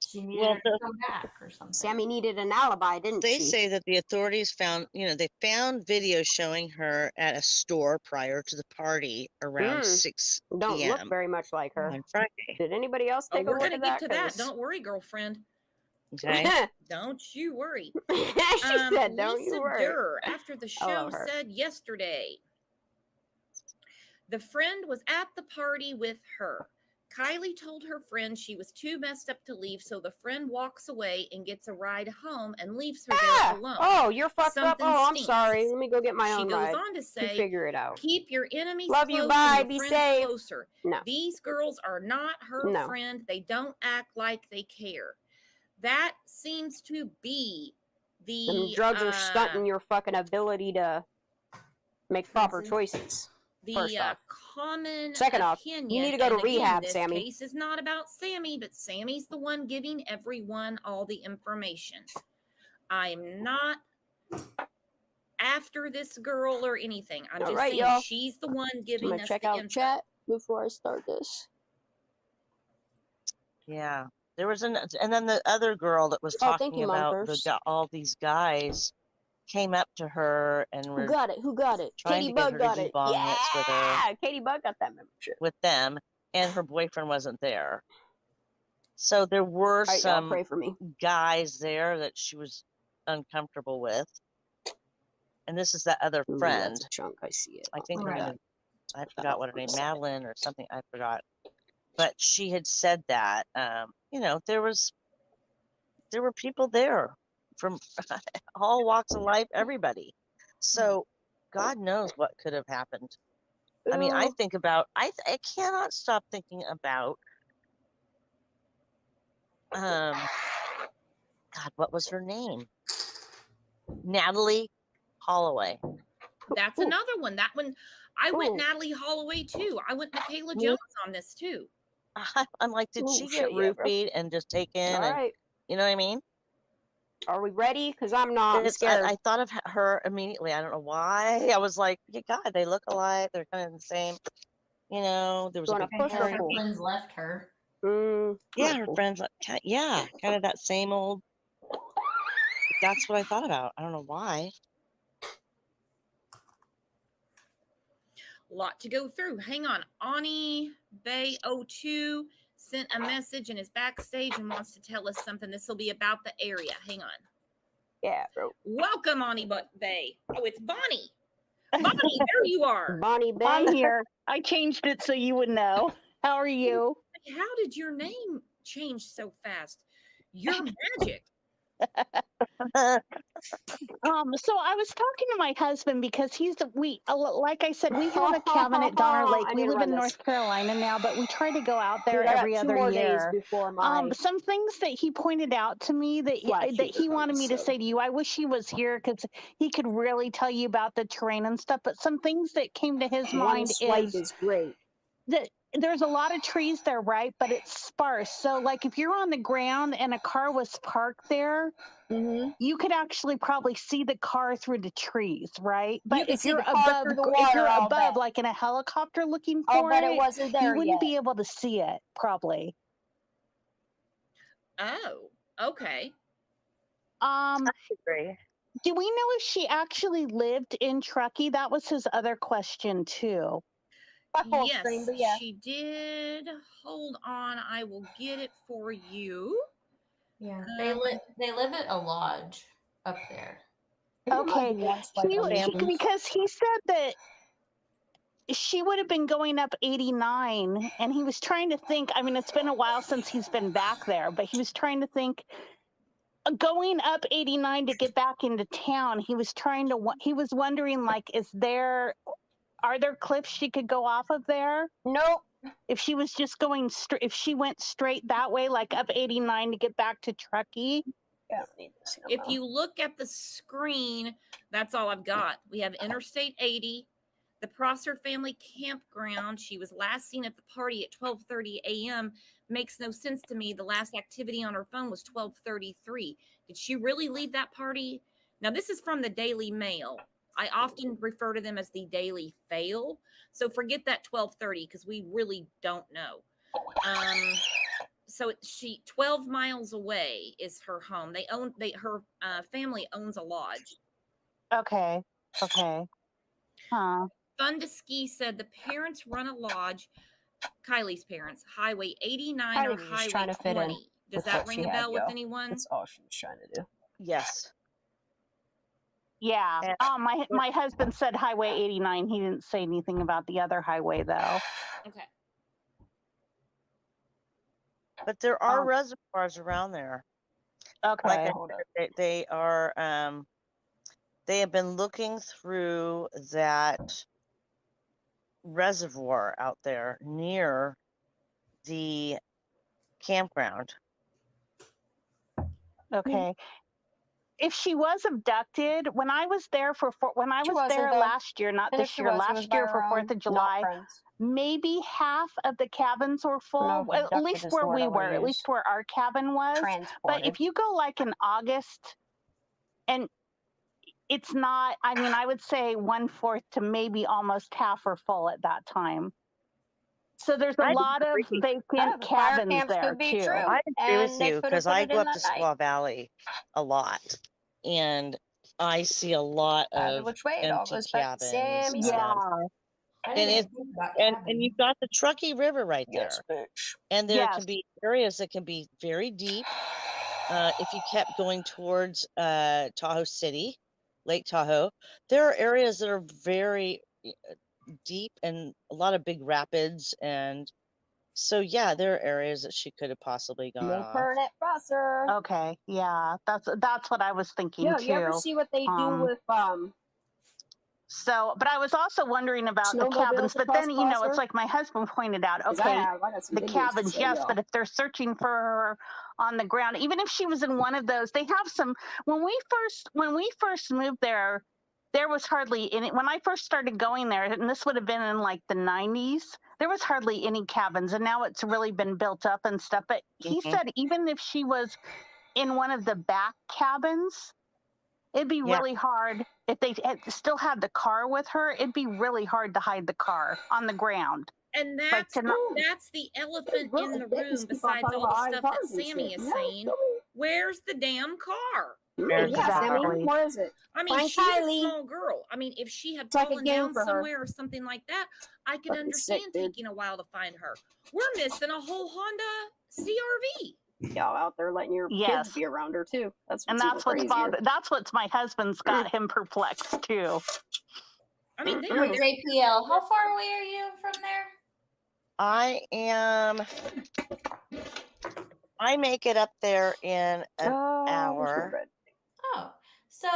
She needed to come back or something. Sammy needed an alibi, didn't she? They say that the authorities found, they found video showing her at a store prior to the party around 6 p.m. Don't look very much like her. On Friday. Did anybody else take a look at that? We're going to get to that. Don't worry, girlfriend. Okay. Don't you worry. She said, don't Lisa you worry. Durr, after the show, said yesterday, the friend was at the party with her. Kiely told her friend she was too messed up to leave, so the friend walks away and gets a ride home and leaves her there alone. Oh, you're fucked up. Oh, I'm stinks. sorry. Let me go get my own ride. She goes on to say, figure it out. Keep your enemies Love close you, bye, and be your safe. friends closer. No. These girls are not her friend. They don't act like they care. That seems to be the drugs are stunting your fucking ability to make proper choices. The common Second off, opinion, you need to go to rehab, this Sammy. case is not about Sammy, but Sammy's the one giving everyone all the information. I'm not after this girl or anything. I'm just saying she's the one giving us check the out info. chat before I start this. Yeah, there was and then the other girl that was talking about all these guys came up to her and were Who got it? Trying Katie to get Bug her got to do it. bong hits with her. Yeah, Katie Bug got that membership with them, and her boyfriend wasn't there. So there were some pray for me. guys there that she was uncomfortable with. And this is that other friend. That's a chunk. I see it. I think her name, I forgot what her name, Madeline or something. I forgot. But she had said that, you know, there were people there from all walks of life, everybody. So God knows what could have happened. I mean, I think about, I cannot stop thinking about, God, what was her name? Natalie Holloway. That's another one. That one, I went Natalie Holloway too. I went Michaela Jones on this too. I'm like, did she get roofied and just taken? All right. You know what I mean? Are we ready? Because I'm not scared. I thought of her immediately. I don't know why. I was like, yeah, God, they look alike. They're kind of the same. You know, there was a big her friends left her. Yeah, her friends. Yeah, kind of that same old. That's what I thought about. I don't know why. Lot to go through. Hang on. Ani Bay 02 sent a message and is backstage and wants to tell us something. This will be about the area. Hang on. Yeah, bro. Welcome, Ani Bay. Oh, it's Bonnie. Bonnie, there you are. Bonnie Bay. I'm here. I changed it so you would know. How are you? How did your name change so fast? You're magic. So I was talking to my husband because like I said, we have a cabin at Donner Lake. We live in North Carolina now, but we try to go out there every other year. Some things that he pointed out to me that he wanted me to say to you. I wish he was here because he could really tell you about the terrain and stuff. But some things that came to his mind is great. That there's a lot of trees there, right? But it's sparse. So like if you're on the ground and a car was parked there, you could actually probably see the car through the trees, right? But if you're above, like in a helicopter looking for it wasn't there you wouldn't be able to see it, probably. Oh, okay. I agree. Do we know if she actually lived in Truckee? That was his other question too. Yes, she did. Hold on, I will get it for you. Yeah, they live at a lodge up there. Okay, because he said that she would have been going up 89, and he was trying to think. I mean, it's been a while since he's been back there, but he was trying to think. Going up 89 to get back into town, he was wondering, like, are there cliffs she could go off of there? Nope. If she was just going straight, if she went straight that way, like up 89 to get back to Truckee. If you look at the screen, that's all I've got. We have Interstate 80, the Prosser family campground. She was last seen at the party at 12:30 a.m. Makes no sense to me. The last activity on her phone was 12:33. Did she really leave that party? Now, this is from the Daily Mail. I often refer to them as the Daily Fail. So forget that 12:30 because we really don't know. So 12 miles away is her home. Her family owns a lodge. Okay. Huh. Fun to Ski said the parents run a lodge. Kiely's parents, Highway 89 or Highway 20. Does that ring a bell with anyone? That's all she was trying to do. Yes. Yeah. My husband said Highway 89. He didn't say anything about the other highway though. Okay. But there are reservoirs around there. Okay. Like they are. They have been looking through that reservoir out there near the campground. Okay. if she was abducted, when I was there last year, not this year, last year for 4th of July, maybe half of the cabins were full, at least where we were, at least where our cabin was. But if you go like in August, and it's not, I mean, I would say 1/4 to maybe almost half are full at that time. So there's a lot of vacant cabins there too. I agree with you because I go up to Squaw Valley a lot, and I see a lot of empty cabins. Yeah. And you've got the Truckee River right there, and there can be areas that can be very deep. If you kept going towards Tahoe City, Lake Tahoe, there are areas that are very deep and a lot of big rapids, and so yeah, there are areas that she could have possibly gone off. Okay, yeah, that's what I was thinking too. You ever see what they do with So, but I was also wondering about the cabins, but then, you know, it's like my husband pointed out, okay, the cabins, yes, but if they're searching for her on the ground, even if she was in one of those, they have some, when we first moved there, there was hardly any, when I first started going there, and this would have been in like the 90s, there was hardly any cabins, and now it's really been built up and stuff. But he said even if she was in one of the back cabins, it'd be really hard if they still had the car with her. It'd be really hard to hide the car on the ground. And that's the elephant in the room. Besides all the stuff that Sammy is saying, where's the damn car? Sammy, where is it? I mean, she's a small girl. I mean, if she had fallen down somewhere or something like that, I could understand taking a while to find her. We're missing a whole Honda CRV. Y'all out there letting your kids be around her too. That's what's my husband's got him perplexed too. I mean, JPL, how far away are you from there? I make it up there in an hour. Oh, so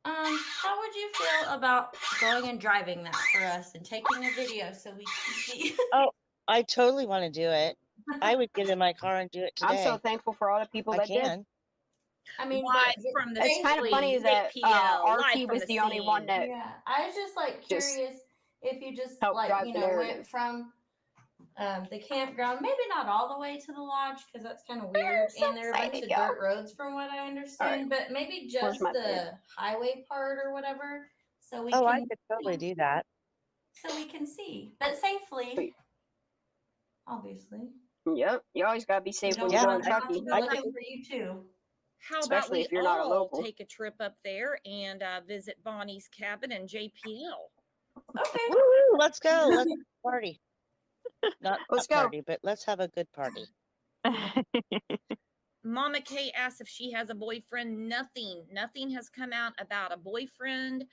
how would you feel about going and driving that for us and taking a video so we can see? Oh, I totally want to do it. I would get in my car and do it today. I'm so thankful for all the people that did. I mean, it's kind of funny that RT was the only one that. Yeah, I was just like curious if you just like went from the campground, maybe not all the way to the lodge because that's kind of weird, and there are a bunch of dirt roads from what I understand, but maybe just the highway part or whatever, so we. I could totally do that. So we can see, but safely, obviously. Yep, you always gotta be safe when you're going trucking. Looking for you too. How about we all take a trip up there and visit Bonnie's cabin in JPL? Okay. Woo, let's go. Let's party. Let's go. Party, but let's have a good party. Mama Kay asks if she has a boyfriend. Nothing has come out about a boyfriend.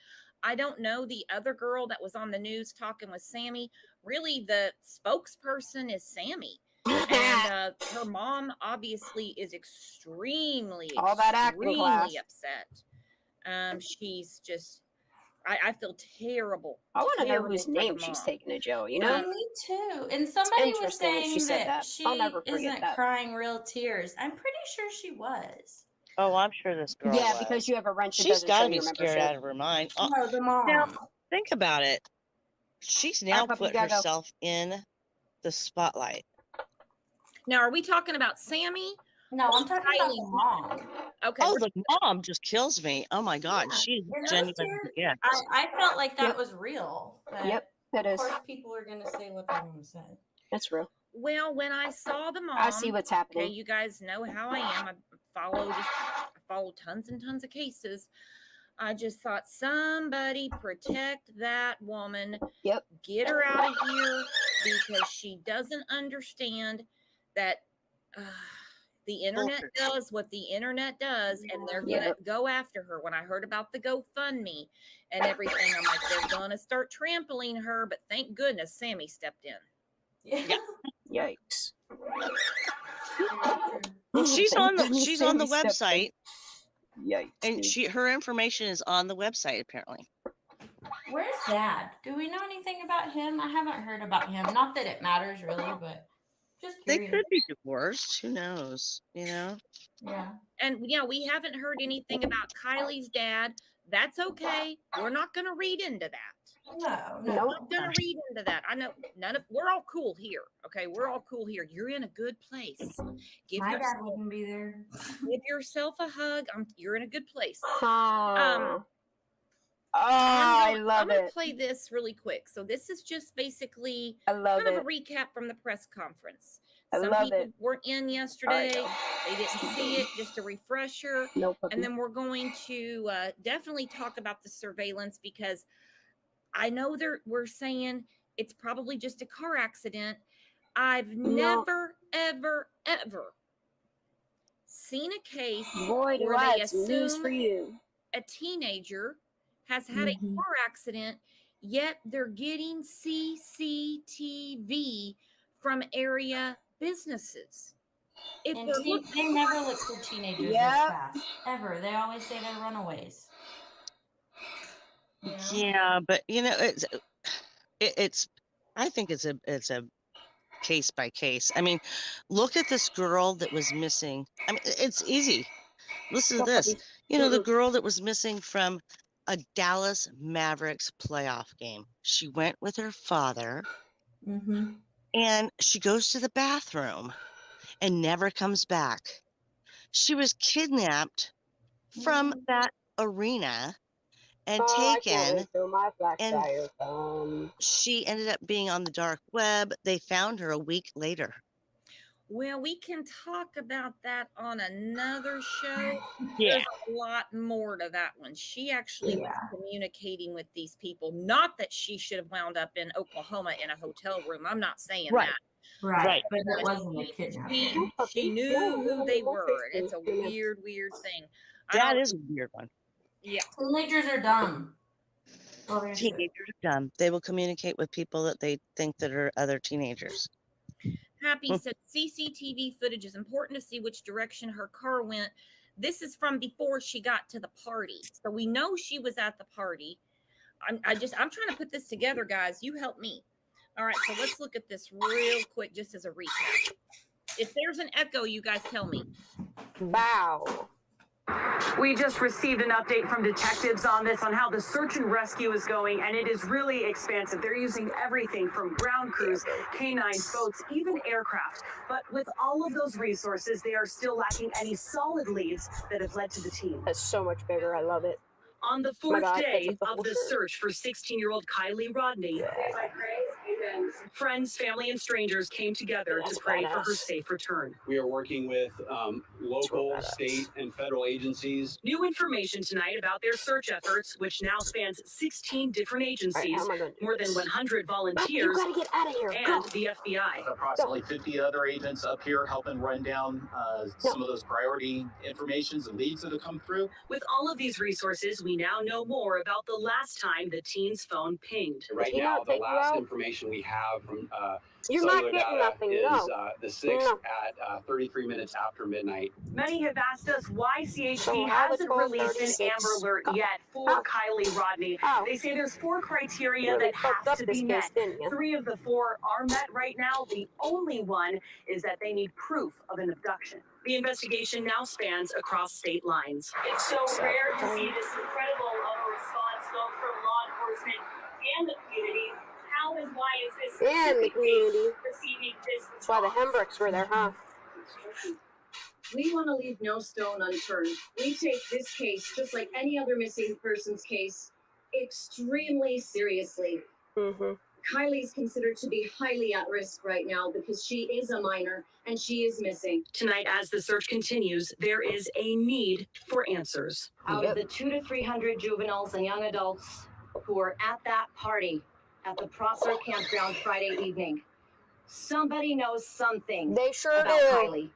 I don't know. The other girl that was on the news talking with Sammy, really the spokesperson is Sammy. And her mom obviously is extremely upset. She's just, I feel terrible. I want to know whose name she's taking to jail, you know? Me too. And somebody was saying that she isn't crying real tears. I'm pretty sure she was. Oh, I'm sure this girl was. Because you have a wrench. She's got to be scared out of her mind. No, the mom. Now, think about it. She's now put herself in the spotlight. Now, are we talking about Sammy? No, I'm talking about the mom. Okay. Oh, the mom just kills me. Oh my God, she's genuine. Yeah. I felt like that was real. Yep, it is. Of course, people are gonna say what they want to say. That's real. Well, when I saw the mom, I see what's happening. Okay, you guys know how I am. I follow tons and tons of cases. I just thought, somebody protect that woman. Yep. Get her out of here because she doesn't understand that the internet does what the internet does, and they're gonna go after her. When I heard about the GoFundMe and everything, I'm like, they're gonna start trampling her, but thank goodness Sammy stepped in. Yeah. Yikes. Well, she's on the website. Yikes. And her information is on the website apparently. Where's Dad? Do we know anything about him? I haven't heard about him. Not that it matters really, but Just They curious. could be divorced. Who knows? You know? Yeah. And yeah, we haven't heard anything about Kiely's dad. That's okay. We're not going to read into that. No. We're not going to read into that. I know we're all cool here. Okay. We're all cool here. You're in a good place. My dad wouldn't be there. Give yourself a hug. You're in a good place. I love I'm going to play this really quick. So this is just basically kind of a recap from the press conference. Some people weren't in yesterday. They didn't see it. Just a refresher. And then we're going to definitely talk about the surveillance, because I know we're saying it's probably just a car accident. I've never, ever, ever seen a case where they assume a teenager has had a car accident, yet they're getting CCTV from area businesses. They never look for teenagers this fast, ever. They always say they're runaways. Yeah, but you know, it's I think it's a case by case. I mean, look at this girl that was missing. I mean, it's easy. Listen to this. You know, the girl that was missing from a Dallas Mavericks playoff game. She went with her father, and she goes to the bathroom and never comes back. She was kidnapped from that arena and taken, and she ended up being on the dark web. They found her a week later. Well, we can talk about that on another show. There's a lot more to that one. She actually was communicating with these people. Not that she should have wound up in Oklahoma in a hotel room. I'm not saying that. Right. But it wasn't a kidnapping. She knew who they were. It's a weird thing. That is a weird one. Yeah. Teenagers are dumb. Teenagers are dumb. They will communicate with people that they think that are other teenagers. Happy said CCTV footage is important to see which direction her car went. This is from before she got to the party. So we know she was at the party. I'm trying to put this together, guys. You help me. All right, so let's look at this real quick just as a recap. If there's an echo, you guys tell me. Wow. We just received an update from detectives on this, on how the search and rescue is going, and it is really expansive. They're using everything from ground crews, canines, boats, even aircraft. But with all of those resources, they are still lacking any solid leads that have led to the team. That's so much bigger. I love it. On the fourth day of the search for 16-year-old Kiely Rodni, friends, family, and strangers came together to pray for her safe return. We are working with local, state, and federal agencies. New information tonight about their search efforts, which now spans 16 different agencies, more than 100 volunteers, and the FBI. Approximately 50 other agents up here helping run down some of those priority informations and leads that have come through. With all of these resources, we now know more about the last time the teen's phone pinged. Right now, the last information we have from You're not getting nothing, is the 6th at 33 minutes after midnight. Many have asked us why CHP hasn't released an Amber Alert yet for Kiely Rodni. They say there's 4 criteria that have to be met. 3 of the 4 are met right now. The only one is that they need proof of an abduction. The investigation now spans across state lines. It's so rare to see this incredible of a response both from law enforcement and the community. How and why is this receiving this? That's why the Hembricks were there, huh? We want to leave no stone unturned. We take this case, just like any other missing persons case, extremely seriously. Kiely is considered to be highly at risk right now because she is a minor and she is missing. Tonight, as the search continues, there is a need for answers. Out of the 200 to 300 juveniles and young adults who were at that party at the Prosser campground Friday evening, somebody knows something about Kiely.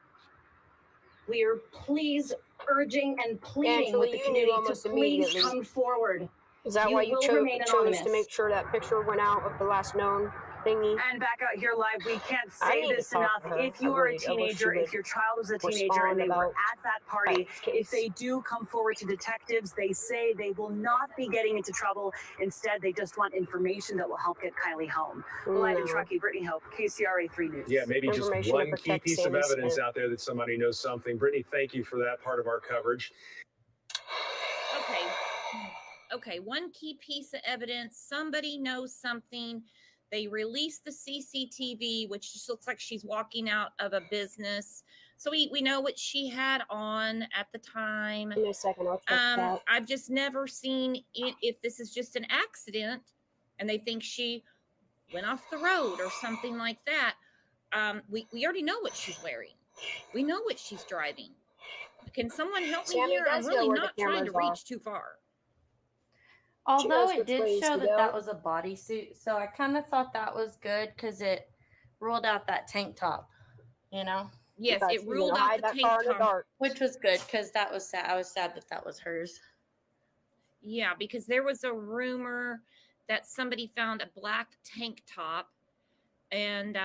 We are please urging and pleading with the community to please come forward. Is that why you chose to make sure that picture went out of the last known thingy. And back out here live, we can't say this enough. If you are a teenager, if your child was a teenager and they were at that party, if they do come forward to detectives, they say they will not be getting into trouble. Instead, they just want information that will help get Kiely home. Live in Truckee, Brittany Hope, KCRA 3 News. Yeah, maybe just one key piece of evidence out there that somebody knows something. Brittany, thank you for that part of our coverage. Okay, one key piece of evidence. Somebody knows something. They released the CCTV, which just looks like she's walking out of a business. So we know what she had on at the time. Give me a second, I'll check that. I've just never seen it, if this is just an accident and they think she went off the road or something like that. We already know what she's wearing. We know what she's driving. Can someone help me Sammy, here? I'm really not trying to reach too far. Although it did show that that was a bodysuit, so I kind of thought that was good because it ruled out that tank top, you know? Yes, it ruled out the tank top, which was good because that was sad. I was sad that that was hers. Yeah, because there was a rumor that somebody found a black tank top, and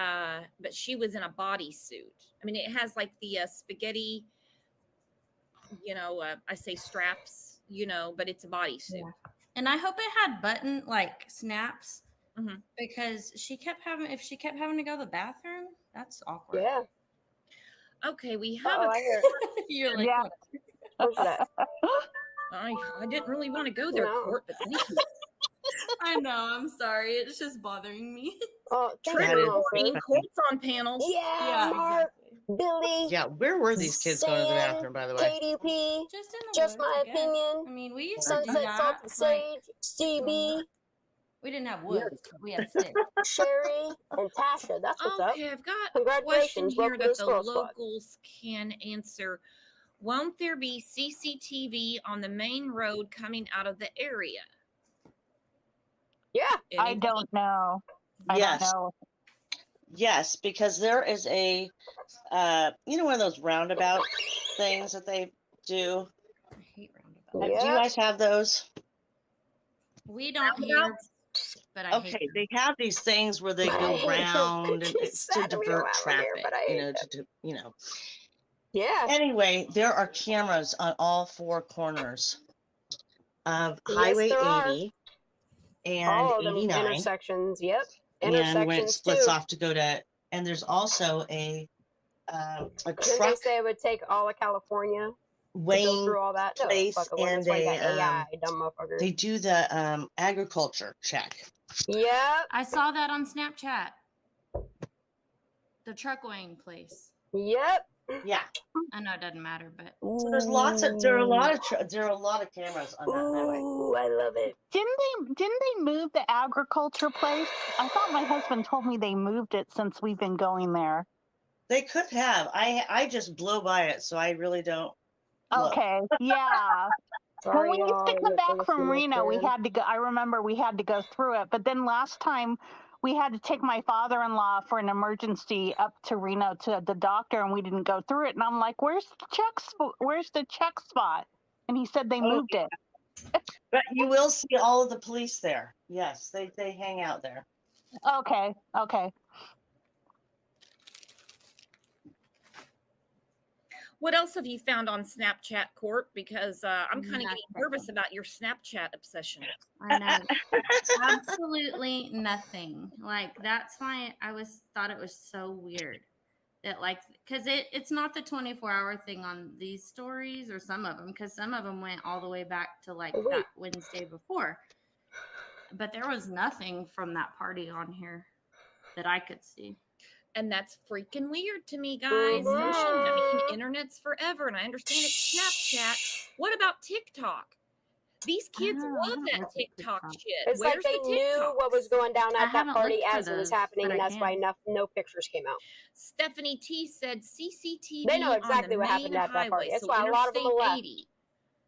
but she was in a bodysuit. I mean, it has like the spaghetti, you know, I say straps, you know, but it's a bodysuit. Yeah. And I hope it had button like snaps because she kept having, if she kept having to go to the bathroom, that's awkward. Yeah. Okay, we have You're like, yeah. What's that? I didn't really want to go there, Court, but thank you. I know, I'm sorry. It's just bothering me. Oh, Trigger warning, Court's on panel. Yeah, Mark, exactly. Billy. Yeah, where were these kids going to the bathroom, by the way? KDP. Just my opinion. I mean, we used Sunset to do that. Salt and Sage, CB. We didn't have wood. We had sticks. Sherry and Tasha. That's what's up. Okay, I've got a Congratulations, question here that the Squirrel Squad. locals can answer. Won't there be CCTV on the main road coming out of the area? Yeah. I don't know. I don't know. Yes, because there is a, you know, one of those roundabout things that they do. I hate roundabouts. Do you guys have those? We don't here, but I hate them. They have these things where they go round and it's to divert traffic, you know. Yeah. Anyway, there are cameras on all four corners of Highway 80 and 89. Intersections, yep. And when it splits too. off to go to, and there's also a Didn't truck. they say it would take all of California Wayne to go through all that? place and they do the agriculture check. Yeah, I saw that on Snapchat. The truck weighing place. Yep. Yeah. I know it doesn't matter, but so there are a lot of cameras on that highway. Ooh, I love it. Didn't they move the agriculture place? I thought my husband told me they moved it since we've been going there. They could have. I just blow by it, so I really don't. Look. Okay. Yeah. When we used to come back from Reno, we had to go. I remember we had to go through it, but then last time we had to take my father-in-law for an emergency up to Reno to the doctor, and we didn't go through it. And I'm like, "Where's the check spot?" And he said they moved it. But you will see all of the police there. Yes, they hang out there. Okay. Okay. What else have you found on Snapchat, Court? Because I'm kind of getting nervous about your Snapchat obsession. I know. Absolutely nothing. Like that's why I thought it was so weird that because it's not the 24-hour thing on these stories or some of them, because some of them went all the way back to that Wednesday before. But there was nothing from that party on here that I could see. And that's freaking weird to me, guys. I mean, internet's forever, and I understand it's Snapchat. What about TikTok? These kids love that TikTok shit. It's like they knew what was going down at that party as it was happening, and that's why no pictures came out. Stephanie T said CCTV. They know exactly on the what happened main at that party. highway, That's so why a lot of them left. 80.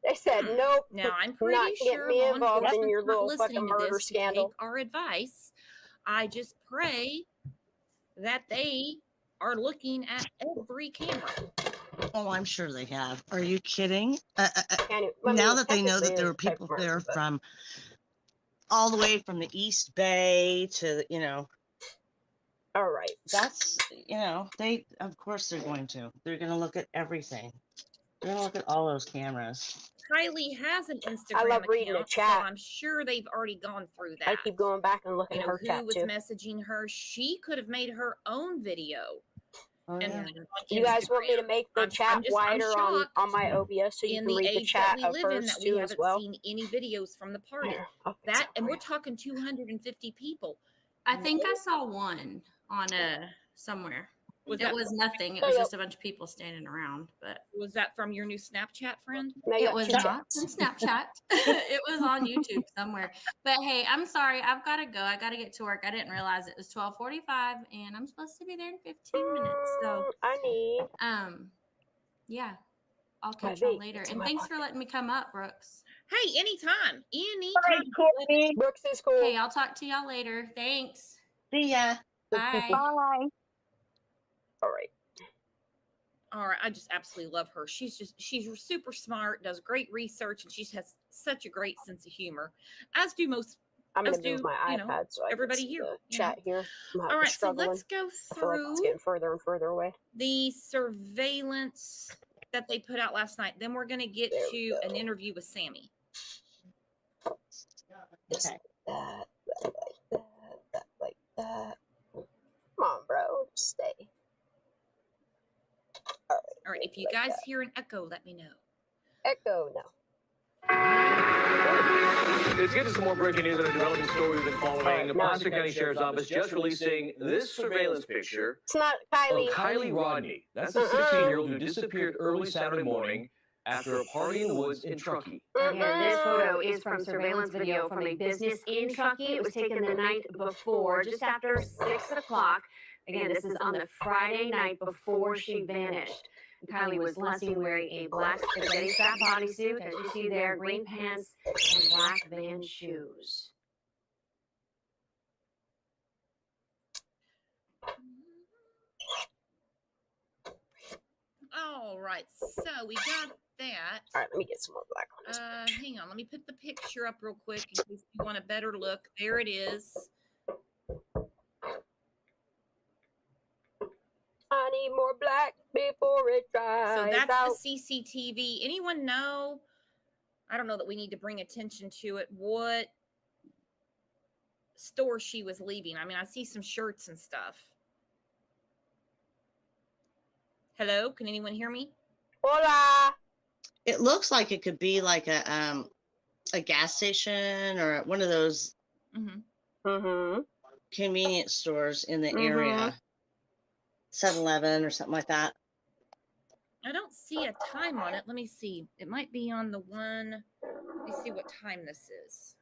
They said, nope. Now, I'm pretty not sure get me law involved in your enforcement's little not fucking listening to murder this to scandal. take our advice. I just pray that they are looking at every camera. Oh, I'm sure they have. Are you kidding? Now that they know that there were people there from all the way from the East Bay to, All right. That's, of course they're going to. They're going to look at everything. They're going to look at all those cameras. Kylie has an Instagram I love reading account, the chat. so I'm sure they've already gone through that. I keep going back and looking at her who chat was too. messaging her. She could have made her own video. Oh, and yeah. Do you guys want me to make the chat wider on my OBS so you can read the chat at first too as well? Seen any videos from the party. That, and we're talking 250 people. I think I saw one on somewhere. It was nothing. It was just a bunch of people standing around. But was that from your new Snapchat friend? It was not from Snapchat. It was on YouTube somewhere. But hey, I'm sorry. I've got to go. I got to get to work. I didn't realize it was 12:45, and I'm supposed to be there in 15 minutes. So I need. Yeah. I'll catch y'all later. And thanks for letting me come up, Brooks. Hey, anytime. Anytime. Brooks is cool. Okay, I'll talk to y'all later. Thanks. See ya. Bye. Bye. All right. I just absolutely love her. She's super smart, does great research, and she has such a great sense of humor, as do most. I'm going to move my iPad so I everybody can see here. the chat here. All right, so let's go I feel like it's getting further and further away. The surveillance that they put out last night. Then we're going to get to an interview with Sammy. Just like that, like that. Come on, bro. Just stay. All right. If you guys hear an echo, let me know. Echo, no. Let's get to some more breaking news on a developing story we've been following. The Placer County Sheriff's Office just releasing this surveillance picture. It's not Kiely. Of Kyely Rodni. That's the 16-year-old who disappeared early Saturday morning after a party in the woods in Truckee. And this photo is from surveillance video from a business in Truckee. It was taken the night before, just after 6 o'clock. Again, this is on the Friday night before she vanished. Kylie was last seen wearing a black spaghetti strap bodysuit, as you see there, green pants, and black Van shoes. All right, so we got that. All right, let me get some more black on this. Hang on, let me put the picture up real quick in case you want a better look. There it is. I need more black before it dries So that's out. the CCTV. Anyone know? I don't know that we need to bring attention to it. What store she was leaving? I mean, I see some shirts and stuff. Hello, can anyone hear me? Hola. It looks like it could be like a gas station or one of those convenience stores in the area. 7-Eleven or something like that. I don't see a time on it. Let me see. It might be on the one. Let me see what time this is.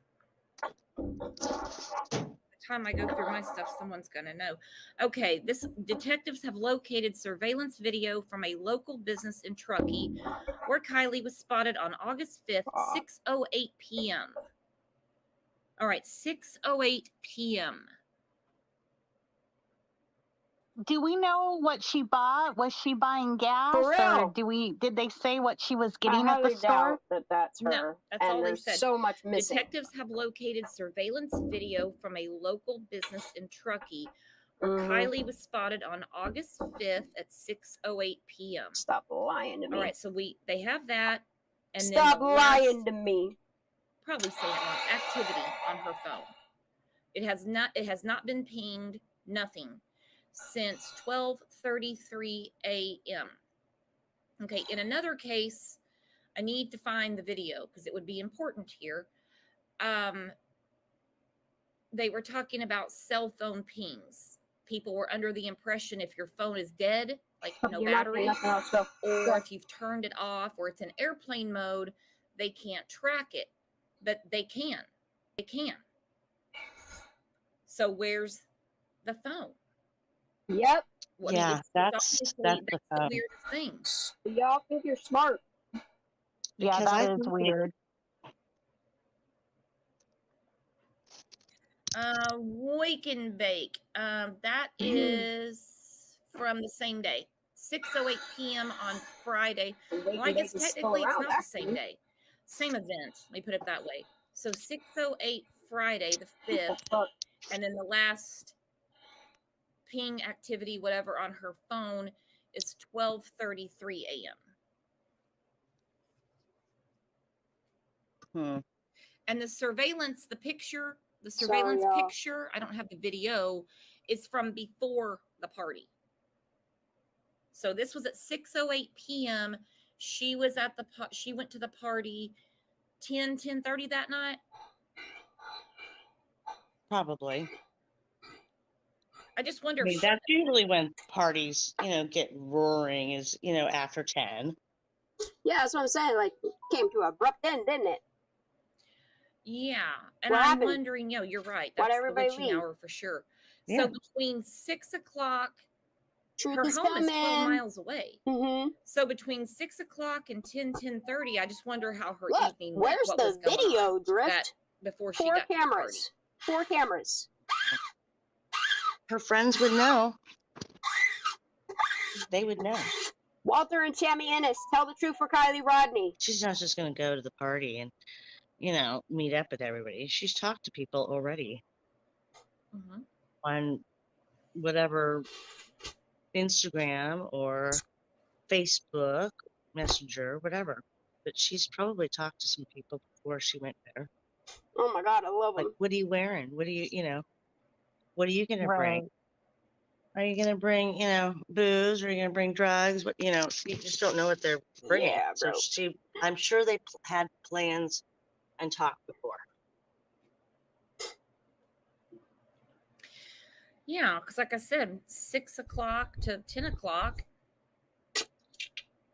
The time I go through my stuff, someone's going to know. Okay, detectives have located surveillance video from a local business in Truckee where Kylie was spotted on August 5th, 6:08 p.m. All right, 6:08 p.m. Do we know what she bought? Was she buying gas, or did they say what she was getting at the store? That's her. No, that's all they said. So much missing. Detectives have located surveillance video from a local business in Truckee where Kylie was spotted on August 5th at 6:08 p.m. Stop lying to me. All right, so they have that, and Stop then lying to me. Probably say it wrong. Activity on her phone. It has not been pinged. Nothing. Since 12:33 a.m. Okay, in another case, I need to find the video because it would be important here. They were talking about cell phone pings. People were under the impression if your phone is dead, like no battery, or if you've turned it off, or it's in airplane mode, they can't track it. But they can. They can. So where's the phone? Yep. Yeah, that's the weirdest thing. Y'all think you're smart. Yeah, that is weird. Wake and Bake. That is from the same day. 6:08 p.m. on Friday. Well, I guess technically it's not the same day. Same event. Let me put it that way. So 6:08 Friday the 5th, and then the last ping activity, whatever, on her phone is 12:33 a.m. And the surveillance picture, I don't have the video, is from before the party. So this was at 6:08 p.m. She was at she went to the party 10:30 that night. Probably. I just wonder. I mean, that's usually when parties, get roaring is, after 10. Yeah, that's what I'm saying. Like, came to an abrupt end, didn't it? Yeah, and I'm wondering, you're right. That's the witching hour for sure. Yeah. So between 6 o'clock, her home is 12 miles away. So between 6 o'clock and 10:30, I just wonder how her evening went. Where's the video drift? Before she got to the party. 4 cameras. Her friends would know. They would know. Walter and Sammy Ennis, tell the truth for Kiely Rodni. She's not just going to go to the party and, meet up with everybody. She's talked to people already on whatever Instagram or Facebook, Messenger, whatever. But she's probably talked to some people before she went there. Oh my God, I love them. Like, what are you wearing? What are you, what are you going to bring? Are you going to bring, booze? Or are you going to bring drugs? What, you just don't know what they're bringing. Yeah, so I'm sure they had plans and talked before. Yeah, because like I said, 6 o'clock to 10 o'clock,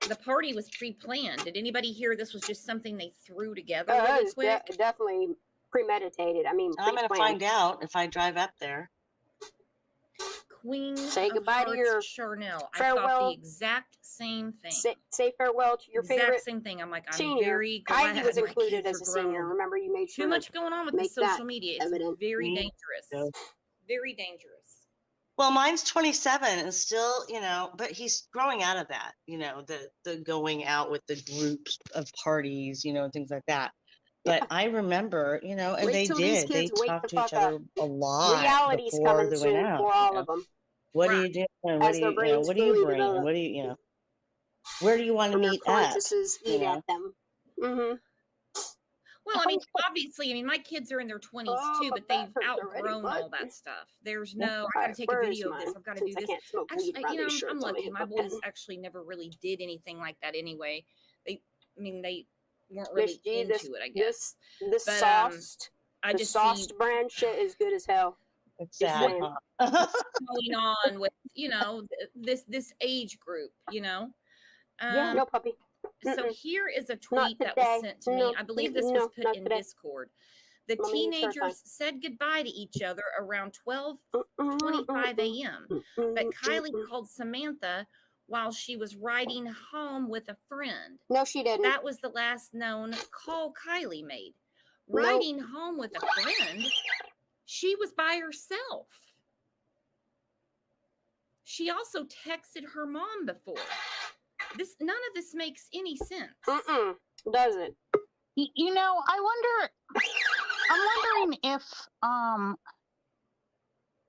the party was pre-planned. Did anybody hear this was just something they threw together really quick? Definitely premeditated. I mean, I'm going to find out if I drive up there. Queen say goodbye to your Charnel. Farewell. I thought the exact same thing. Say farewell to your favorite. Exact same thing. I'm like, I'm senior. very glad Kiely was included as a senior. Remember, you made sure too much going on with the social media. It's evident. Very dangerous. Very dangerous. Well, mine's 27 and still, but he's growing out of that, the going out with the groups of parties, and things like that. But I remember, and they did. They talked to each other a lot. Reality's before coming they soon went out, for all of them. What are you doing? What do you bring? What do you, where do you want to meet up? Eat at them. Well, I mean, obviously, my kids are in their 20s too, but they've outgrown all that stuff. There's no, I got to take a video of this. I've got to do this. Actually, I'm lucky. My boys actually never really did anything like that anyway. They weren't really into it, I guess. This sauced brand shit is good as hell. Exactly. What's going on with, this age group, no puppy. So here is a tweet that was sent to me. I believe this was put in Discord. The teenagers said goodbye to each other around 12:25 a.m. But Kiely called Samantha while she was riding home with a friend. No, she didn't. That was the last known call Kiely made. Riding home with a friend, she was by herself. She also texted her mom before. None of this makes any sense. Does it? I'm wondering if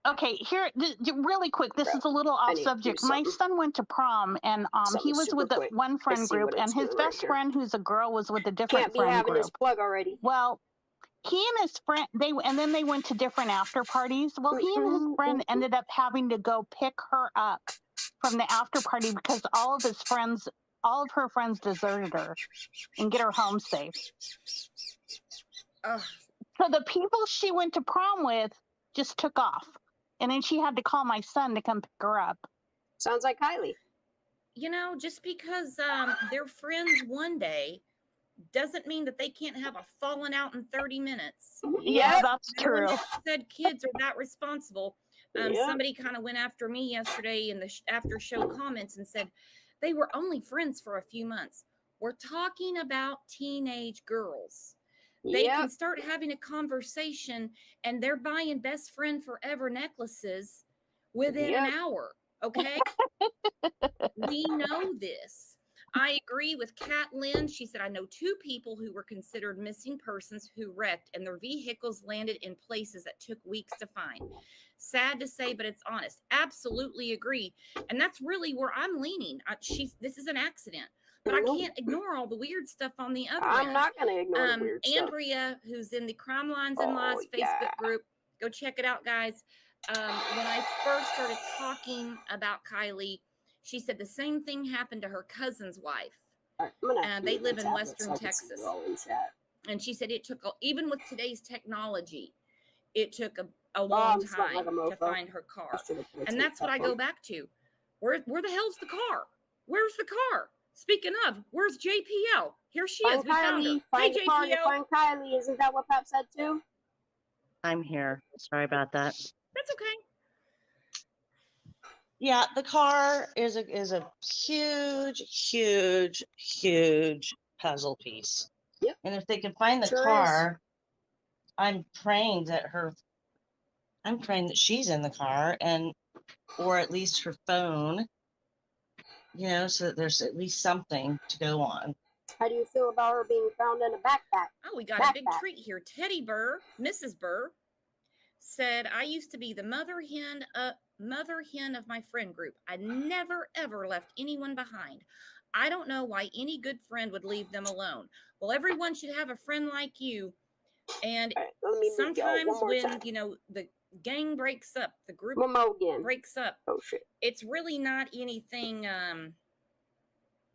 okay, here really quick, this is a little off subject. My son went to prom and he was with one friend group and his best friend who's a girl was with a different friend group. His plug already. Well, he and his friend then they went to different after parties. Well, he and his friend ended up having to go pick her up from the after party because all of her friends deserted her and get her home safe. So the people she went to prom with just took off. And then she had to call my son to come pick her up. Sounds like Kiely. Just because they're friends one day doesn't mean that they can't have a falling out in 30 minutes. Yeah, that's true. Said kids are that responsible. Somebody kind of went after me yesterday in the after show comments and said they were only friends for a few months. We're talking about teenage girls. They can start having a conversation and they're buying best friend forever necklaces within an hour. Okay. We know this. I agree with Kat Lynn. She said, I know 2 people who were considered missing persons who wrecked and their vehicles landed in places that took weeks to find. Sad to say, but it's honest. Absolutely agree. And that's really where I'm leaning. This is an accident. But I can't ignore all the weird stuff on the other end. I'm not going to ignore the weird stuff. Andrea, who's in the Crime Lines and Lies Facebook group, go check it out, guys. When I first started talking about Kiely, she said the same thing happened to her cousin's wife. They live in Western Texas. And she said it took, even with today's technology, it took a long time to find her car. And that's what I go back to. Where the hell's the car? Where's the car? Speaking of, where's JPL? Here she is. We found her. Find hey, the car JPL. to find Kiely. Isn't that what Pap said too? I'm here. Sorry about that. That's okay. Yeah, the car is a huge puzzle piece. Yep. And if they can find the car, I'm praying that she's in the car, or at least her phone. So that there's at least something to go on. How do you feel about her being found in a backpack? Oh, we got a big treat here. Teddy Burr, Mrs. Burr, said, I used to be the mother hen of my friend group. I never, ever left anyone behind. I don't know why any good friend would leave them alone. Well, everyone should have a friend like you. And sometimes when, the gang breaks up, the group breaks up. Oh shit! It's really not anything.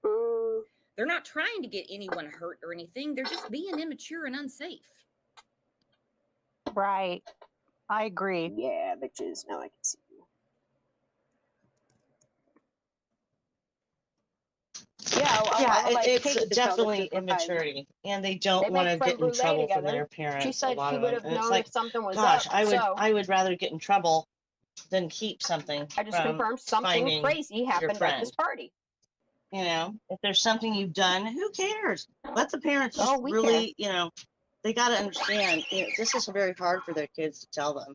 They're not trying to get anyone hurt or anything. They're just being immature and unsafe. Right. I agree. Yeah, bitches. Now I can see you. It's definitely immaturity, and they don't want to get in trouble from their parents. She said she would have known if something was gosh, up. I would rather get in trouble than keep something. I just confirmed something crazy happened at this party. If there's something you've done, who cares? Let the parents just really, they got to understand. This is very hard for their kids to tell them.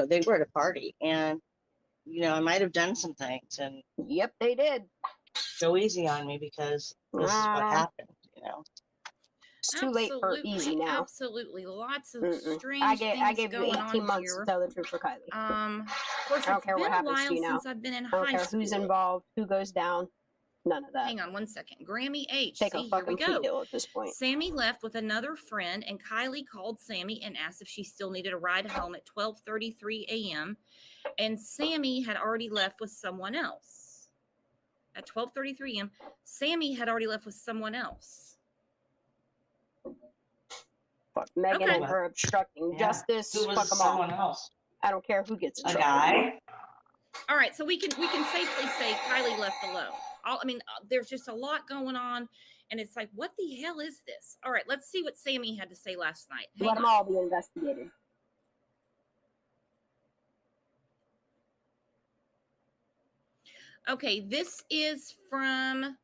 They were at a party, and I might have done some things, and yep, they did. Go easy on me because this is what happened. It's too late for easy now. Absolutely, lots of strange things I gave going you 18 months here. to tell the truth for Kiely. Of course, I don't care what happens to you now. Since I've been in I don't high care school. who's involved, who goes down. None of that. Hang on one second. Grammy H. Take a fucking plea deal at this point. Sammy left with another friend, and Kiely called Sammy and asked if she still needed a ride home at 12:33 a.m. And Sammy had already left with someone else. At 12:33 a.m., Sammy had already left with someone else. Fuck Megan and her obstructing justice. Who was fuck them someone all. else? I don't care who gets in A trouble. guy? All right, so we can safely say Kiely left alone. There's just a lot going on, and it's like, what the hell is this? All right, let's see what Sammy had to say last night. Let them all be investigated. Okay, this is from,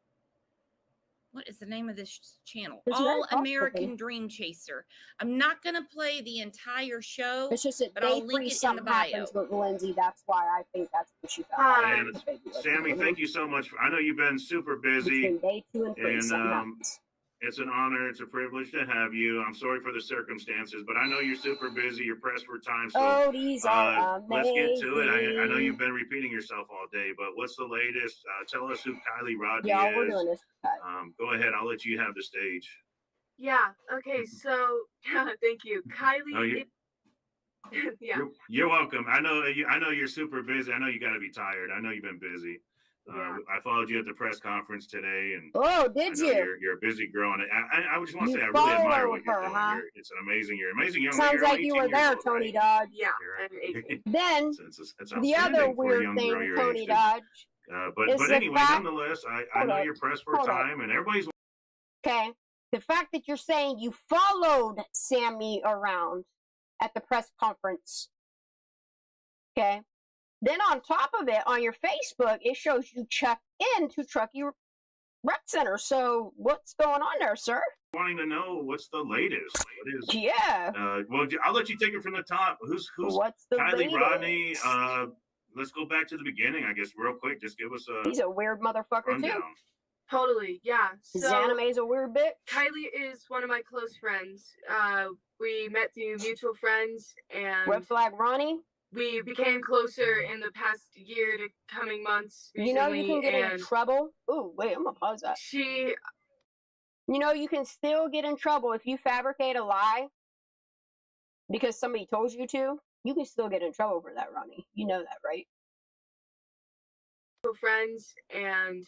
what is the name of this channel? It's All American Dream Chaser. I'm not going to play the entire show, It's just that but I'll link it in the bio. happens with Lindsay. That's why I think that's what she found. And Sammy, thank you so much. I know you've been super busy. Between day 2 and 3, something happens. It's an honor. It's a privilege to have you. I'm sorry for the circumstances, but I know you're super busy. You're pressed for time. So these are let's get to it. I know amazing. you've been repeating yourself all day, but what's the latest? Tell us who Kiely Rodni Yeah, is. we're doing this. Go ahead. I'll let you have the stage. Yeah. Okay. So, thank you, Kiely. Yeah. You're welcome. I know you're super busy. I know you got to be tired. I know you've been busy. I followed you at the press conference today, and did you? You're a busy girl, and I just want to You say I really admire what follow you're her, doing. huh? It's an amazing. You're amazing young Sounds lady. like you were there, Tony Dodge. Yeah. Then It's the other weird thing, Tony Dodge. But anyway, nonetheless, I know you're pressed for time, and everybody's okay. The fact that you're saying you followed Sammy around at the press conference, okay. Then on top of it, on your Facebook, it shows you checked into Truckee Rec Center. So what's going on there, sir? wanting to know what's the latest. What is? Yeah. Well, I'll let you take it from the top. Who's what's the Kiely latest? Rodni? Let's go back to the beginning, I guess, real quick. Just give us a. He's a weird motherfucker rundown. too. Totally, yeah. His anime's a weird bitch. Kiely is one of my close friends. We met through mutual friends, and Red Flag Ronnie. we became closer in the past year to coming months recently. You know you can get in trouble. Ooh, wait, I'm gonna pause that. You know you can still get in trouble if you fabricate a lie because somebody told you to. You can still get in trouble for that, Ronnie. You know that, right? Friends, and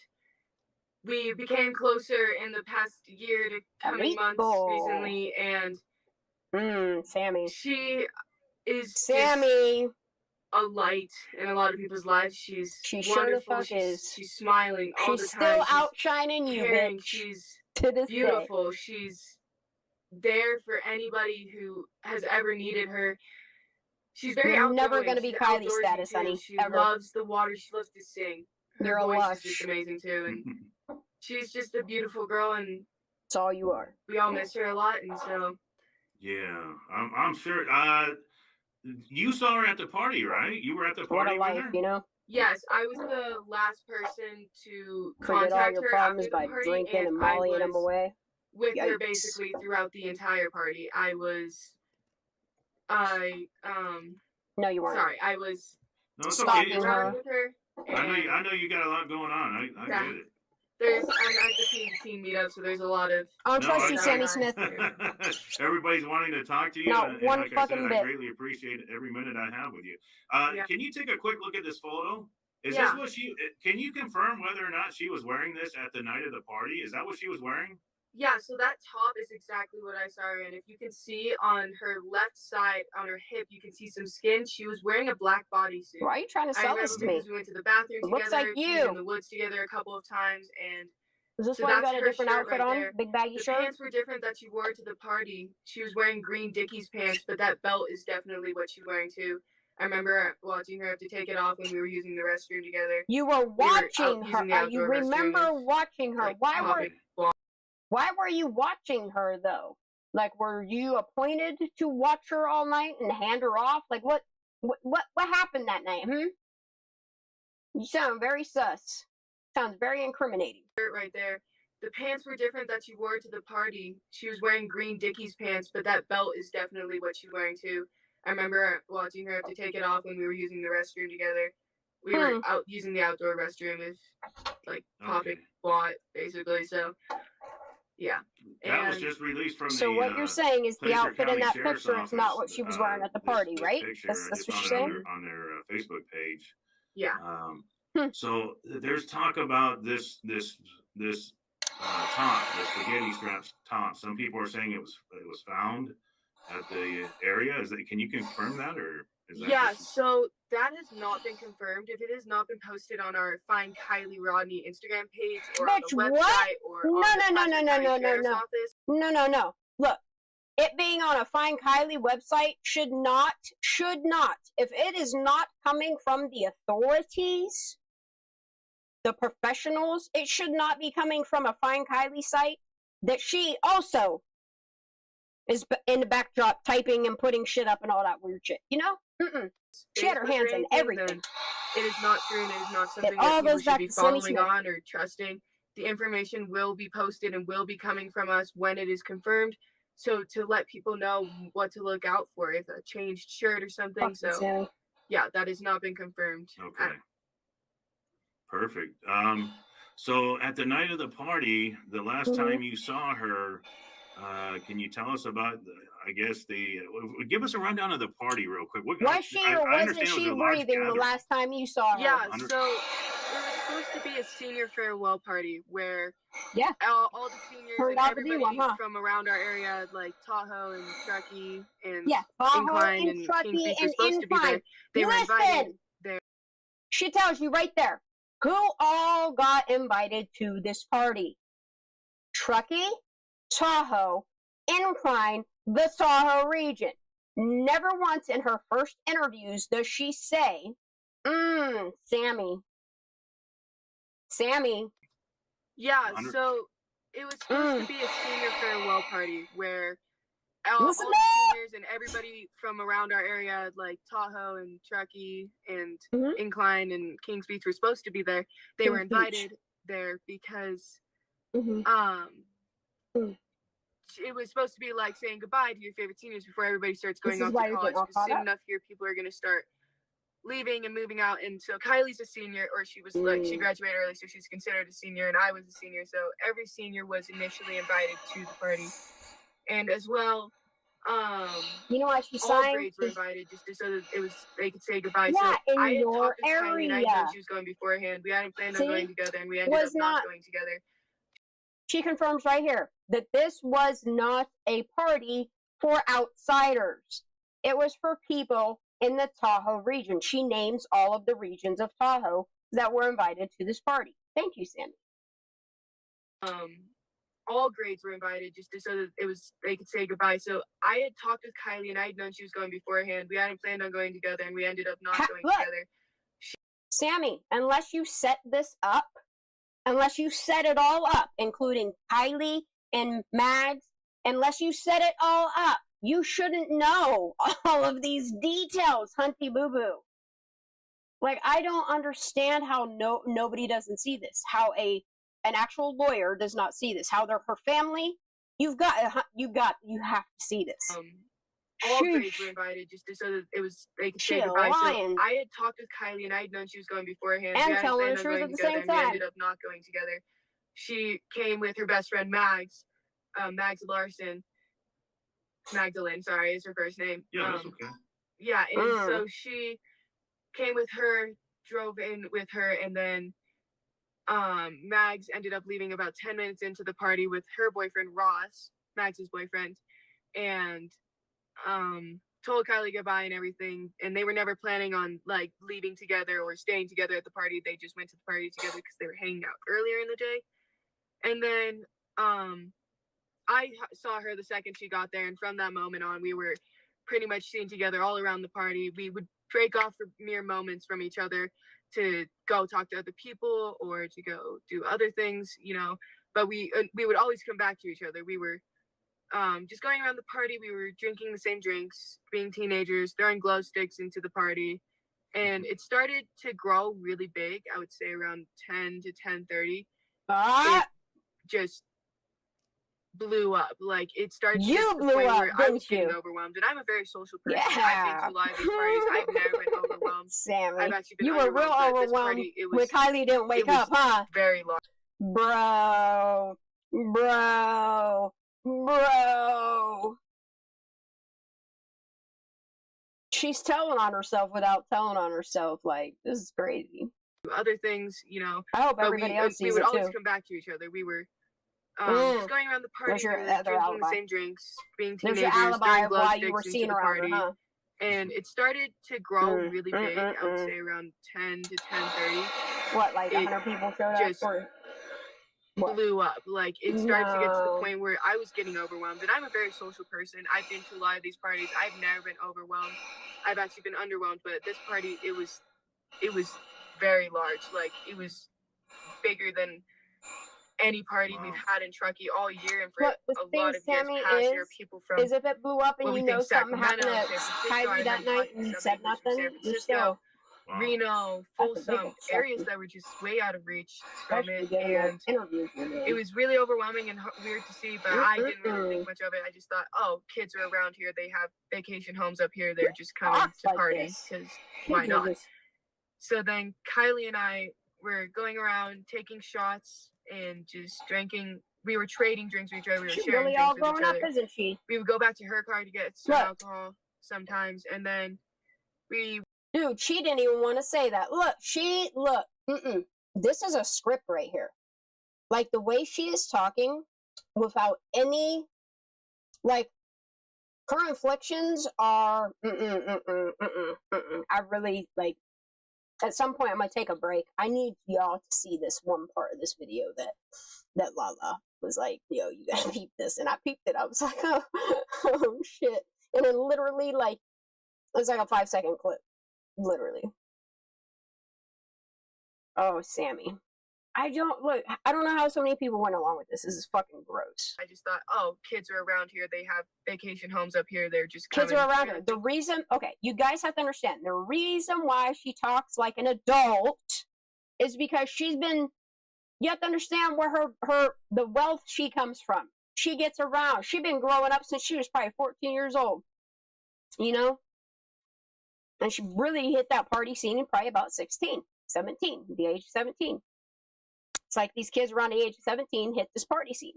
we became closer in the past year to coming months recently, and Sammy. She is Sammy. A light in a lot of people's lives. She's sure the fuck she's smiling all the time. She's still outshining you, bitch. She's to this beautiful. day. She's there for anybody who has ever needed her. She's very You're outgoing. never going to be She's Kiely outdoorsy status, too. honey. She ever. loves the water. She loves to sing. Her You're a voice lush. is just amazing too, and she's just a beautiful girl, and that's all you are. We all miss her a lot, and so. Yeah, I'm sure. You saw her at the party, right? You were at the party what a life, with her? You know? Yes, I was the last person to Forget all contact your her problems after the by party, drinking and mollying them away. With her basically throughout the entire party. No, you weren't. Sorry, I was. No, it's stalking okay. her. With her. I know you got a lot going on. I get it. I'm at the team meetup, so there's a lot of. I don't trust you, Sammy Smith. Everybody's wanting to talk to you. Not and one like fucking I said, bit. I greatly appreciate every minute I have with you. Can you take a quick look at this photo? Is this what she? Can you confirm whether or not she was wearing this at the night of the party? Is that what she was wearing? Yeah, so that top is exactly what I saw her in. If you can see on her left side, on her hip, you can see some skin. She was wearing a black bodysuit. Why are you trying to sell this to me? We went to the bathroom together. Looks like you. We were in the woods together a couple of times, and is this why you got a different outfit on? There. Big baggy shirt? The pants were different that she wore to the party. She was wearing green Dickies pants, but that belt is definitely what she's wearing too. I remember watching her have to take it off when we were using the restroom together. You were watching her. You remember watching her. Why were you watching her though? Like, were you appointed to watch her all night and hand her off? Like, what happened that night? You sound very sus. Sounds very incriminating. Right there. The pants were different that she wore to the party. She was wearing green Dickies pants, but that belt is definitely what she's wearing too. I remember watching her have to take it off when we were using the restroom together. We were out using the outdoor restroom as like popping plot, basically. So yeah. That was just released from so what you're saying is the outfit in that picture is not what she was wearing at the party, right? That's what you're saying? On their Facebook page. Yeah. So there's talk about this top, the spaghetti straps top. Some people are saying it was found at the area. Can you confirm that, or is that so that has not been confirmed. If it has not been posted on our Find Kiely Rodni Instagram page or on the website or No. Look, it being on a Find Kiely website should not, if it is not coming from the authorities, the professionals, it should not be coming from a Find Kiely site that she also is in the backdrop typing and putting shit up and all that weird shit. You know? She had her hands in everything. It is not true, and it is not something that people should be following on or trusting. The information will be posted and will be coming from us when it is confirmed. So to let people know what to look out for, if a changed shirt or something. So yeah, that has not been confirmed. Okay. Perfect. So at the night of the party, the last time you saw her, can you tell us about, give us a rundown of the party real quick. Was she or wasn't she breathing the last time you saw her? Yeah, so it was supposed to be a senior farewell party where all the seniors and everybody from around our area, like Tahoe and Truckee and Incline and Kings Beach were supposed to be there. They were invited there. She tells you right there who all got invited to this party. Truckee, Tahoe, Incline, the Tahoe region. Never once in her first interviews does she say, Sammy. Yeah, so it was supposed to be a senior farewell party where all the seniors and everybody from around our area, like Tahoe and Truckee and Incline and Kings Beach, were supposed to be there. They were invited there because it was supposed to be like saying goodbye to your favorite seniors before everybody starts going off to college. Because soon enough here, people are going to start leaving and moving out, and so Kiely's a senior, or she was like, she graduated early, so she's considered a senior, and I was a senior, so every senior was initially invited to the party. And as well, you know what she's all saying? grades were invited just so that they could say goodbye. Yeah, so in I had your talked with Kylie, and I area. knew she was going beforehand. We hadn't planned on going together, and we ended up not going together. She confirms right here that this was not a party for outsiders. It was for people in the Tahoe region. She names all of the regions of Tahoe that were invited to this party. Thank you, Sammy. All grades were invited just so that they could say goodbye. So I had talked with Kylie, and I had known she was going beforehand. We hadn't planned on going together, and we ended up not going together. Sammy, unless you set this up, unless you set it all up, including Kylie and Mags, unless you set it all up, you shouldn't know all of these details, Hunty Boo Boo. Like, I don't understand how nobody doesn't see this. How an actual lawyer does not see this. How they're her family. You have to see this. All grades were invited just so that they could say goodbye. So I had talked with Kylie, and I had known she was going beforehand. And telling the truth at the same time. We ended up not going together. She came with her best friend Mags Larson. Magdalene, sorry, is her first name. Yeah, that's okay. Yeah, and so she came with her, drove in with her, and then Mags ended up leaving about 10 minutes into the party with her boyfriend Ross, Mags's boyfriend, and told Kylie goodbye and everything. And they were never planning on like leaving together or staying together at the party. They just went to the party together because they were hanging out earlier in the day. And then I saw her the second she got there, and from that moment on, we were pretty much seen together all around the party. We would break off for mere moments from each other to go talk to other people or to go do other things, you know. But we would always come back to each other. We were just going around the party. We were drinking the same drinks, being teenagers, throwing glow sticks into the party, and it started to grow really big. I would say around 10 to 10:30. It just blew up. Like, it started to get to the point where I was getting overwhelmed, and I'm a very social person. I've been to a lot of these parties. I've never been overwhelmed. Sammy, I've actually been you were real overwhelmed when Kylie didn't wake up, huh? Very long. Bro. She's telling on herself without telling on herself. Like, this is crazy. Other things, you know. I hope everybody else sees we would it always too. come back to each other. We were just going around the party, drinking the same drinks, being teenagers, your alibi of why you were into seen the around party. her, huh? And it started to grow really big. I would say around 10 to 10:30. What, like 100 people showed up? Just blew up. Like, it started to get to the point where I was getting overwhelmed. And I'm a very social person. I've been to a lot of these parties. I've never been overwhelmed. I've actually been underwhelmed. But at this party, it was very large. Like, it was bigger than any party we've had in Truckee all year, and for a lot of years past, there are people from if it blew up and you know something happened at Kylie that night and you said nothing, San Francisco, Reno, Folsom, areas that were just way out of reach from it, and it was really overwhelming and weird to see, but I didn't really think much of it. I just thought, oh, kids are around here, they have vacation homes up here, they're just coming to party, because why not? So then Kylie and I were going around taking shots and just drinking. We were trading drinks with each other. We were sharing really drinks all with grown each up, other. isn't she? We would go back to her car to get some alcohol sometimes, and then Dude, she didn't even want to say that. This is a script right here. Like, the way she is talking without any, like, her inflections are, I really, like, at some point I'm going to take a break. I need y'all to see this one part of this video that Lala was like, yo, you gotta peep this. And I peeped it. I was like, oh shit. And then literally, like, it's like a 5-second clip. Literally. Oh, Sammy. I don't know how so many people went along with this. This is fucking gross. I just thought, oh, kids are around here. They have vacation homes up here. They're just kids are around her. The reason, okay, you guys have to understand, the reason why she talks like an adult is because she's been, you have to understand where the wealth she comes from. She gets around. She's been growing up since she was probably 14 years old. You know? And she really hit that party scene in probably about 16, 17, the age of 17. It's like these kids around the age of 17 hit this party scene.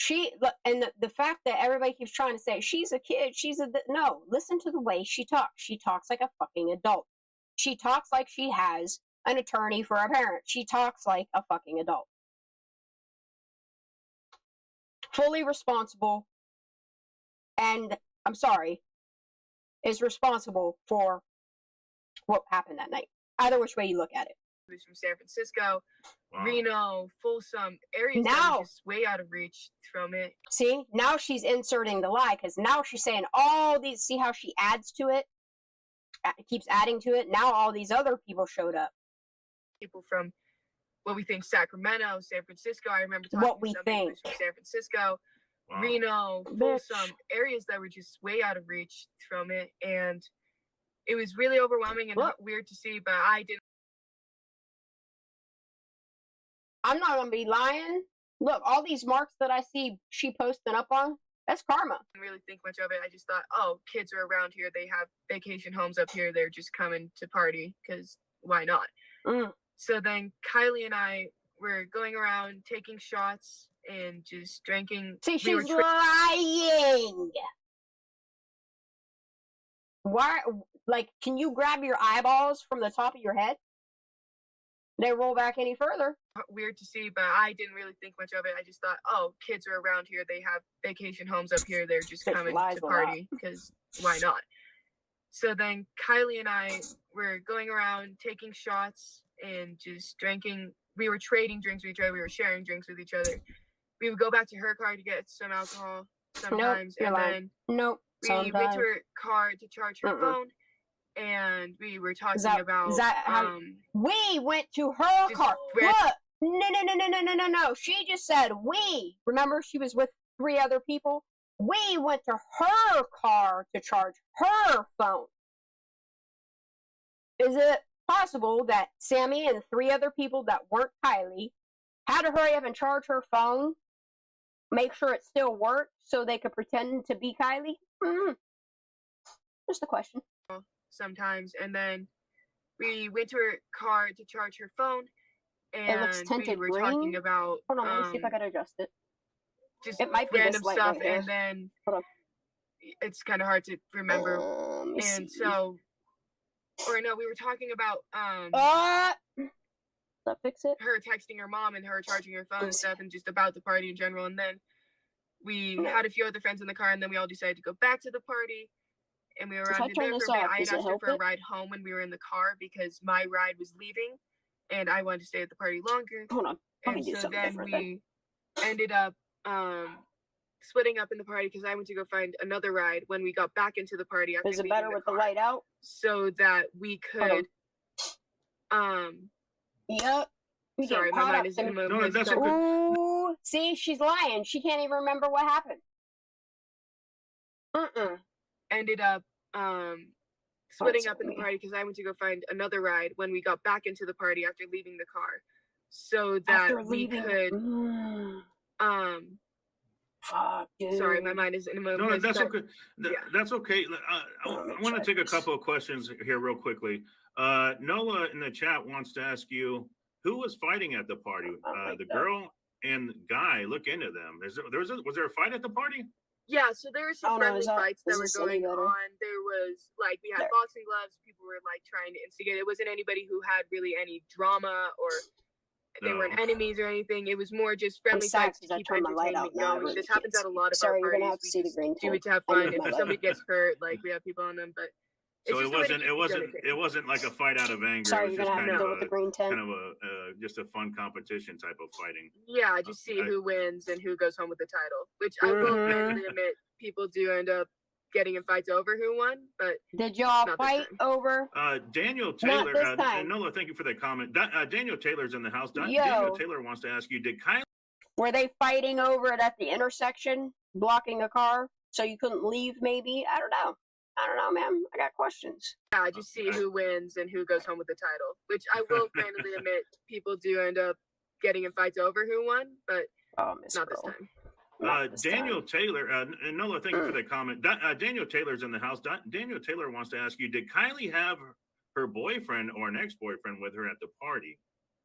The fact that everybody keeps trying to say she's a kid, no, listen to the way she talks. She talks like a fucking adult. She talks like she has an attorney for a parent. She talks like a fucking adult. Fully responsible, and I'm sorry, is responsible for what happened that night. Either which way you look at it. Who's from San Francisco, Reno, Folsom, areas that are just way out of reach from it. See, now she's inserting the lie, because now she's saying all these, see how she adds to it? Keeps adding to it. Now all these other people showed up. People from what we think Sacramento, San Francisco. I remember talking to somebody who's from San Francisco, Reno, Folsom, areas that were just way out of reach from it. And it was really overwhelming and weird to see, but I didn't. I'm not going to be lying. Look, all these marks that I see she posting up on, that's karma. I didn't really think much of it. I just thought, oh, kids are around here. They have vacation homes up here. They're just coming to party because why not? So then Kiely and I were going around taking shots and just drinking. See, she's lying. Why? Like, can you grab your eyeballs from the top of your head? They roll back any further. Weird to see, but I didn't really think much of it. I just thought, oh, kids are around here. They have vacation homes up here. They're just coming to party because why not? So then Kiely and I were going around taking shots and just drinking. We were trading drinks with each other. We were sharing drinks with each other. We would go back to her car to get some alcohol sometimes. Nope, and then we went to her car to charge her phone. And we were talking about we went to her car. Look, no. She just said we. Remember, she was with 3 other people. We went to her car to charge her phone. Is it possible that Sammy and 3 other people that weren't Kiely had to hurry up and charge her phone, make sure it still worked, so they could pretend to be Kiely? Just a question. Sometimes, and then we went to her car to charge her phone, and it looks tinted we were green. Talking about hold on, let me see if I can adjust it. Just it might be random this stuff, right and then it's kind of hard to remember. And so, or no, we were talking about does that fix it? Her texting her mom and her charging her phone and stuff, and just about the party in general. And then we had a few other friends in the car, and then we all decided to go back to the party. And we were around there for a bit. I had asked her for a ride home when we were in the car because my ride was leaving and I wanted to stay at the party longer. Hold on. And so then we ended up splitting up in the party because I went to go find another ride when we got back into the party. Is it better with the light out? So that we could yep. Sorry, my mind is in a moment. No, that's okay. Ooh, see, she's lying. She can't even remember what happened. Ended up splitting up in the party because I went to go find another ride when we got back into the party after leaving the car, so that we could fuck, dude. Sorry, my mind is in a moment. No, that's okay. That's okay. I want to take a couple of questions here real quickly. Noah in the chat wants to ask you, who was fighting at the party? The girl and guy. Look into them. Was there a fight at the party? Yeah, so there were some friendly fights that were going on. There was, like, we had boxing gloves. People were, like, trying to instigate. It wasn't anybody who had really any drama or they weren't enemies or anything. It was more just friendly fights to keep entertainment going. This happens at a lot of our parties. You're gonna have to see the green do it to have fun. If somebody gets hurt, like, we have people on them, but so it wasn't like a fight out of anger. Sorry, it was you're gonna have to deal with the green tent. Kind of a just a fun competition type of fighting. Yeah, just see who wins and who goes home with the title. Which I will admit, people do end up getting in fights over who won. But did y'all fight over? Daniel Taylor. Nola, thank you for that comment. Daniel Taylor's in the house. Daniel Taylor wants to ask you: did Kiely? Were they fighting over it at the intersection, blocking a car so you couldn't leave? Maybe, I don't know. I don't know, ma'am. I got questions. Yeah, just see who wins and who goes home with the title. Which I will candidly admit, people do end up getting in fights over who won, but not this time. Daniel Taylor, Nola, thank you for that comment. Daniel Taylor's in the house. Daniel Taylor wants to ask you, did Kiely have her boyfriend or an ex-boyfriend with her at the party?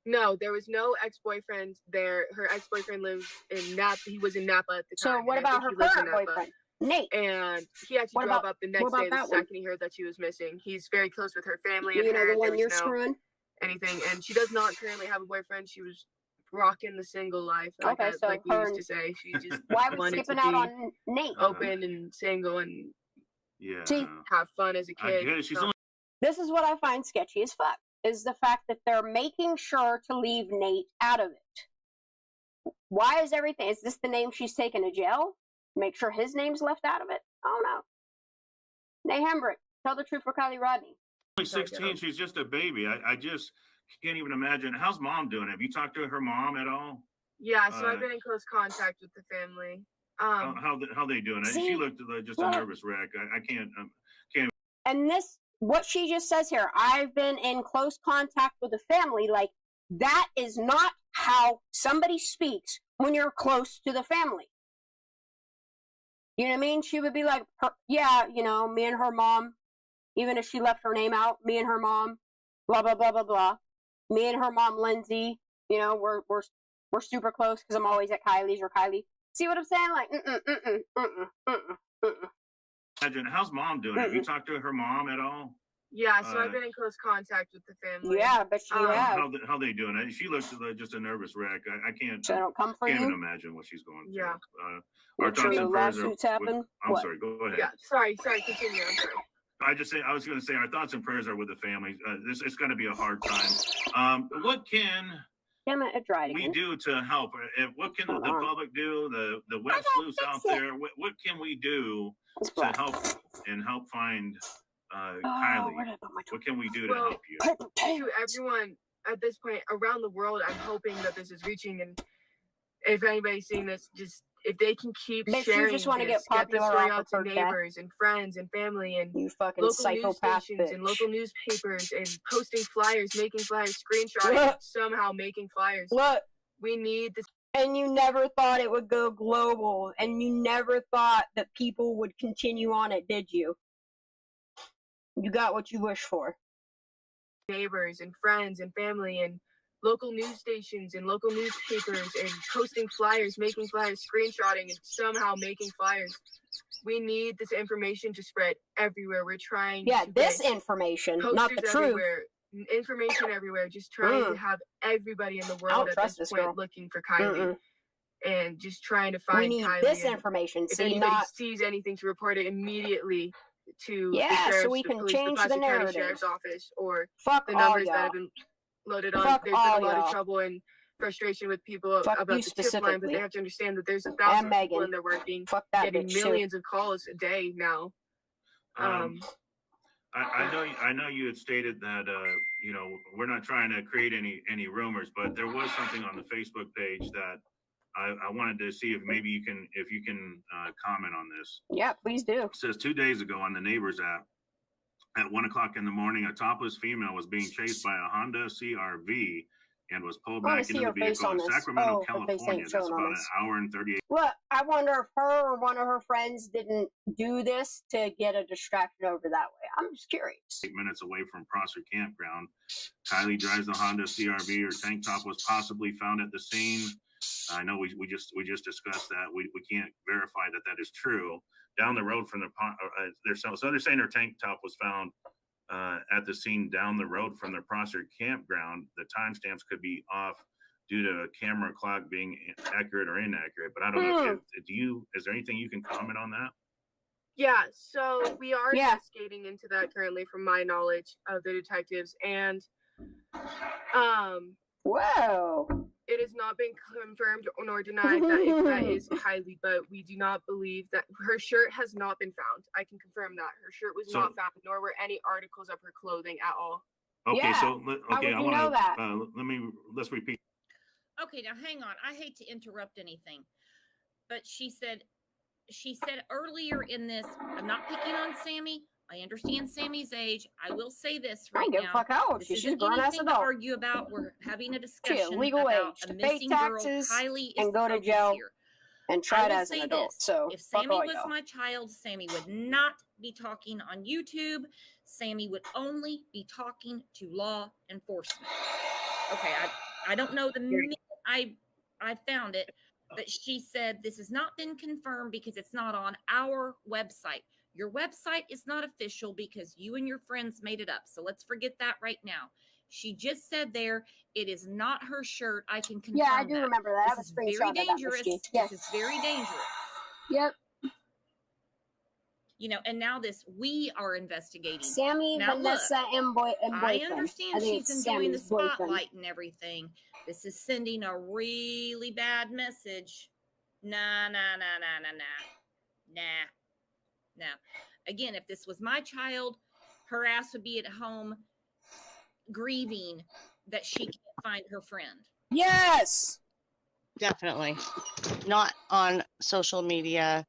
No, there was no ex-boyfriend there. Her ex-boyfriend lives in Napa. He was in Napa at the time. So what about her current boyfriend, Nate? And he actually drove up the next day, the second he heard that she was missing. He's very close with her family and her. The one you're screwing? Anything, and she does not currently have a boyfriend. She was rocking the single life, like, okay, so like we used to say. She just why was wanted skipping to out be on Nate? open and single and have fun as a kid. This is what I find sketchy as fuck, is the fact that they're making sure to leave Nate out of it. Why is everything, is this the name she's taken to jail? Make sure his name's left out of it? I don't know. Nate Hembrick, tell the truth for Kiely Rodni. Only 16, she's just a baby. I just can't even imagine. How's mom doing? Have you talked to her mom at all? Yeah, so I've been in close contact with the family. How they doing? She looked just a nervous wreck. I can't. And this, what she just says here, I've been in close contact with the family. Like, that is not how somebody speaks when you're close to the family. You know what I mean? She would be like, yeah, you know, me and her mom, even if she left her name out, me and her mom, blah, blah, blah, blah, blah. Me and her mom, Lindsay, you know, we're super close because I'm always at Kiely's or Kiely. See what I'm saying? Like, Imagine, how's mom doing? Have you talked to her mom at all? Yeah, so I've been in close contact with the family. Yeah, but she has. How they doing? She looks just a nervous wreck. I can't. So I don't come for can't you? even imagine what she's going through. Yeah. Our thoughts and prayers happen. I'm sorry. Go ahead. Yeah. Sorry. Continue. I'm sorry. I was going to say our thoughts and prayers are with the family. It's going to be a hard time. What can we do to help? What can the public do? The web sleuths out there. What can we do to help find Kiely? What can we do to help you? To everyone at this point around the world, I'm hoping that this is reaching, and if anybody's seeing this, just if they can keep sharing, you just want to get the story out to birthday. neighbors and friends and family and you fucking local news stations and local newspapers and posting flyers, making flyers, screenshotting, somehow making flyers. Look, we need this. And you never thought it would go global, and you never thought that people would continue on it, did you? You got what you wished for. Neighbors and friends and family and local news stations and local newspapers and posting flyers, making flyers, screenshotting, and somehow making flyers. We need this information to spread everywhere. We're trying to this information, not the truth. Information everywhere. Just trying to have everybody in the world at this point looking for Kiely. And just trying to find Kiely. This information. If anybody sees anything, to report it immediately to the sheriff's, so we can change the narrative. Sheriff's office, or Fuck the numbers all that have been loaded on. Fuck There's been a lot of trouble and frustration with people about the tip line, but they have to understand that there's 1,000 people in there working, getting millions of calls a day now. I know you had stated that you know, we're not trying to create any rumors, but there was something on the Facebook page that I wanted to see if maybe you can comment on this. Yeah, please do. It says 2 days ago on the Neighbors app, at 1 o'clock in the morning, a topless female was being chased by a Honda CRV and was pulled back into the vehicle in Sacramento, California. That's about an hour and 38. Look, I wonder if her or one of her friends didn't do this to get a distraction over that way. I'm just curious. 8 minutes away from Prosser Campground. Kiely drives the Honda CRV. Her tank top was possibly found at the scene. I know we just discussed that. We can't verify that is true. Down the road from they're saying her tank top was found at the scene down the road from the Prosser Campground. The timestamps could be off due to a camera clock being accurate or inaccurate. But I don't know. Is there anything you can comment on that? Yeah, so we are investigating into that currently, from my knowledge of the detectives, and whoa. It has not been confirmed nor denied that if that is Kiely, but we do not believe that her shirt has not been found. I can confirm that her shirt was not found, nor were any articles of her clothing at all. Okay, I want to let's repeat. Okay, now hang on. I hate to interrupt anything, but she said earlier in this, I'm not picking on Sammy. I understand Sammy's age. I will say this right now. I don't give a fuck how old she is. She's grown ass adult. To argue about. We're having a discussion legal about age, a to pay missing taxes, girl. Kiely is and go to jail here. and tried as an adult. So if Sammy was my child, Sammy would not be talking on YouTube. Sammy would only be talking to law enforcement. Okay, I don't know the minute I found it that she said this has not been confirmed because it's not on our website. Your website is not official because you and your friends made it up. So let's forget that right now. She just said there, it is not her shirt. I can confirm I do remember that. This is very dangerous. This is very dangerous. Yep. You know, and now we are investigating. Sammy, now, Vanessa, look, and boyfriend. I understand she's enjoying the Sammy's spotlight boyfriend. and everything. This is sending a really bad message. Nah. Again, if this was my child, her ass would be at home grieving that she can't find her friend. Yes. Definitely. Not on social media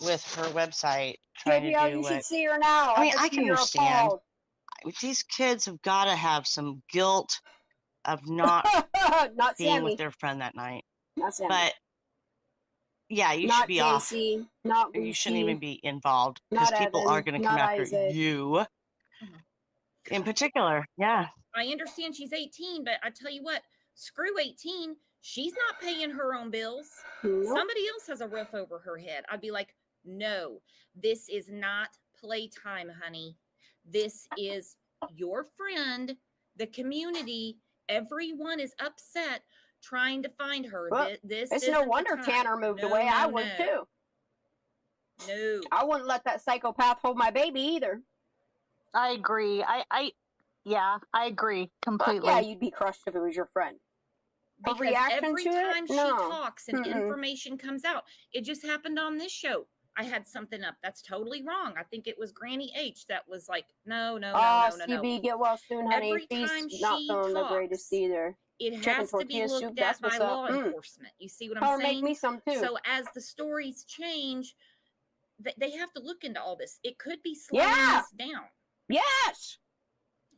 with her website trying to do you what... should see her now. I mean, I can understand. These kids have got to have some guilt of not being with their friend that night. Not Sammy. But yeah, you should be off. Not you shouldn't even be involved not because people Evan, are going to come after Isaac. you in particular. Yeah. I understand she's 18, but I tell you what, screw 18. She's not paying her own bills. Nope. Somebody else has a roof over her head. I'd be like, no, this is not playtime, honey. This is your friend, the community. Everyone is upset trying to find her. Well, it's no wonder Tanner moved away. I would too. No. I wouldn't let that psychopath hold my baby either. I agree. I agree completely. Yeah, you'd be crushed if it was your friend. Because every time she talks and information comes out, it just happened on this show. I had something up. That's totally wrong. I think it was Granny H that was like, no. CB, get well soon, honey. Every time She's not feeling the greatest either. It has to be looked at by law enforcement. You see what I'm saying? Make me some too. So as the stories change, they have to look into all this. It could be slowing this down. Yes.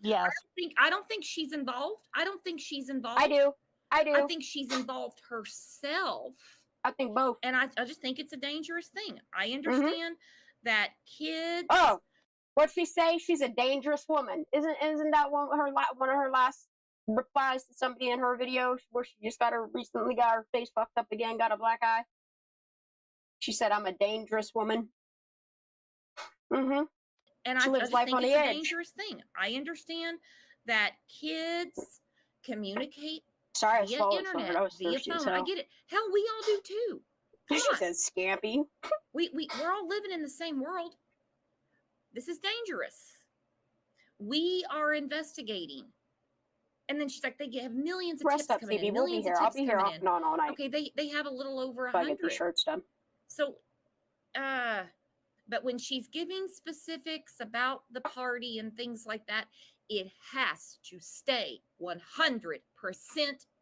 Yes. I don't think she's involved. I don't think she's involved. I do. I think she's involved herself. I think both. And I just think it's a dangerous thing. I understand that kids. Oh, what'd she say? She's a dangerous woman. Isn't that one of her last replies to somebody in her video where she just recently got her face fucked up again, got a black eye? She said, "I'm a dangerous woman." Mm-hmm. And I just think it's a dangerous thing. I understand that kids communicate via internet, via phone. I get it. Hell, we all do too. She said scampy. We're all living in the same world. This is dangerous. We are investigating. And then she's like, they have millions of tips coming in. Millions of tips I'll be here coming in. all night. Okay, they have a little over 100. If I get these shirts done. So, but when she's giving specifics about the party and things like that, it has to stay 100%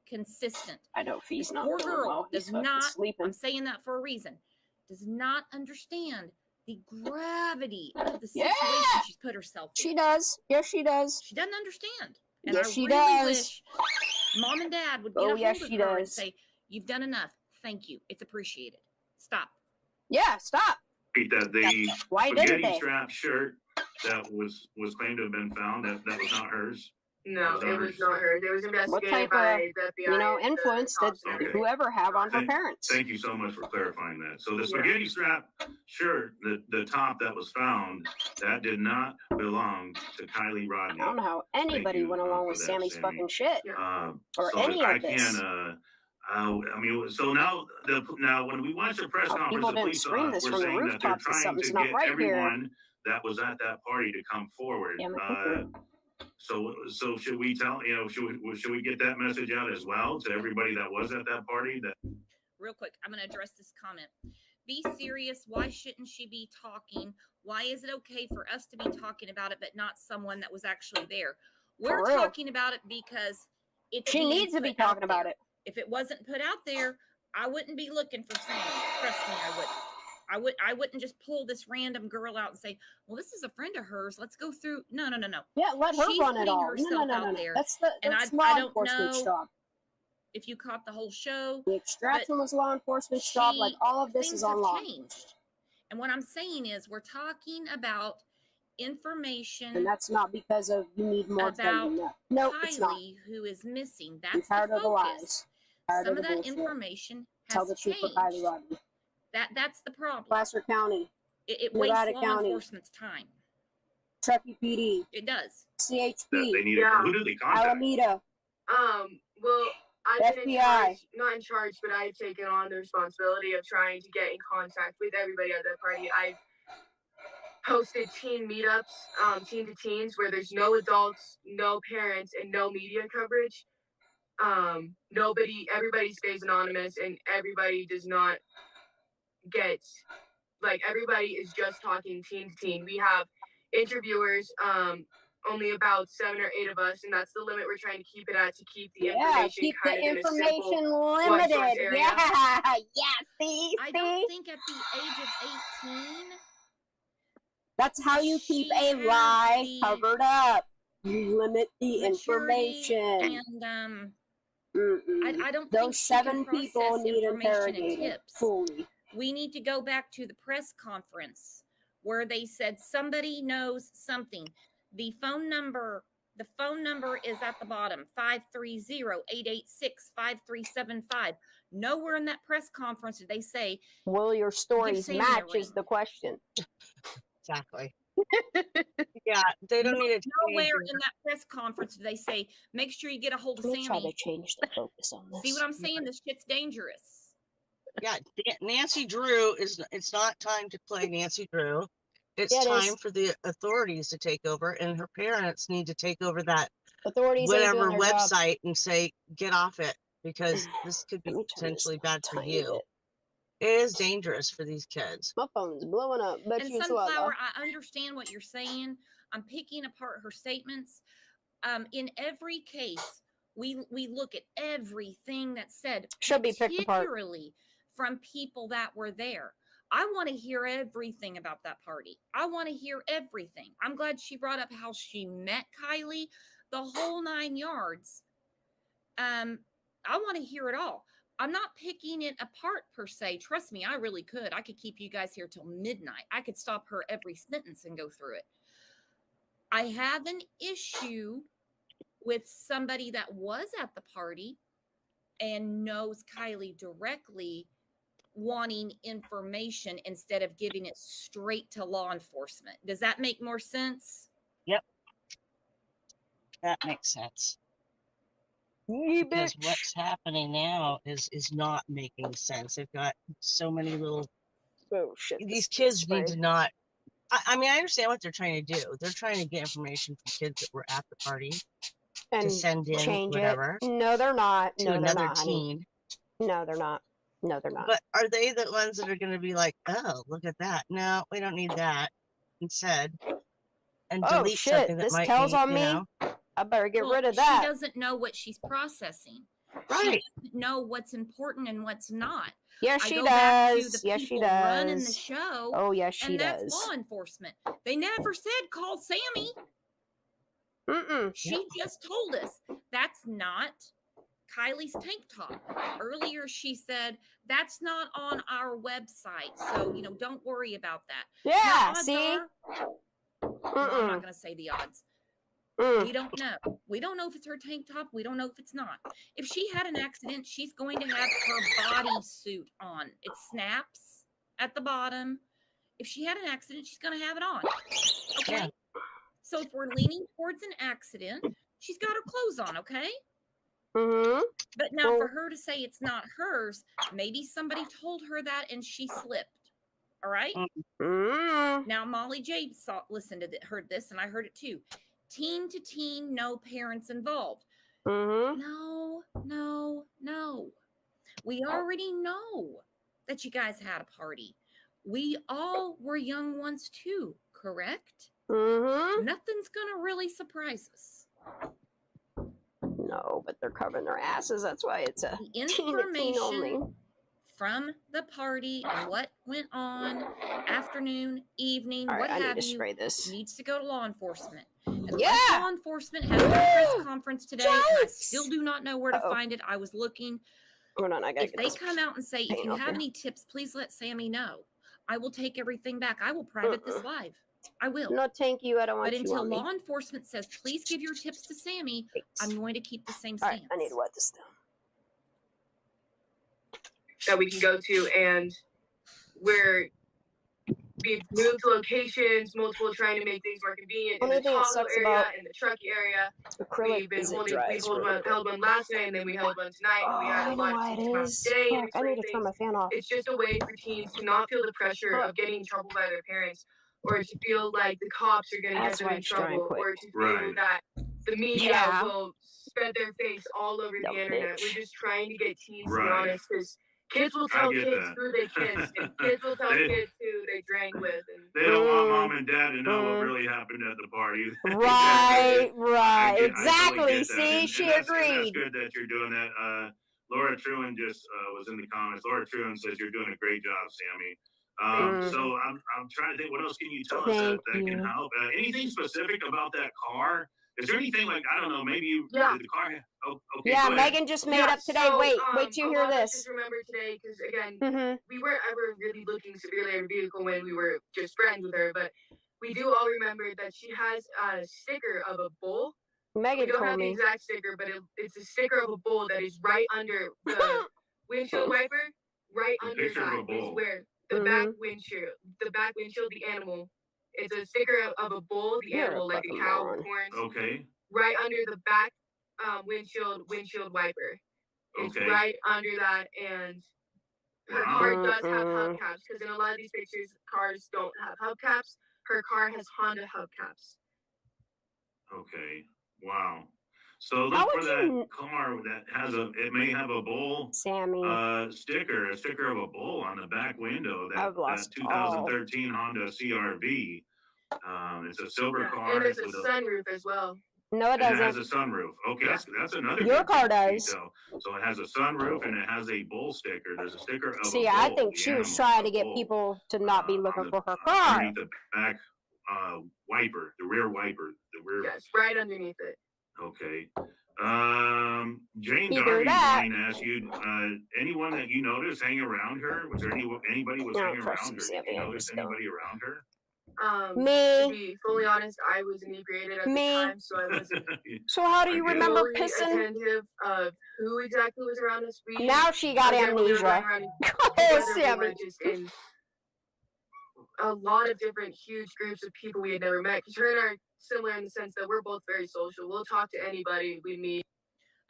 consistent. I know Fee's not Poor feeling girl well. does not, I'm saying that for a reason, does not understand the gravity of the situation she's put herself in. She does. Yes, she does. She doesn't understand. And yes, I she really does. wish Mom and Dad would get a hold of her and say, you've done enough. Thank you. It's appreciated. Stop. Yeah, stop. That the spaghetti strap shirt that was claimed to have been found, that was not hers. No, it was not hers. It was investigated by the FBI. Influence did whoever have on her parents? Thank you so much for clarifying that. So the spaghetti strap shirt, the top that was found, that did not belong to Kiely Rodni. I don't know how anybody went along with Sammy's fucking shit. Or so any of this. I mean, so now when we watch the press conference, the police were saying that they're trying to get everyone that was at that party to come forward. So should we tell, should we get that message out as well to everybody that was at that party? Real quick, I'm going to address this comment. Be serious. Why shouldn't she be talking? Why is it okay for us to be talking about it, but not someone that was actually there? We're talking about it because she needs to be talking about it. If it wasn't put out there, I wouldn't be looking for Sammy. Trust me, I wouldn't. I wouldn't just pull this random girl out and say, well, this is a friend of hers. Let's go through. No. Yeah, let her run it all. No. There, That's law enforcement's job. if you caught the whole show. The extraction was law enforcement's job. Like, all of this is on law. Changed. And what I'm saying is we're talking about information. And that's not because of you need more training. No, it's not. Kylie, who is missing. That's tired the of the lies. Some of that information has Tell the truth for Kylie Rodni. That's the problem. Placer County. It wastes law enforcement's time. Truckee PD. It does. CHP. They need who do they contact? Alameda. Well, I've been FBI. not in charge, but I've taken on the responsibility of trying to get in contact with everybody at that party. I've hosted teen meetups, teen to teens, where there's no adults, no parents, and no media coverage. Everybody stays anonymous, and everybody does not get, everybody is just talking teen to teen. We have interviewers, only about 7 or 8 of us, and that's the limit we're trying to keep it at, to keep the information keep kind the of information in a simple limited. area. See? I don't think at the age of 18. That's how you keep a lie covered up. You limit the information. And I don't Those think 7 people need interrogated fully. We need to go back to the press conference where they said somebody knows something. The phone number is at the bottom, 530-886-5375. Nowhere in that press conference did they say, will your stories match is the question. Exactly. Yeah, they don't need to. Nowhere in that press conference did they say, make sure you get a hold of Sammy. Try to change the focus on this. See what I'm saying? This shit's dangerous. Yeah, Nancy Drew it's not time to play Nancy Drew. It's time for the authorities to take over, and her parents need to take over that whatever website and say, get off it, because this could be potentially bad for you. It is dangerous for these kids. My phone's blowing up. And Sunflower, I understand what you're saying. I'm picking apart her statements. In every case, we look at everything that's said, should be picked apart, particularly from people that were there. I want to hear everything about that party. I want to hear everything. I'm glad she brought up how she met Kylie, the whole 9 yards. I want to hear it all. I'm not picking it apart per se. Trust me, I really could. I could keep you guys here till midnight. I could stop her every sentence and go through it. I have an issue with somebody that was at the party and knows Kylie directly, wanting information instead of giving it straight to law enforcement. Does that make more sense? Yep. That makes sense. Because what's happening now is not making sense. They've got so many little these kids need to not I mean, I understand what they're trying to do. They're trying to get information from kids that were at the party and to send in whatever. No, they're not. To another teen. No, they're not. No, they're not. But are they the ones that are going to be like, oh, look at that? No, we don't need that. Instead, and delete something that this might tells be, on me. Know. I better get rid of that. She doesn't know what she's processing. Right. She doesn't know what's important and what's not. Yes, she does. Yes, she does. Running the show. Oh, yes, she does. And that's law enforcement. They never said call Sammy. She just told us that's not Kylie's tank top. Earlier, she said that's not on our website, so don't worry about that. Yeah, see. I'm not going to say the odds. We don't know. We don't know if it's her tank top. We don't know if it's not. If she had an accident, she's going to have her bodysuit on. It snaps at the bottom. If she had an accident, she's going to have it on. Okay? Yeah. So if we're leaning towards an accident, she's got her clothes on, okay? But now for her to say it's not hers, maybe somebody told her that and she slipped. All right? Now, Molly J listened to heard this, and I heard it too. Teen to teen, no parents involved. No. We already know that you guys had a party. We all were young ones too, correct? Nothing's gonna really surprise us. No, but they're covering their asses. That's why it's a the information from the party and what went on, afternoon, evening, what have you, needs to go to law enforcement. Unless law enforcement has a press conference today, and I still do not know where to find it. I was looking. Hold on, I gotta if they come out and say, if you have any tips, please let Sammy know. I will take everything back. I will private this live. I will. No, thank you. I don't want But you until on me. law enforcement says, please give your tips to Sammy, I'm going to keep the same stance. I need to write this down. That we can go to, and we've moved locations, multiple, trying to make things more convenient in the Tahoe area, in the Truckee area. We've been holding, we held one last night, and then we held one tonight, and we had a lot of teens come out today. And I need to turn my fan off. It's just a way for teens to not feel the pressure of getting in trouble by their parents, or to feel like the cops are going to get them in trouble, or to feel that the media will spread their face all over the internet. We're just trying to get teens to be honest, because kids will tell kids who they kissed, and kids will tell kids who they drank with. And they don't want mom and dad to know what really happened at the party. Right, exactly. Totally See, she agreed. That's good that you're doing that. Laura Truan just was in the comments. Laura Truan says you're doing a great job, Sammy. So I'm trying to think, what else can you tell us that can help? Anything specific about that car? Is there anything like, I don't know, maybe you, the car? Oh, okay, yeah, Megan just made up today. So, wait till you hear this. Just remember today, because again, we weren't ever really looking severely at her vehicle when we were just friends with her, but we do all remember that she has a sticker of a bull. Megan we don't told have the me. exact sticker, but it's a sticker of a bull that is right under the windshield wiper. Right under that is where the back windshield, the animal. It's a sticker of a bull, the animal, like a cow with horns. Okay. Right under the back windshield wiper. It's right under that, and her car does have hubcaps, because in a lot of these pictures, cars don't have hubcaps. Her car has Honda hubcaps. Okay. Wow. So look for that car that has it may have a bull Sammy sticker, a sticker of a bull on the back window. That 2013 Honda CRV. It's a silver car. And it's a sunroof as well. No, it doesn't. It has a sunroof. Okay, that's another. Your car does. Detail. So it has a sunroof and it has a bull sticker. There's a sticker of See, a bull, I think she was trying to get people to not be looking for her car. Underneath the back wiper, the rear wiper, Yes, right underneath it. Okay. Jane Darby asked you, anyone that you noticed hang around her? Was there anybody was hanging around her? Did you notice anybody around her? To be fully honest, I was inebriated at the time, so I wasn't. So how do you remember pissing? Attentive of who exactly was around us. Now she got amnesia. Oh, Sammy. Just in a lot of different huge groups of people we had never met. Because her and I are similar in the sense that we're both very social. We'll talk to anybody we meet.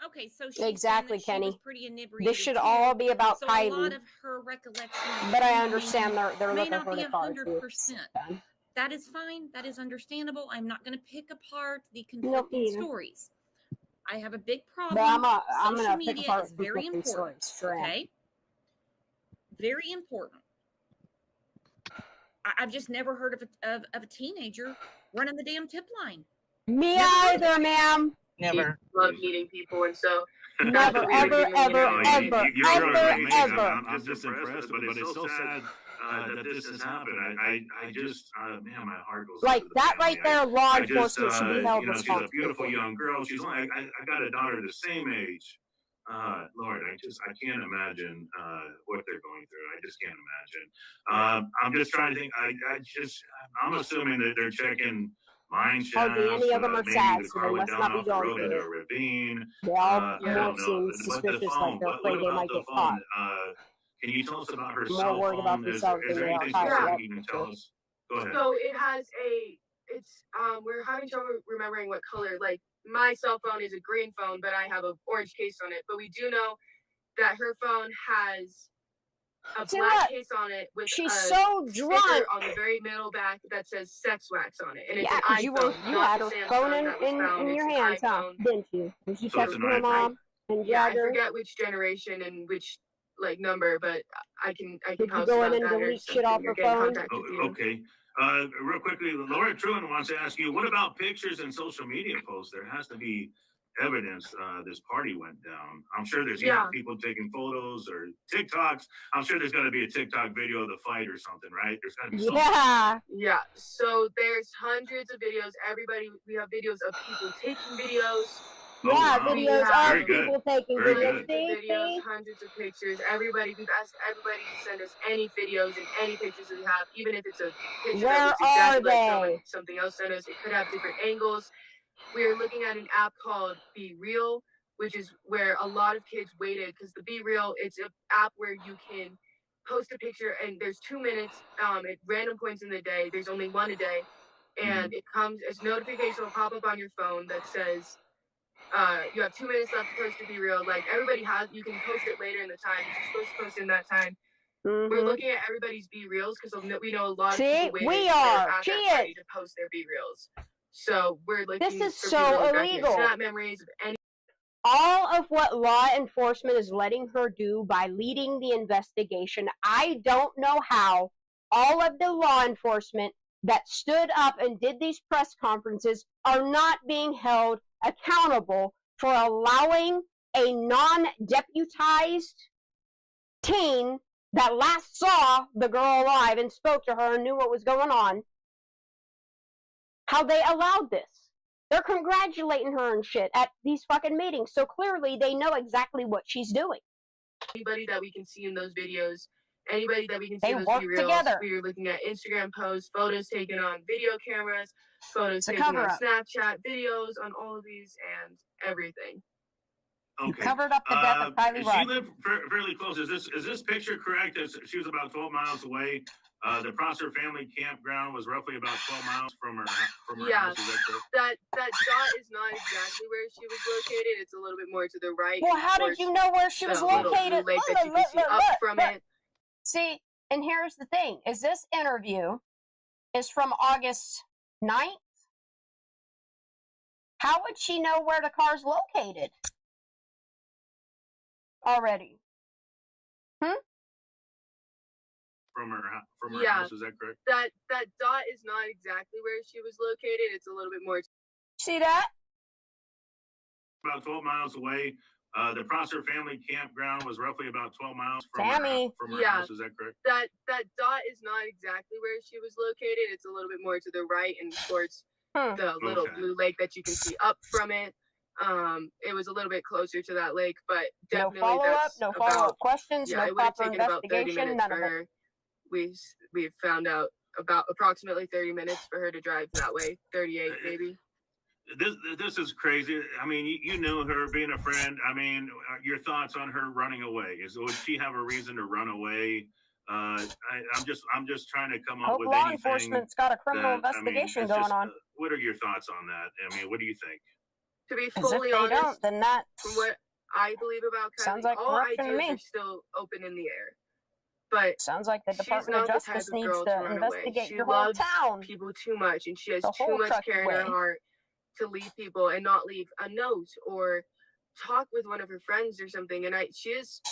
Okay, so exactly, Kenny. Pretty inebriated. This should all be about so Kiely. A lot of her recollection, but I understand they're may looking not for be the cars. 100%. That is fine. That is understandable. I'm not going to pick apart the conflicting stories. I have a big problem. I'm Social gonna media pick apart is very important. Okay, very important. I've just never heard of a teenager running the damn tip line. Me either, ma'am. Never. Love meeting people, and so never, ever. I'm just impressed, but it's so sad that this has happened. I just, man, my heart goes like that right there. Law enforcement just, should be held responsible. She's a beautiful young girl. She's like, I got a daughter the same age. Lord, I can't imagine what they're going through. I just can't imagine. I'm just trying to think. I'm assuming that they're checking mine shafts. Hardly any of them are sad, so they must not be going into a ravine. They all don't seem suspicious, like they're afraid they might get caught. Can you tell us about her More cell phone? worried about themselves Is there than anything they are specific you can tell us? Go ahead. So it has we're having trouble remembering what color. Like my cell phone is a green phone, but I have an orange case on it. But we do know that her phone has a black case on it with she's a so sticker drunk on the very middle back that says sex wax on it. And it's yeah, an because iPhone, you had her phone in your hands, huh? Didn't you? Did you text her mom and I her? forget which generation and which number, but I can Did you go in and delete shit off her phone? Okay. Real quickly, Laura Truan wants to ask you, what about pictures and social media posts? There has to be evidence this party went down. I'm sure there's people taking photos or TikToks. I'm sure there's going to be a TikTok video of the fight or something, right? There's got to be something. Yeah. So there's hundreds of videos. We have videos of people taking videos. Videos of people taking videos, hundreds of pictures. We've asked everybody to send us any videos and any pictures that we have, even if it's a picture that looks exactly like something else sent us. It could have different angles. We are looking at an app called Be Real, which is where a lot of kids waited, because the Be Real, it's an app where you can post a picture and there's 2 minutes at random points in the day. There's only one a day, and it comes as notification will pop up on your phone that says you have 2 minutes left to post to Be Real. Like, everybody has, you can post it later in the time. You're supposed to post in that time. We're looking at everybody's Be Reals because we know a lot of people waited at that party to post their Be Reals. So we're looking. This is so illegal. Snap memories of any. All of what law enforcement is letting her do by leading the investigation, I don't know how all of the law enforcement that stood up and did these press conferences are not being held accountable for allowing a non-deputized teen that last saw the girl alive and spoke to her and knew what was going on, how they allowed this. They're congratulating her and shit at these fucking meetings, so clearly they know exactly what she's doing. Anybody that we can see in those videos, anybody that we can see in those videos, we are looking at Instagram posts, photos taken on video cameras, photos taken on Snapchat, videos on all of these, and everything. Okay. You covered up the death of Kiely Rodni. She lived fairly close. Is this picture correct? She was about 12 miles away. The Prosser family campground was roughly about 12 miles from her house. Is that that dot is not exactly where she was located. It's a little bit more to the right. Well, how did you know where she was located? Lake that you can see up from it. See, and here's the thing: is this interview is from August 9th? How would she know where the car's located already? From her house, is that correct? That dot is not exactly where she was located. It's a little bit more. See that? About 12 miles away. The Prosser family campground was roughly about 12 miles from Sammy. Her house. Is that correct? That dot is not exactly where she was located. It's a little bit more to the right and towards the little blue lake that you can see up from it. It was a little bit closer to that lake, but definitely no follow-up questions, no proper investigation, none of it. We've found out about approximately 30 minutes for her to drive that way, 38 maybe. This is crazy. I mean, you knew her, being a friend. I mean, your thoughts on her running away? Would she have a reason to run away? I'm just trying to come up with law anything. Enforcement's got a criminal investigation going on. What are your thoughts on that? I mean, what do you think? To be fully honest, then that from what I believe about Kiely, sounds like all corruption to me. ideas are still open in the air. But sounds like the Department of Justice needs to investigate your whole town. People too much, and she has too much care in her heart to leave people and not leave a note or talk with one of her friends or something. And she is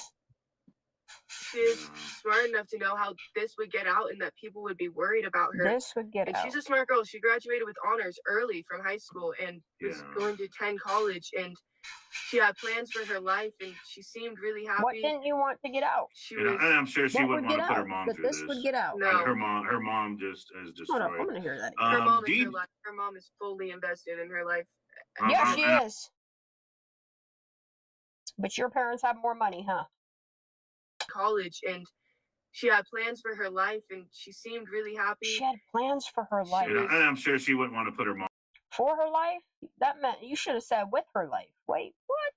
smart enough to know how this would get out and that people would be worried about her. This would get out. She's a smart girl. She graduated with honors early from high school and was going to attend college, and she had plans for her life, and she seemed really happy. What didn't you want to get out? And I'm sure she wouldn't want to put her mom through this. Would get out. No. Her mom just is destroyed. Hold on, I'm gonna hear that. Her mom is fully invested in her life. Yeah, she is. But your parents have more money, huh? College, and she had plans for her life, and she seemed really happy. She had plans for her life. And I'm sure she wouldn't want to put her mom for her life. That meant you should have said with her life. Wait, what?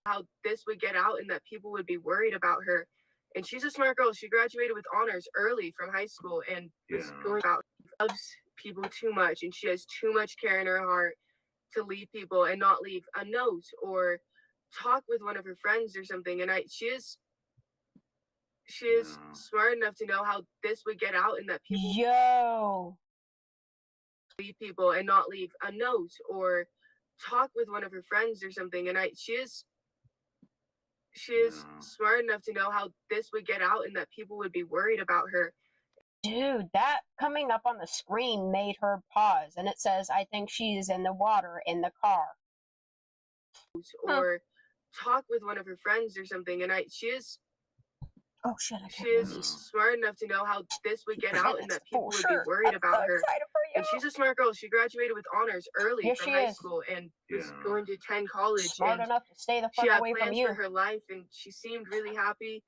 How this would get out and that people would be worried about her. And she's a smart girl. She graduated with honors early from high school and was going out. Loves people too much, and she has too much care in her heart to leave people and not leave a note or talk with one of her friends or something. And she is smart enough to know how this would get out and that people leave people and not leave a note or talk with one of her friends or something. And she is smart enough to know how this would get out and that people would be worried about her. Dude, that coming up on the screen made her pause, and it says, I think she's in the water in the car. Or talk with one of her friends or something, and she is smart enough to know how this would get out and that people would be worried about her. And she's a smart girl. She graduated with honors early from high school and was going to attend college. Smart enough to stay the fuck away from you. She had plans for her life, and she seemed really happy.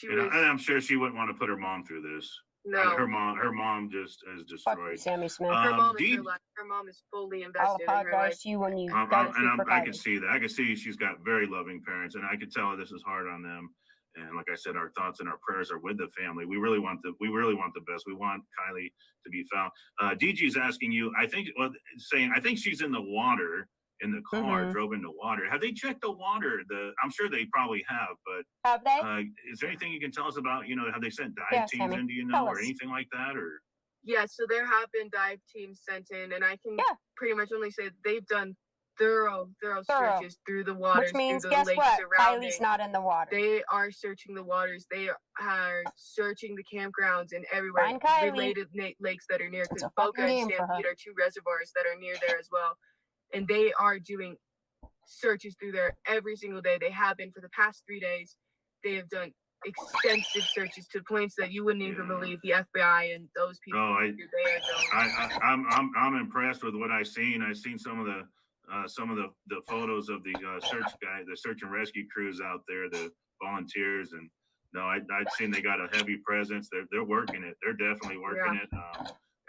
And I'm sure she wouldn't want to put her mom through this. No, her mom just is destroyed. Sammy Smith. Her mom is fully invested in her life. To you when you I can see that. I can see she's got very loving parents, and I can tell this is hard on them. And like I said, our thoughts and our prayers are with the family. We really want the best. We want Kiely to be found. DG's asking you, I think she's in the water. In the car, drove into water. Have they checked the water? I'm sure they probably have, but have they? Is there anything you can tell us about? Have they sent dive teams in? Do you know, or anything like that? Or so there have been dive teams sent in, and I can pretty much only say they've done thorough searches through the waters, which means through the lakes surrounding. Kylie's not in the water. They are searching the waters. They are searching the campgrounds and everywhere related lakes that are near. Because Boca and Stampede are two reservoirs that are near there as well. And they are doing searches through there every single day. They have been for the past 3 days. They have done extensive searches to points that you wouldn't even believe the FBI and those people. I'm impressed with what I've seen. I've seen some of the photos of the search and rescue crews out there, the volunteers, and I've seen they got a heavy presence. They're working it. They're definitely working it.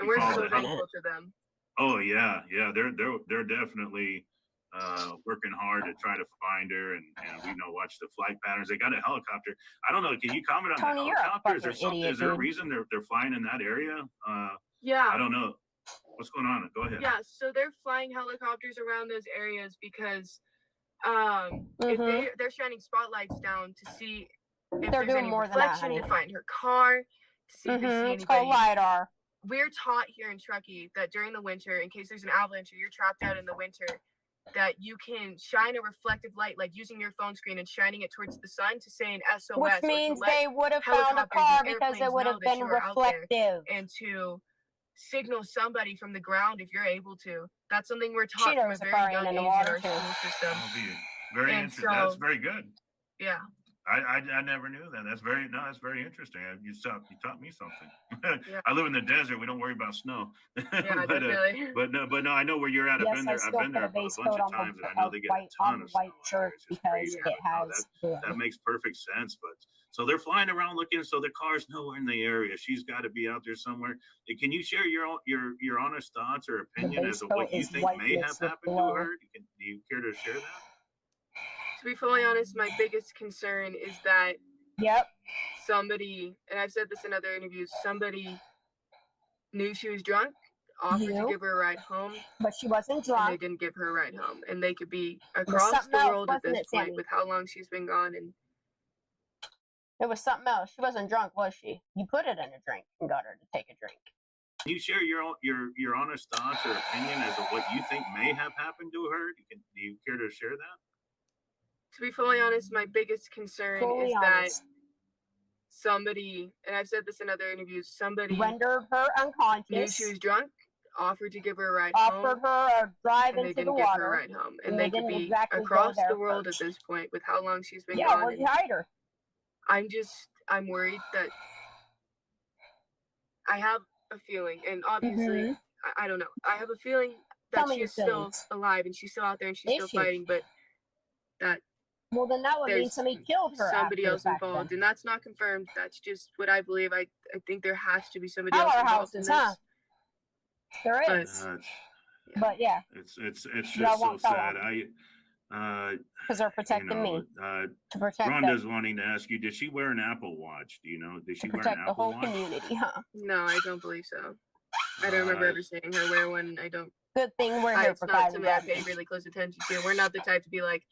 And we're so thankful to them. Oh yeah, they're definitely working hard to try to find her, and watch the flight patterns. They got a helicopter. I don't know. Can you comment on the helicopter? Is there something? Is there a reason they're flying in that area? I don't know. What's going on? Go ahead. Yeah, so they're flying helicopters around those areas because if they're shining spotlights down to see if there's any reflection, to find her car, to see if they see anybody. It's called LiDAR. We're taught here in Truckee that during the winter, in case there's an avalanche or you're trapped out in the winter, that you can shine a reflective light, like using your phone screen and shining it towards the sun to say an SOS. Which means they would have found a car because it would have been reflective. And to signal somebody from the ground if you're able to. That's something we're taught from a very young age in our school system. Very interesting. That's very good. Yeah. I never knew that. That's very interesting. You taught me something. I live in the desert. We don't worry about snow. but no, I know where you're at. I've been there. I've been there a bunch of times, and I know they get a ton of white shirts because it has. That makes perfect sense. But so they're flying around looking. So the car's nowhere in the area. She's got to be out there somewhere. Can you share your honest thoughts or opinion as to what you think may have happened to her? Do you care to share that? To be fully honest, my biggest concern is that somebody, and I've said this in other interviews, somebody knew she was drunk, offered to give her a ride home, but she wasn't drunk. And they didn't give her a ride home, and they could be across the world at this point with how long she's been gone. And it was something else. She wasn't drunk, was she? You put it in a drink and got her to take a drink. Can you share your honest thoughts or opinion as to what you think may have happened to her? Do you care to share that? To be fully honest, my biggest concern is that somebody, and I've said this in other interviews, somebody rendered her unconscious, knew she was drunk, offered to give her a ride home, offered her a drive into the water, and they didn't give her a ride home. And they could be across the world at this point with how long she's been gone. Yeah, where'd you hide her? I'm worried that I have a feeling, and obviously, I don't know. I have a feeling that she's still alive and she's still out there and she's still fighting, but that. Well, then that would mean somebody killed her. Somebody else involved, and that's not confirmed. That's just what I believe. I think there has to be somebody else involved in this. There is. But yeah, it's just so sad. Because they're protecting me. To protect Rhonda's wanting to ask you: did she wear an Apple Watch? Do you know? Did she wear an Apple Watch? To protect the whole community, huh? No, I don't believe so. I don't remember ever seeing her wear one. I don't. Good thing we're here for Kylie. It's not something I pay really close attention to. We're not the type to be like,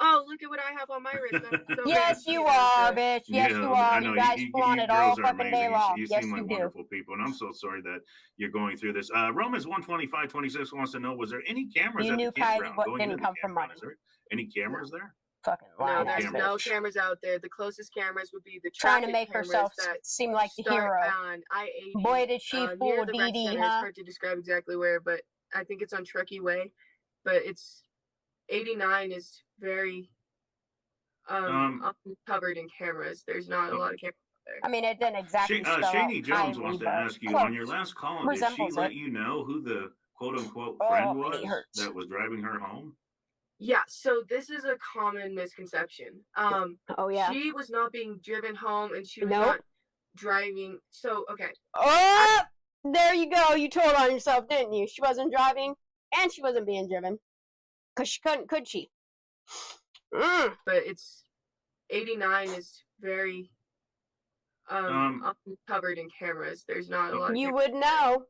oh, look at what I have on my wrist. So yes, you are, bitch. Yes, you are. You guys flaunt it all fucking day long. You seem like wonderful people, and I'm so sorry that you're going through this. Romans 1:25-26 wants to know: was there any cameras at the campground? You knew Kylie didn't come from money. Any cameras there? Fucking lying. No, there's no cameras out there. The closest cameras would be the trying to make herself seem like the hero. On I-80. Boy, did she fool Dee Dee, huh? It's hard to describe exactly where, but I think it's on Truckee Way. But it's 89 is very covered in cameras. There's not a lot of cameras there. I mean, it didn't exactly. Shady Jones wants to ask you, on your last call, did she let you know who the quote-unquote friend was that was driving her home? Yeah, so this is a common misconception. Oh yeah. She was not being driven home, and she was not driving. So okay. Oh, there you go. You told on yourself, didn't you? She wasn't driving, and she wasn't being driven, cause she couldn't, could she? But it's 89 is very covered in cameras. There's not a lot of you would know.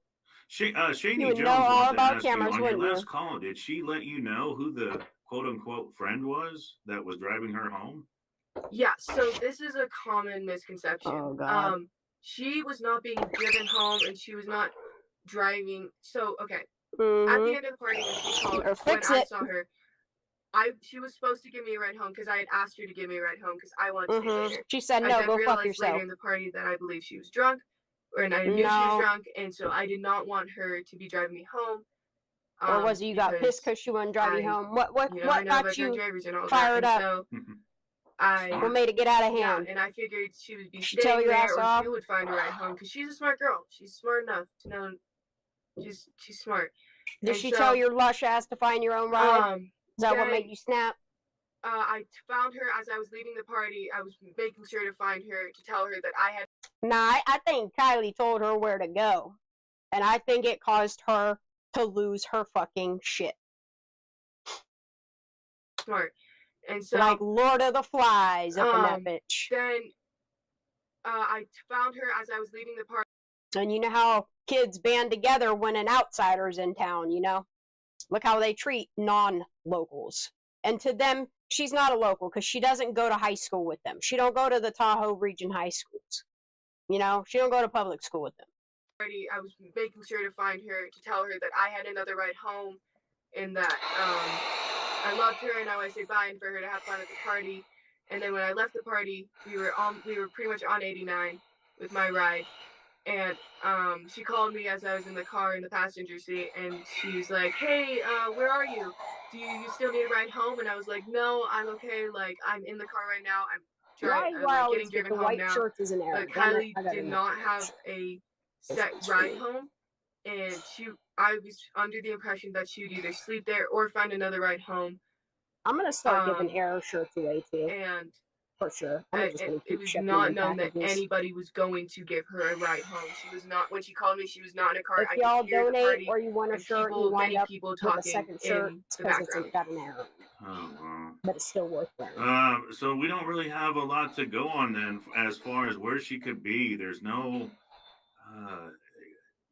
Shady would Jones know all wants to about ask cameras, you, on your wouldn't last you? call, did she let you know who the quote-unquote friend was that was driving her home? Yeah, so this is a common misconception. Oh God. She was not being driven home, and she was not driving. So okay, at Mm-hmm. the end of the party when she called, Or fix when I it. saw her, she was supposed to give me a ride home because I had asked her to give me a ride home because I wanted to stay later. She said, I "No, then go fuck realized yourself." later in the party that I believe she was drunk, and I knew she was drunk, and so I did not want her to be driving me home. Or was it you got pissed because she wasn't driving home? What got you fired up? What made it get out of hand? Yeah, and I figured she would be She tell staying your there, ass or off? she would find a ride home because she's a smart girl. She's smart enough to know. She's smart. Did she tell your lush ass to find your own ride? Is that what then, made you snap? I found her as I was leaving the party. I was making sure to find her to tell her that I had. Nah, I think Kiely told her where to go. And I think it caused her to lose her fucking shit. Smart. And so, like Lord of the Flies up in that bitch. Then I found her as I was leaving the party. And you know how kids band together when an outsider's in town, you know? Look how they treat non-locals. And to them, she's not a local because she doesn't go to high school with them. She don't go to the Tahoe region high schools. You know, she don't go to public school with them. I was making sure to find her to tell her that I had another ride home, and that I loved her and I wanted to say bye and for her to have fun at the party. And then when I left the party, we were pretty much on 89 with my ride. And she called me as I was in the car in the passenger seat, and she's like, "Hey, where are you? Do you still need a ride home?" And I was like, "No, I'm okay. Like, I'm in the car right now. I'm getting driven home now." But Kiely did not have a set ride home, and I was under the impression that she would either sleep there or find another ride home. I'm gonna start giving error shirts away too. And for sure. It was not known that anybody was going to give her a ride home. She was not, when she called me, she was not in a car. If y'all donate or you want a shirt and you wind up with a second shirt, it's because it's got an error. Oh, wow. But it's still worth wearing. So we don't really have a lot to go on then as far as where she could be. There's no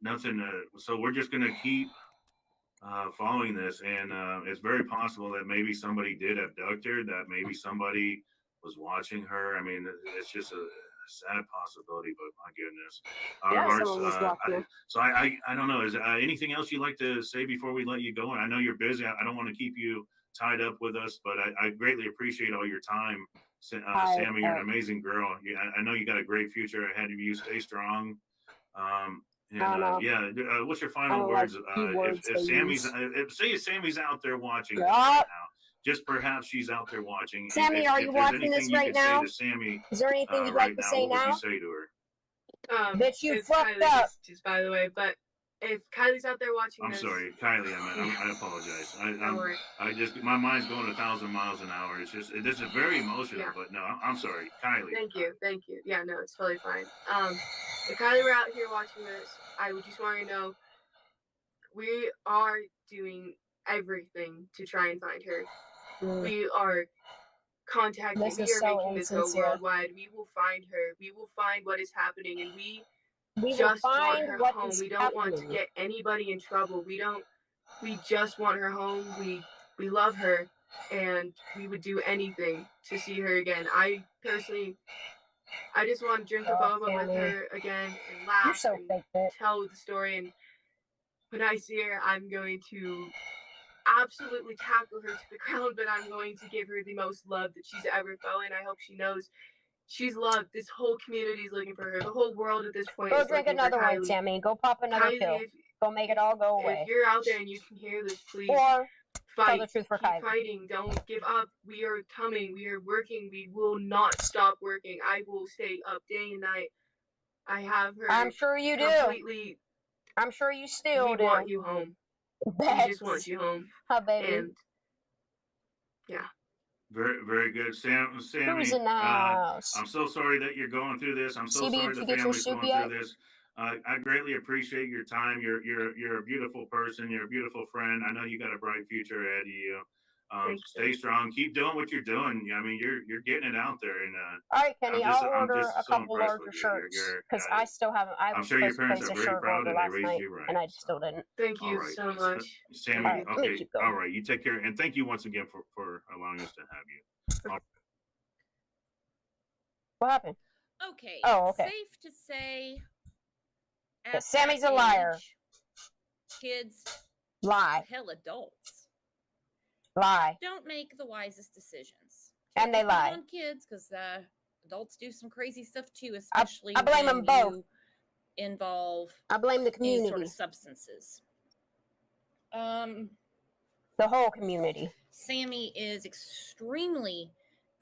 nothing. So we're just going to keep following this. And it's very possible that maybe somebody did abduct her, that maybe somebody was watching her. I mean, it's just a sad possibility, but my goodness. I don't know. Is anything else you'd like to say before we let you go? And I know you're busy. I don't want to keep you tied up with us, but I greatly appreciate all your time. Sammy, you're an amazing girl. I know you got a great future ahead of you. Stay strong. What's your final words? If Sammy's out there watching right now, just perhaps she's out there watching. Sammy, are you watching this right now? Sammy, is there anything you'd like to say now? What would you say to her? Bitch, you fucked up. Just by the way, but if Kylie's out there watching, I'm sorry, Kiely. I apologize. I just my mind's going 1,000 miles an hour. It's just this is very emotional. But no, I'm sorry, Kiely. Thank you. Yeah, no, it's totally fine. If Kiely were out here watching this, I would just want you to know we are doing everything to try and find her. We are contacting. We are making this go worldwide. We will find her. We will find what is happening, and we just want her home. We don't want to get anybody in trouble. We just want her home. We love her, and we would do anything to see her again. I just want to drink a boba with her again and laugh and tell the story. And when I see her, I'm going to absolutely tackle her to the ground, but I'm going to give her the most love that she's ever felt, and I hope she knows she's loved. This whole community is looking for her. The whole world at this point Go is drink looking for another one, Kiely. Sammy. Go pop another Kiely, pill. Go make it all go away. If you're out there and you can hear this, please or fight. tell the truth for Keep Kiely. fighting. Don't give up. We are coming. We are working. We will not stop working. I will stay up day and night. I have her. I'm sure you completely, do. I'm sure you still we do. We want you home. We just want you home. Hi, baby. And yeah. Very, very good, Sammy. Who's in the house? I'm so sorry that you're going through this. I'm so CB, sorry the family's going through this. I greatly appreciate your time. You're a beautiful person. You're a beautiful friend. I know you got a bright future ahead of you. Stay strong. Keep doing what you're doing. I mean, you're getting it out there. And all right, Kenny, I'll order a couple larger shirts because I still haven't. I'm sure your parents are a very shirt proud order that they last raised night, you right. and I still didn't. Thank you so much, Sammy. All right, okay, all right. You take care, and thank you once again for allowing us to have you. What happened? Okay. Oh, okay. Safe to say. That Sammy's a liar. Kids. Lie. Hell, adults. Lie. Don't make the wisest decisions. And they lie. On kids, because adults do some crazy stuff too, especially I blame them both. Involve. I blame the community. Any sort of substances. The whole community. Sammy is extremely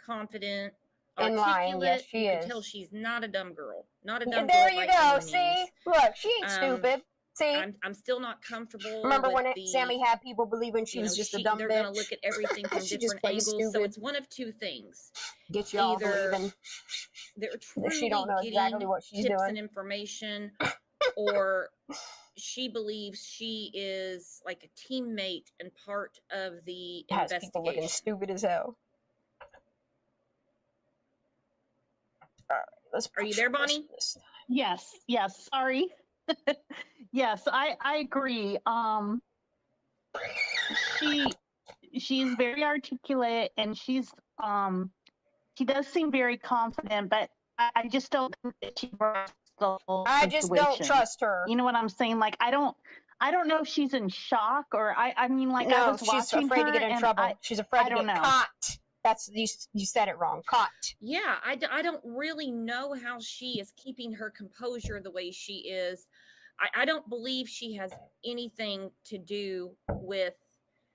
confident. And lying, yes, she is. You can tell she's not a dumb girl. Not a dumb girl. There you go. See, look, she ain't stupid. See, I'm still not comfortable. Remember when Sammy had people believing she was just a dumb bitch? They're going to look at everything from different angles. Stupid. So it's one of two things. Get y'all believing they're truly she don't know exactly what she's tips doing and information, or she believes she is like a teammate and part of the investigation. People looking stupid as hell. Are you there, Bonnie? Yes. Sorry. Yes, I agree. She's very articulate, and she does seem very confident, but I just don't think that she grasps the whole situation. I just don't trust her. You know what I'm saying? Like I don't know if she's in shock, or I mean, like, no, I was she's afraid to get in trouble. She's afraid to get caught. That's you said it wrong. Caught. Yeah, I don't really know how she is keeping her composure the way she is. I don't believe she has anything to do with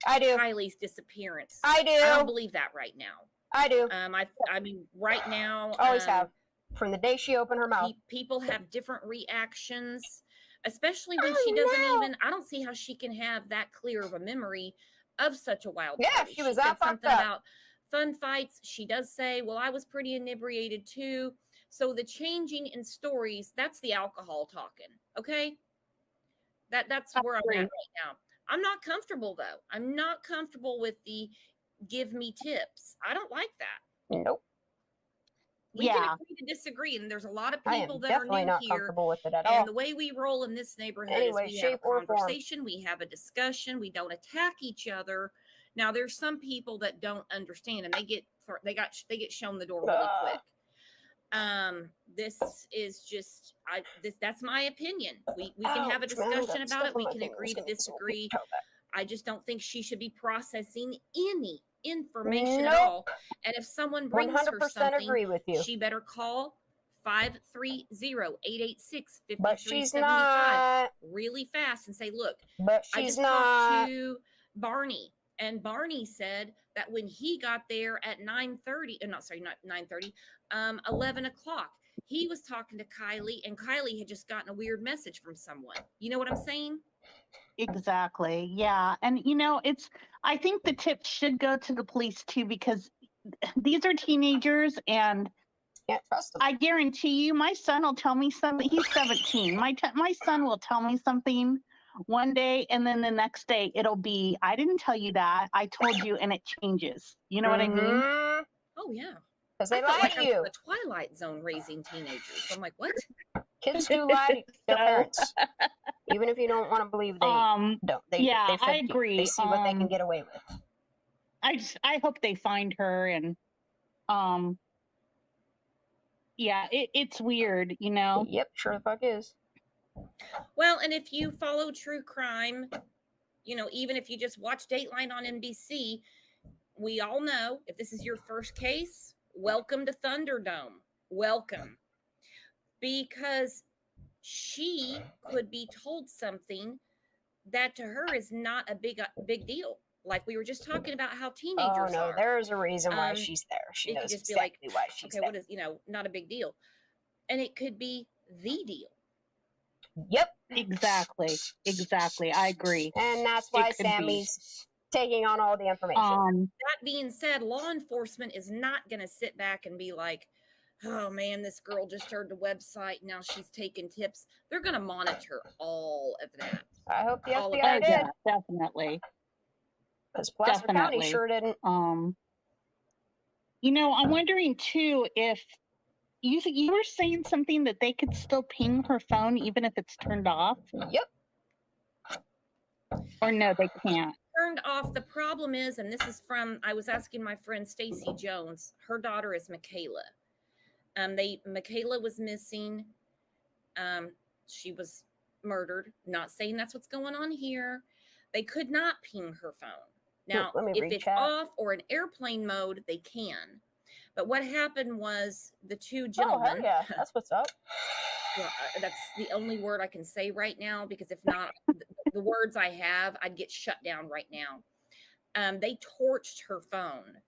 Kiely's disappearance. I do. I don't believe that right now. I do. I mean, right now. Always have. From the day she opened her mouth. People have different reactions, especially when she doesn't even. I don't see how she can have that clear of a memory of such a wild. Yeah, party. she was said that fucked something up. About fun fights. She does say, well, I was pretty inebriated too. So the changing in stories, that's the alcohol talking. Okay. That's where I'm at right now. I'm not comfortable though. I'm not comfortable with the give me tips. I don't like that. Nope. We can agree to disagree, and there's a lot of people that are new not here. Comfortable with it at and all. the way we roll in this neighborhood anyway, is we have a conversation, form. we have a discussion, we don't attack each other. Now there's some people that don't understand, and they get shown the door really quick. This is just that's my opinion. We can have a discussion about it. We can agree to disagree. I just don't think she should be processing any information at all. And if someone brings her something, agree with you. She better call 530-886-5375 but she's not really fast and say, look, but she's I just not talked to Barney. And Barney said that when he got there at 11 o'clock, he was talking to Kiely, and Kiely had just gotten a weird message from someone. You know what I'm saying? Exactly. Yeah. And, I think the tips should go to the police too, because these are teenagers, and can't trust them. I guarantee you, my son will tell me something. He's 17. My son will tell me something one day, and then the next day it'll be, I didn't tell you that, I told you, and it changes. You know what I mean? Oh yeah, because they lie to you. The Twilight Zone raising teenagers. I'm like, what? Kids do lie to their parents, even if you don't want to believe they don't. They I agree. They see what they can get away with. I hope they find her, and it's weird, Yep, sure the fuck is. Well, and if you follow true crime, even if you just watch Dateline on NBC, we all know if this is your first case, welcome to Thunderdome. Welcome. Because she could be told something that to her is not a big deal. Like we were just talking about how teenagers are. There's a reason why she's there. She knows just exactly be like, why she's there. What is, not a big deal. And it could be the deal. Yep. Exactly. I agree. And that's why Sammy's taking on all the information. That being said, law enforcement is not going to sit back and be like, oh man, this girl just heard the website. Now she's taking tips. They're going to monitor all of that. I hope the FBI did. Yeah, definitely. Because Placer County sure didn't. I'm wondering too if you were saying something that they could still ping her phone even if it's turned off. Yep. Or no, they can't. Turned off. The problem is, and this is from, I was asking my friend Stacy Jones. Her daughter is Michaela. Michaela was missing. She was murdered. Not saying that's what's going on here. They could not ping her phone. Now, if it's off or in airplane mode, they can. But what happened was the two gentlemen. Oh, hell yeah. That's what's up. That's the only word I can say right now, because if not, the words I have, I'd get shut down right now. They torched her phone.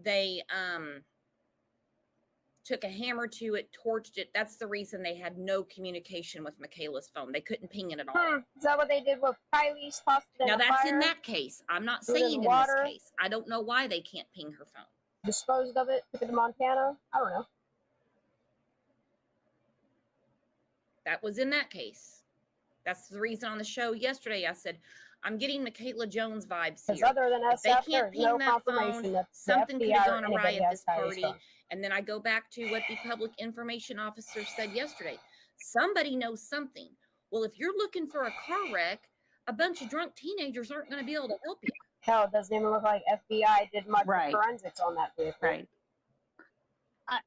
They took a hammer to it, torched it. That's the reason they had no communication with Michaela's phone. They couldn't ping it at all. Is that what they did with Kiely's hospital? Now, that's in that case. I'm not saying in this case. I don't know why they can't ping her phone. Disposed of it, took it to Montana? I don't know. That was in that case. That's the reason on the show yesterday I said, I'm getting Michaela Jones vibes here. Because other than us, they can't ping no that confirmation phone, that something could have gone awry at this party. party. And then I go back to what the public information officer said yesterday. Somebody knows something. Well, if you're looking for a car wreck, a bunch of drunk teenagers aren't going to be able to help you. Hell, it doesn't even look like FBI did much forensics on that vehicle. Right.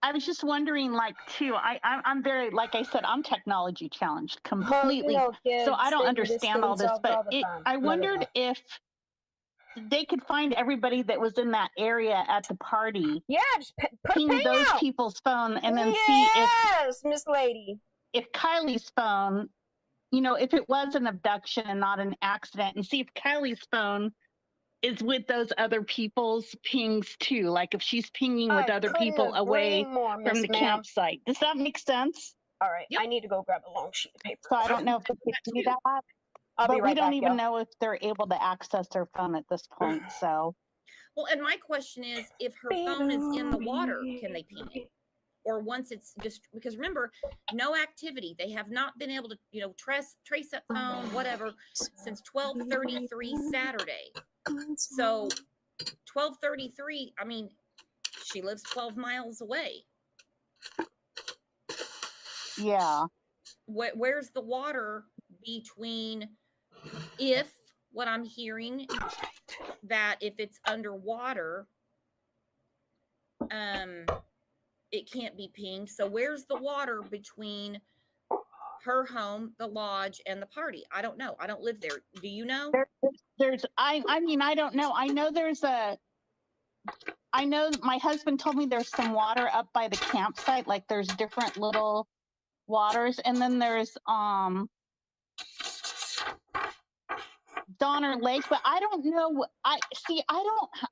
I was just wondering, too, I'm very, like I said, I'm technology challenged completely. So I don't understand all this, but I wondered if they could find everybody that was in that area at the party. Yeah, just ping those people's phone and then see Miss Lady. If Kiely's phone, if it was an abduction and not an accident, and see if Kiely's phone is with those other people's pings too. Like if she's pinging with other people away from the campsite. Does that make sense? All right. Yep. I need to go grab a long sheet of paper. So I don't know if they could do that. But we don't even know if they're able to access their phone at this point. So. Well, and my question is, if her phone is in the water, can they ping it? Or once it's just, because remember, no activity. They have not been able to, trace that phone, whatever, since 12:33 Saturday. So 12:33, I mean, she lives 12 miles away. Yeah. Where's the water between, if what I'm hearing, that if it's underwater, it can't be pinged. So where's the water between her home, the lodge, and the party? I don't know. I don't live there. Do you know? I mean, I don't know. I know my husband told me there's some water up by the campsite. Like there's different little waters. And then there's, Donner Lake, but I don't know.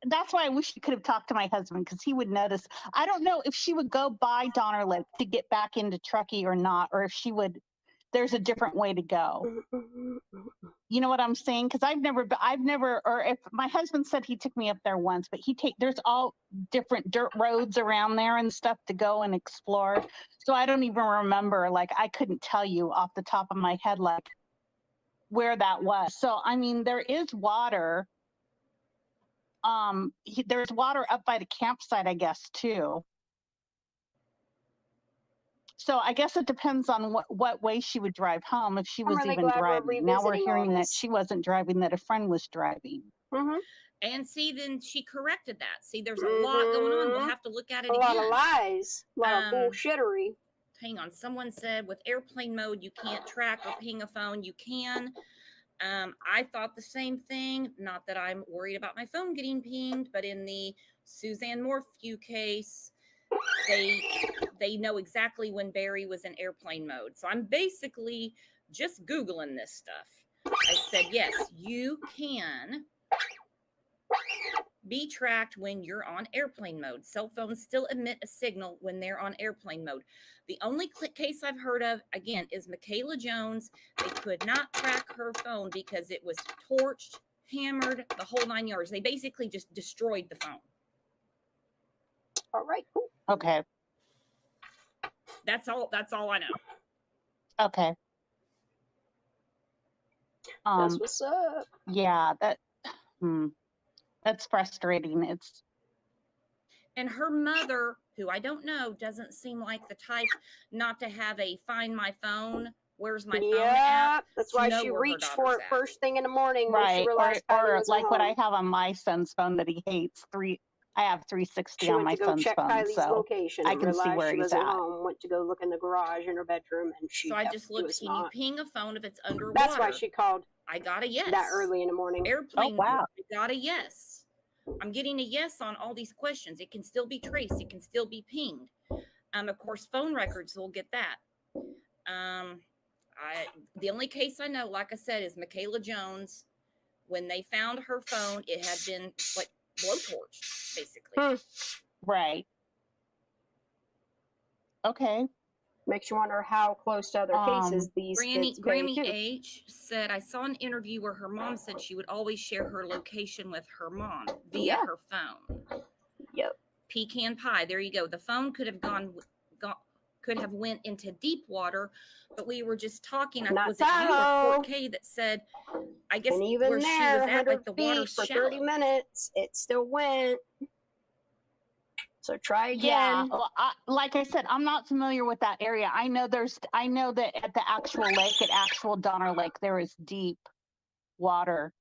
That's why I wish you could have talked to my husband, because he would notice. I don't know if she would go by Donner Lake to get back into Truckee or not, or if there's a different way to go. You know what I'm saying? Because I've never, or if my husband said he took me up there once, but there's all different dirt roads around there and stuff to go and explore. So I don't even remember, I couldn't tell you off the top of my head, where that was. So, I mean, there is water. There's water up by the campsite, I guess, too. So I guess it depends on what way she would drive home, if she was even driving. Now we're hearing that she wasn't driving, that a friend was driving. Mm-hmm. And see, then she corrected that. See, there's a lot going on. We'll have to look at it again. A lot of lies. A lot of bullshittery. Hang on. Someone said with airplane mode, you can't track or ping a phone. You can. I thought the same thing. Not that I'm worried about my phone getting pinged, but in the Suzanne Morphew case, they know exactly when Barry was in airplane mode. So I'm basically just Googling this stuff. I said, yes, you can be tracked when you're on airplane mode. Cell phones still emit a signal when they're on airplane mode. The only case I've heard of, again, is Michaela Jones. They could not track her phone because it was torched, hammered, the whole 9 yards. They basically just destroyed the phone. All right, cool. Okay. That's all I know. Okay. That's what's up. Yeah, that's frustrating. And her mother, who I don't know, doesn't seem like the type not to have a find my phone, where's my phone at. That's why she reached for it first thing in the morning when she realized or was like home. what I have on my son's phone that he hates. I have 360 she on went my to go son's check phone, Kylie's so location I and can see realized where she he's wasn't at. home. Went to go look in the garage in her bedroom, and she. So I just looked. Can you ping a phone if it's underwater? That's why she called. I got a yes. That early in the morning. Airplane. Oh, wow. I got a yes. I'm getting a yes on all these questions. It can still be traced. It can still be pinged. Of course, phone records will get that. The only case I know, like I said, is Michaela Jones. When they found her phone, it had been like blowtorched, basically. Right. Okay. Makes you wonder how close to other cases these kids Granny pay too. H said, I saw an interview where her mom said she would always share her location with her mom via her phone. Yep. Pecan pie. There you go. The phone could have went into deep water, but we were just talking. Was it you or Court K that said, I guess and even where there, she was at, like the water for shallow. 30 minutes, it still went. So try again. Yeah, well, like I said, I'm not familiar with that area. I know that at the actual lake, at actual Donner Lake, there is deep water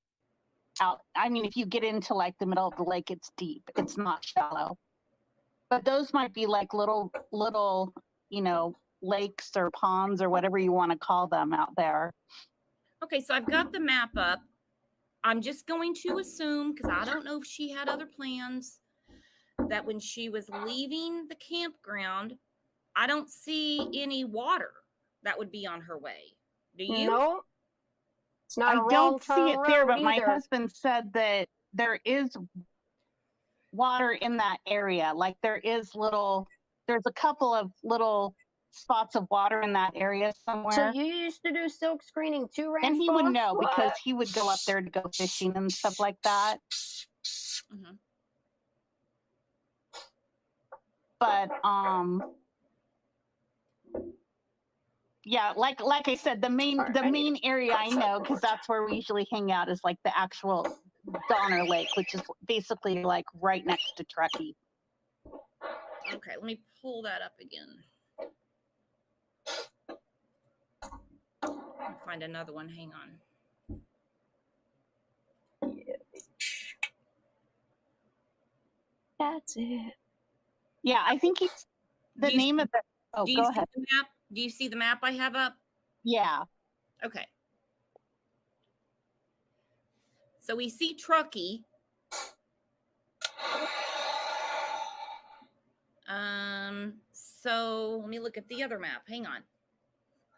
out. I mean, if you get into like the middle of the lake, it's deep. It's not shallow. But those might be like little, lakes or ponds or whatever you want to call them out there. Okay, so I've got the map up. I'm just going to assume, because I don't know if she had other plans, that when she was leaving the campground, I don't see any water that would be on her way. Do you? No. It's not. I don't see it there, but my husband said that there is water in that area. Like there's a couple of little spots of water in that area somewhere. So you used to do silk screening too, Ranch And he Boss? would know because he would go up there to go fishing and stuff like that. Mm-hmm. But yeah, like I said, the main area I know, because that's where we usually hang out, is like the actual Donner Lake, which is basically like right next to Truckee. Okay, let me pull that up again. I'll find another one. Hang on. That's it. Yeah, I think it's the name of the. Oh, go ahead. The map? Do you see the map I have up? Yeah. Okay. So we see Truckee. So let me look at the other map. Hang on.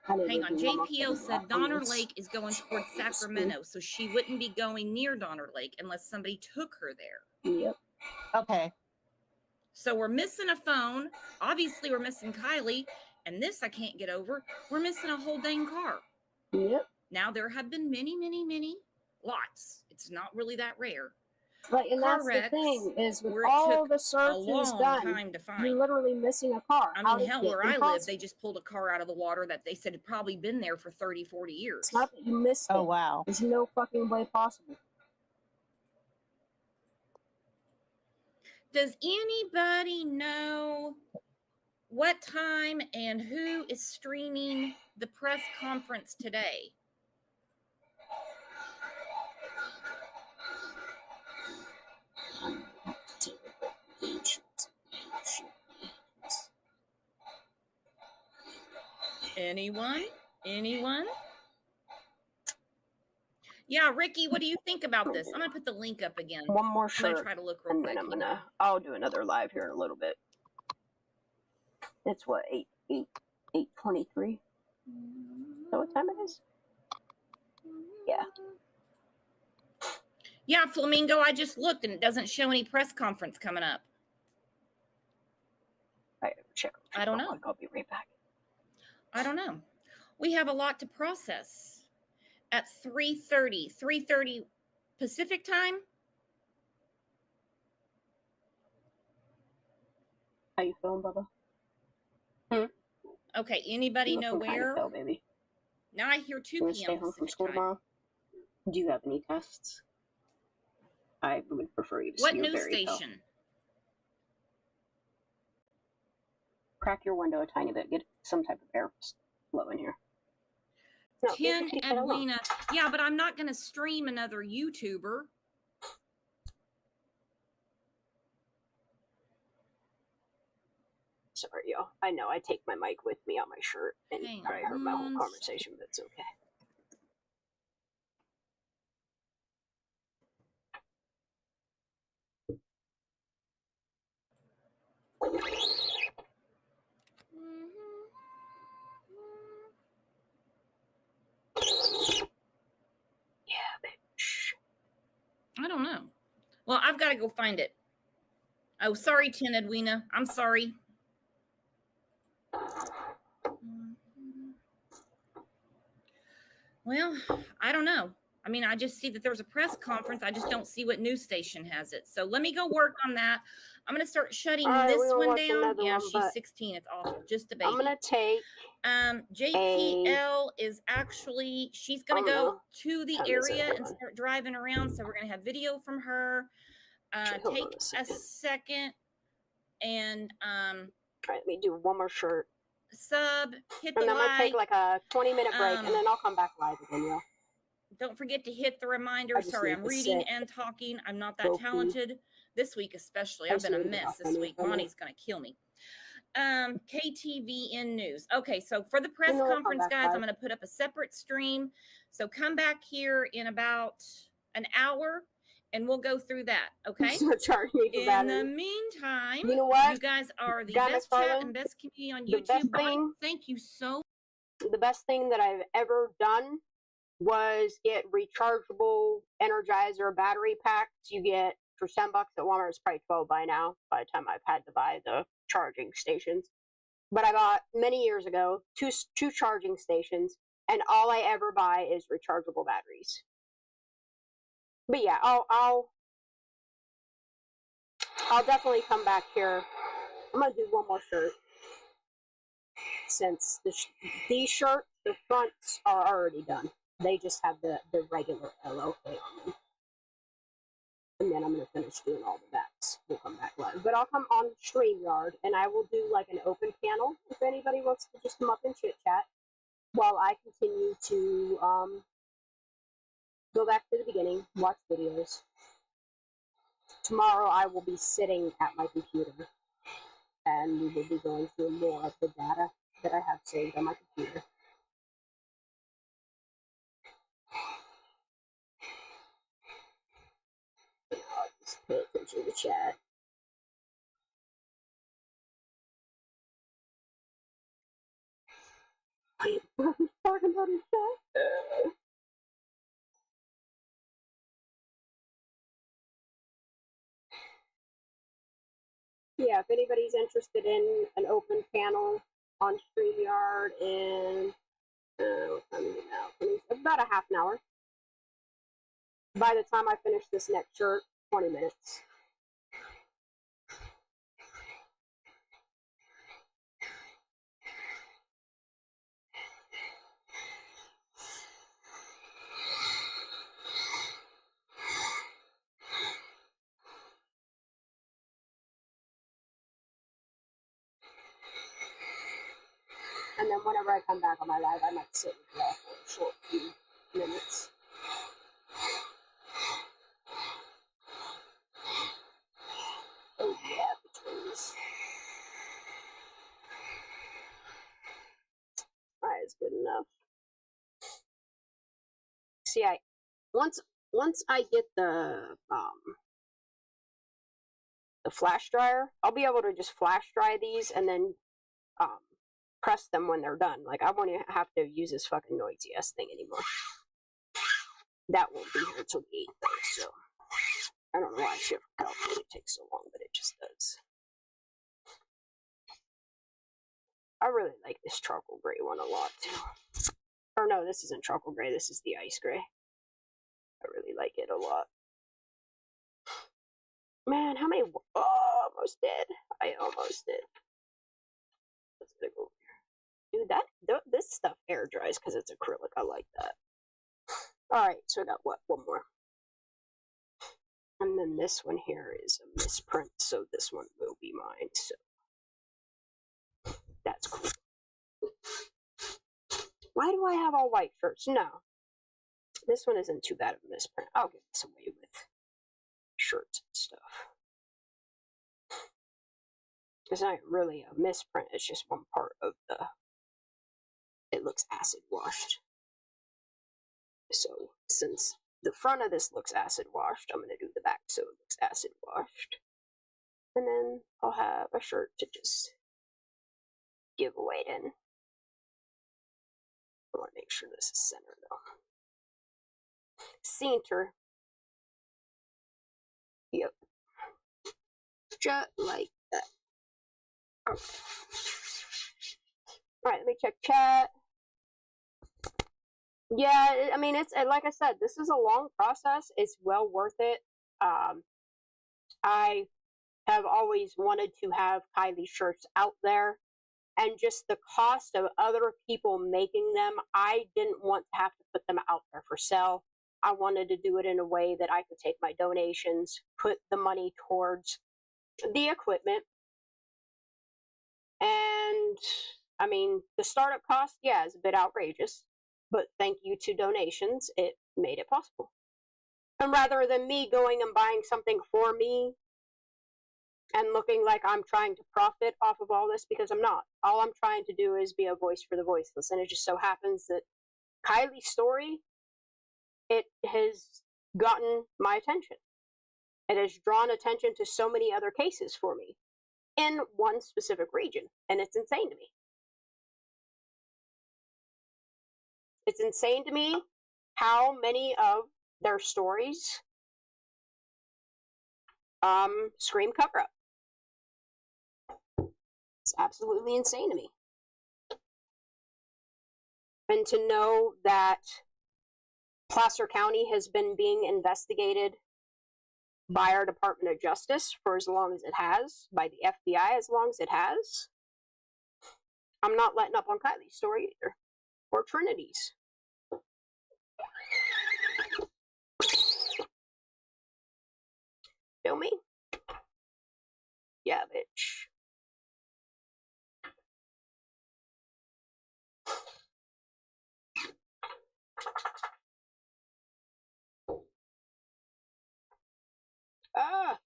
JPL said Donner Lake is going towards Sacramento, so she wouldn't be going near Donner Lake unless somebody took her there. Yep. Okay. So we're missing a phone. Obviously, we're missing Kiely. And this I can't get over. We're missing a whole dang car. Yep. Now, there have been many lots. It's not really that rare. Right, and that's the thing, is with all the searches done, you're literally missing a car. I mean, hell, where I live, they just pulled a car out of the water that they said had probably been there for 30, 40 years. It's not that you missed it. Oh, wow. There's no fucking way possible. Does anybody know what time and who is streaming the press conference today? Anyone? Yeah, Ricky, what do you think about this? I'm gonna put the link up again. One more shirt. I'm gonna try to look real quick. I'll do another live here in a little bit. It's what, 8:23? Is that what time it is? Yeah. Yeah, Flamingo, I just looked and it doesn't show any press conference coming up. I don't know. I'll be right back. I don't know. We have a lot to process. At 3:30 Pacific time. How you feeling, Bubba? Okay, anybody know where? Baby. Now I hear 2 p.m. Stay home from school tomorrow? Do you have any tests? I would prefer you to What see your news very station? Pill. Crack your window a tiny bit. Get some type of air flow in here. No, 10 Edwina. Yeah, but I'm not going to stream another YouTuber. Sorry, y'all. I know I take my mic with me on my shirt, and you probably heard my whole conversation, but it's okay. Yeah, bitch. I don't know. Well, I've got to go find it. Oh, sorry, 10 Edwina. I'm sorry. Well, I don't know. I mean, I just see that there's a press conference. I just don't see what news station has it. So let me go work on that. I'm going to start shutting this one down. Yeah, she's 16. It's awful. Just a baby. I'm going to take JPL is actually, she's going to go to the area and start driving around. So we're going to have video from her. Take a second and all right, let me do one more shirt. Sub, hit the like. And I'm going to take like. like a 20-minute break, and then I'll come back live again, y'all. Don't forget to hit the reminder. Sorry, I'm reading and talking. I'm not that talented this week, especially. I've been a mess this week. Monty's going to kill me. KTVN News. Okay, so for the press conference, guys, I'm going to put up a separate stream. So come back here in about an hour, and we'll go through that. Okay. In the meantime, you know what? You guys are the best chat and best community on YouTube. Thank you so. The best thing that I've ever done was get rechargeable Energizer battery packs. You get for $10 at Walmart. It's probably 12 by now. By the time I've had to buy the charging stations, but I bought many years ago two charging stations, and all I ever buy is rechargeable batteries. But yeah, I'll definitely come back here. I'm gonna do one more shirt since these shirts, the fronts are already done. They just have the regular LOK on them. And then I'm going to finish doing all the backs. We'll come back live. But I'll come on StreamYard, and I will do like an open panel if anybody wants to just come up and chit-chat while I continue to go back to the beginning, watch videos. Tomorrow I will be sitting at my computer, and we will be going through more of the data that I have saved on my computer. I'll just pay attention to the chat. Wait, what are we talking about in chat? Yeah, if anybody's interested in an open panel on StreamYard in what time is it now? It's about a half an hour. By the time I finish this next shirt, 20 minutes. And then whenever I come back on my live, I might sit with y'all for a short few minutes. Oh yeah, the twins. Alright, it's good enough. See, once I get the flash dryer, I'll be able to just flash dry these and then press them when they're done. Like, I won't even have to use this fucking noisy ass thing anymore. That won't be here until the 8th though, so I don't know why shit from California takes so long, but it just does. I really like this charcoal gray one a lot too. Or no, this isn't charcoal gray, this is the ice gray. I really like it a lot. Man, how many? Oh, almost did. I almost did. Let's go over here. Dude, this stuff air dries because it's acrylic. I like that. Alright, so I got what? One more. And then this one here is a misprint, so this one will be mine. So that's cool. Why do I have all white shirts? No. This one isn't too bad of a misprint. I'll get this away with shirts and stuff. It's not really a misprint, it's just one part of the... It looks acid washed. So, since the front of this looks acid washed, I'm going to do the back so it looks acid washed. And then I'll have a shirt to just give away in. I want to make sure this is centered though. Center. Yep. Just like that. Okay. Alright, let me check chat. Yeah, I mean, it's like I said, this is a long process. It's well worth it. I have always wanted to have Kiely shirts out there, and just the cost of other people making them, I didn't want to have to put them out there for sale. I wanted to do it in a way that I could take my donations, put the money towards the equipment, and I mean, the startup cost, yeah, is a bit outrageous. But thank you to donations, it made it possible. And rather than me going and buying something for me and looking like I'm trying to profit off of all this, because I'm not. All I'm trying to do is be a voice for the voiceless. And it just so happens that Kiely's story, it has gotten my attention. It has drawn attention to so many other cases for me in one specific region. And it's insane to me. It's insane to me how many of their stories scream cover up. It's absolutely insane to me. And to know that Placer County has been being investigated by our Department of Justice for as long as it has, by the FBI as long as it has. I'm not letting up on Kiely's story either. Or Trinity's. Feel me? Yeah, bitch. Ah!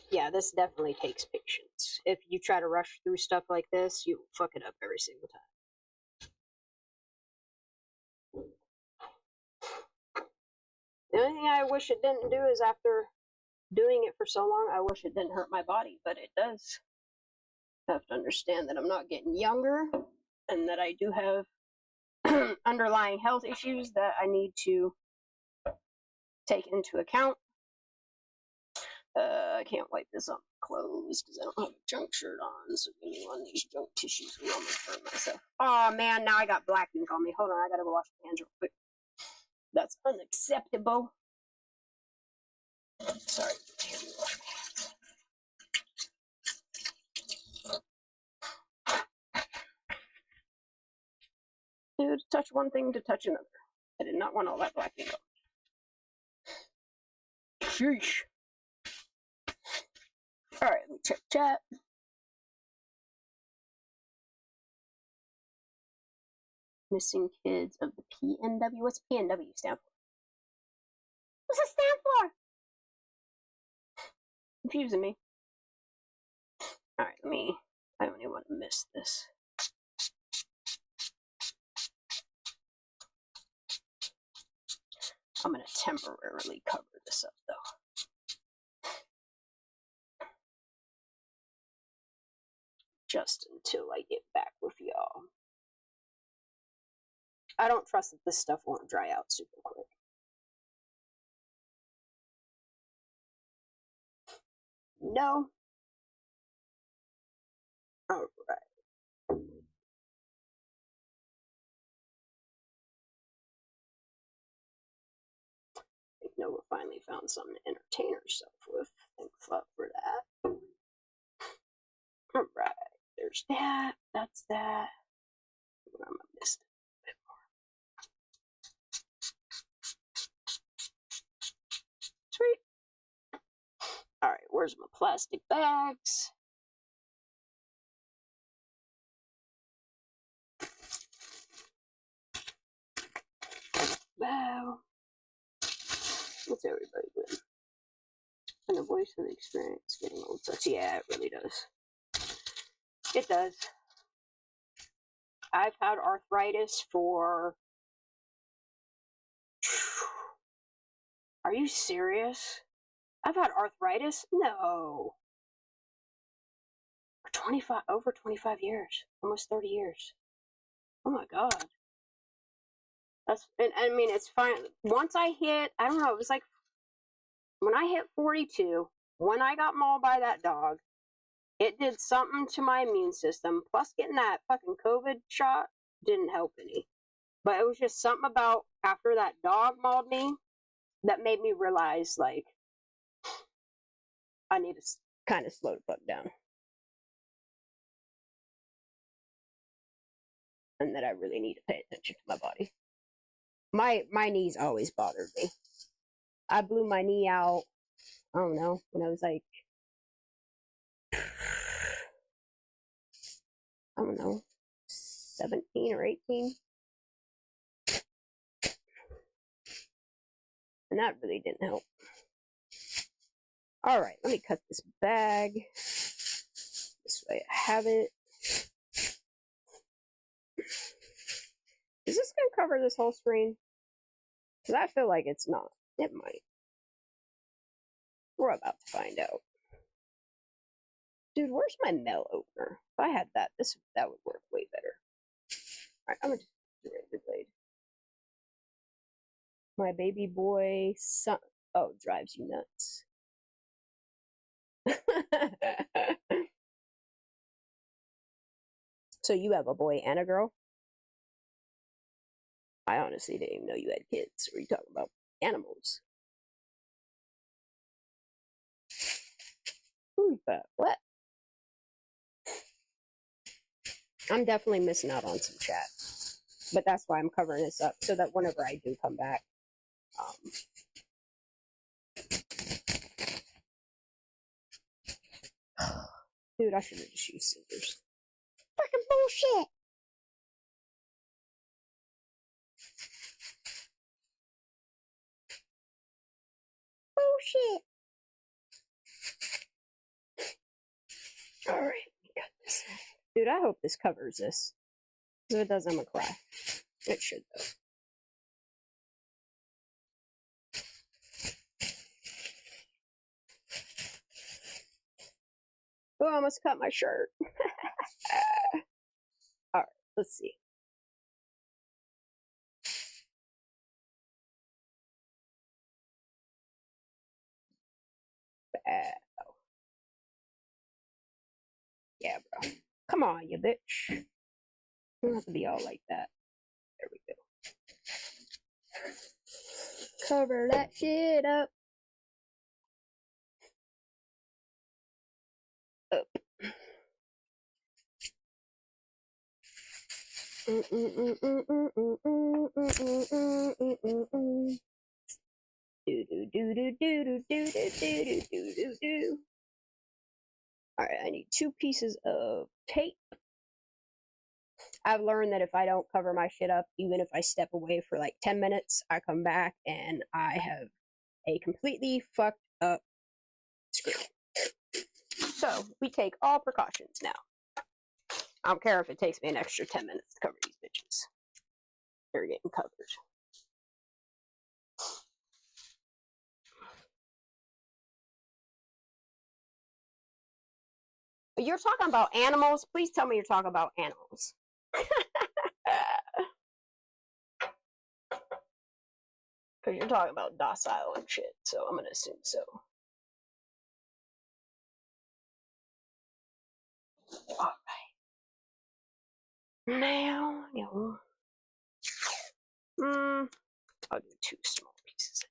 Yeah, this definitely takes patience. If you try to rush through stuff like this, you fuck it up every single time. The only thing I wish it didn't do is after doing it for so long, I wish it didn't hurt my body, but it does. I have to understand that I'm not getting younger and that I do have underlying health issues that I need to take into account. I can't wipe this up clothes because I don't have a junk shirt on, so give me one of these junk tissues and I'm gonna burn myself. Oh man, now I got black ink on me. Hold on, I gotta go wash my hands real quick. That's unacceptable. Sorry, here we wash my hands. Dude, touch one thing to touch another. I did not want all that black ink on. Sheesh. Alright, let me check chat. Missing kids of the PNW. What's PNW stand for? What's it stand for? Confusing me. Alright, I don't even want to miss this. I'm going to temporarily cover this up, though. Just until I get back with y'all. I don't trust that this stuff won't dry out super quick. No. All right. I know we finally found something to entertain ourselves with. Thank fuck for that. All right. There's that. That's that. What am I missing? A bit more. Sweet. All right. Where's my plastic bags? Wow. What's everybody doing? And the voice of the experience getting old sucks. Yeah, it really does. It does. I've had arthritis for... Are you serious? I've had arthritis? No. For over 25 years. Almost 30 years. Oh my god. And I mean, it's fine. Once I hit, I don't know, it was like when I hit 42, when I got mauled by that dog, it did something to my immune system. Plus, getting that fucking COVID shot didn't help any. But it was just something about after that dog mauled me that made me realize, like, I need to kind of slow the fuck down. And that I really need to pay attention to my body. My knees always bothered me. I blew my knee out, I don't know, when I was like, I don't know, 17 or 18. And that really didn't help. Alright, let me cut this bag. This way I have it. Is this going to cover this whole screen? Because I feel like it's not. It might. We're about to find out. Dude, where's my mail opener? If I had that, that would work way better. Alright, I'm going to just do the blade. My baby boy son. Oh, drives you nuts. So you have a boy and a girl? I honestly didn't even know you had kids. What are you talking about? Animals. Who's that? What? I'm definitely missing out on some chat. But that's why I'm covering this up, so that whenever I do come back, dude, I should have just used scissors. Fucking bullshit! Bullshit! Alright, we got this. Dude, I hope this covers this. If it does, I'm gonna cry. It should, though. Oh, I almost cut my shirt. Alright, let's see. Yeah, bro. Come on, you bitch. You don't have to be all like that. There we go. Cover that shit up. Up. Alright, I need 2 pieces of tape. I've learned that if I don't cover my shit up, even if I step away for like 10 minutes, I come back and I have a completely fucked up screen. So, we take all precautions now. I don't care if it takes me an extra 10 minutes to cover these bitches. They're getting covered. You're talking about animals? Please tell me you're talking about animals. Because you're talking about docile and shit, so I'm gonna assume so. Alright. Now, I'll do 2 small pieces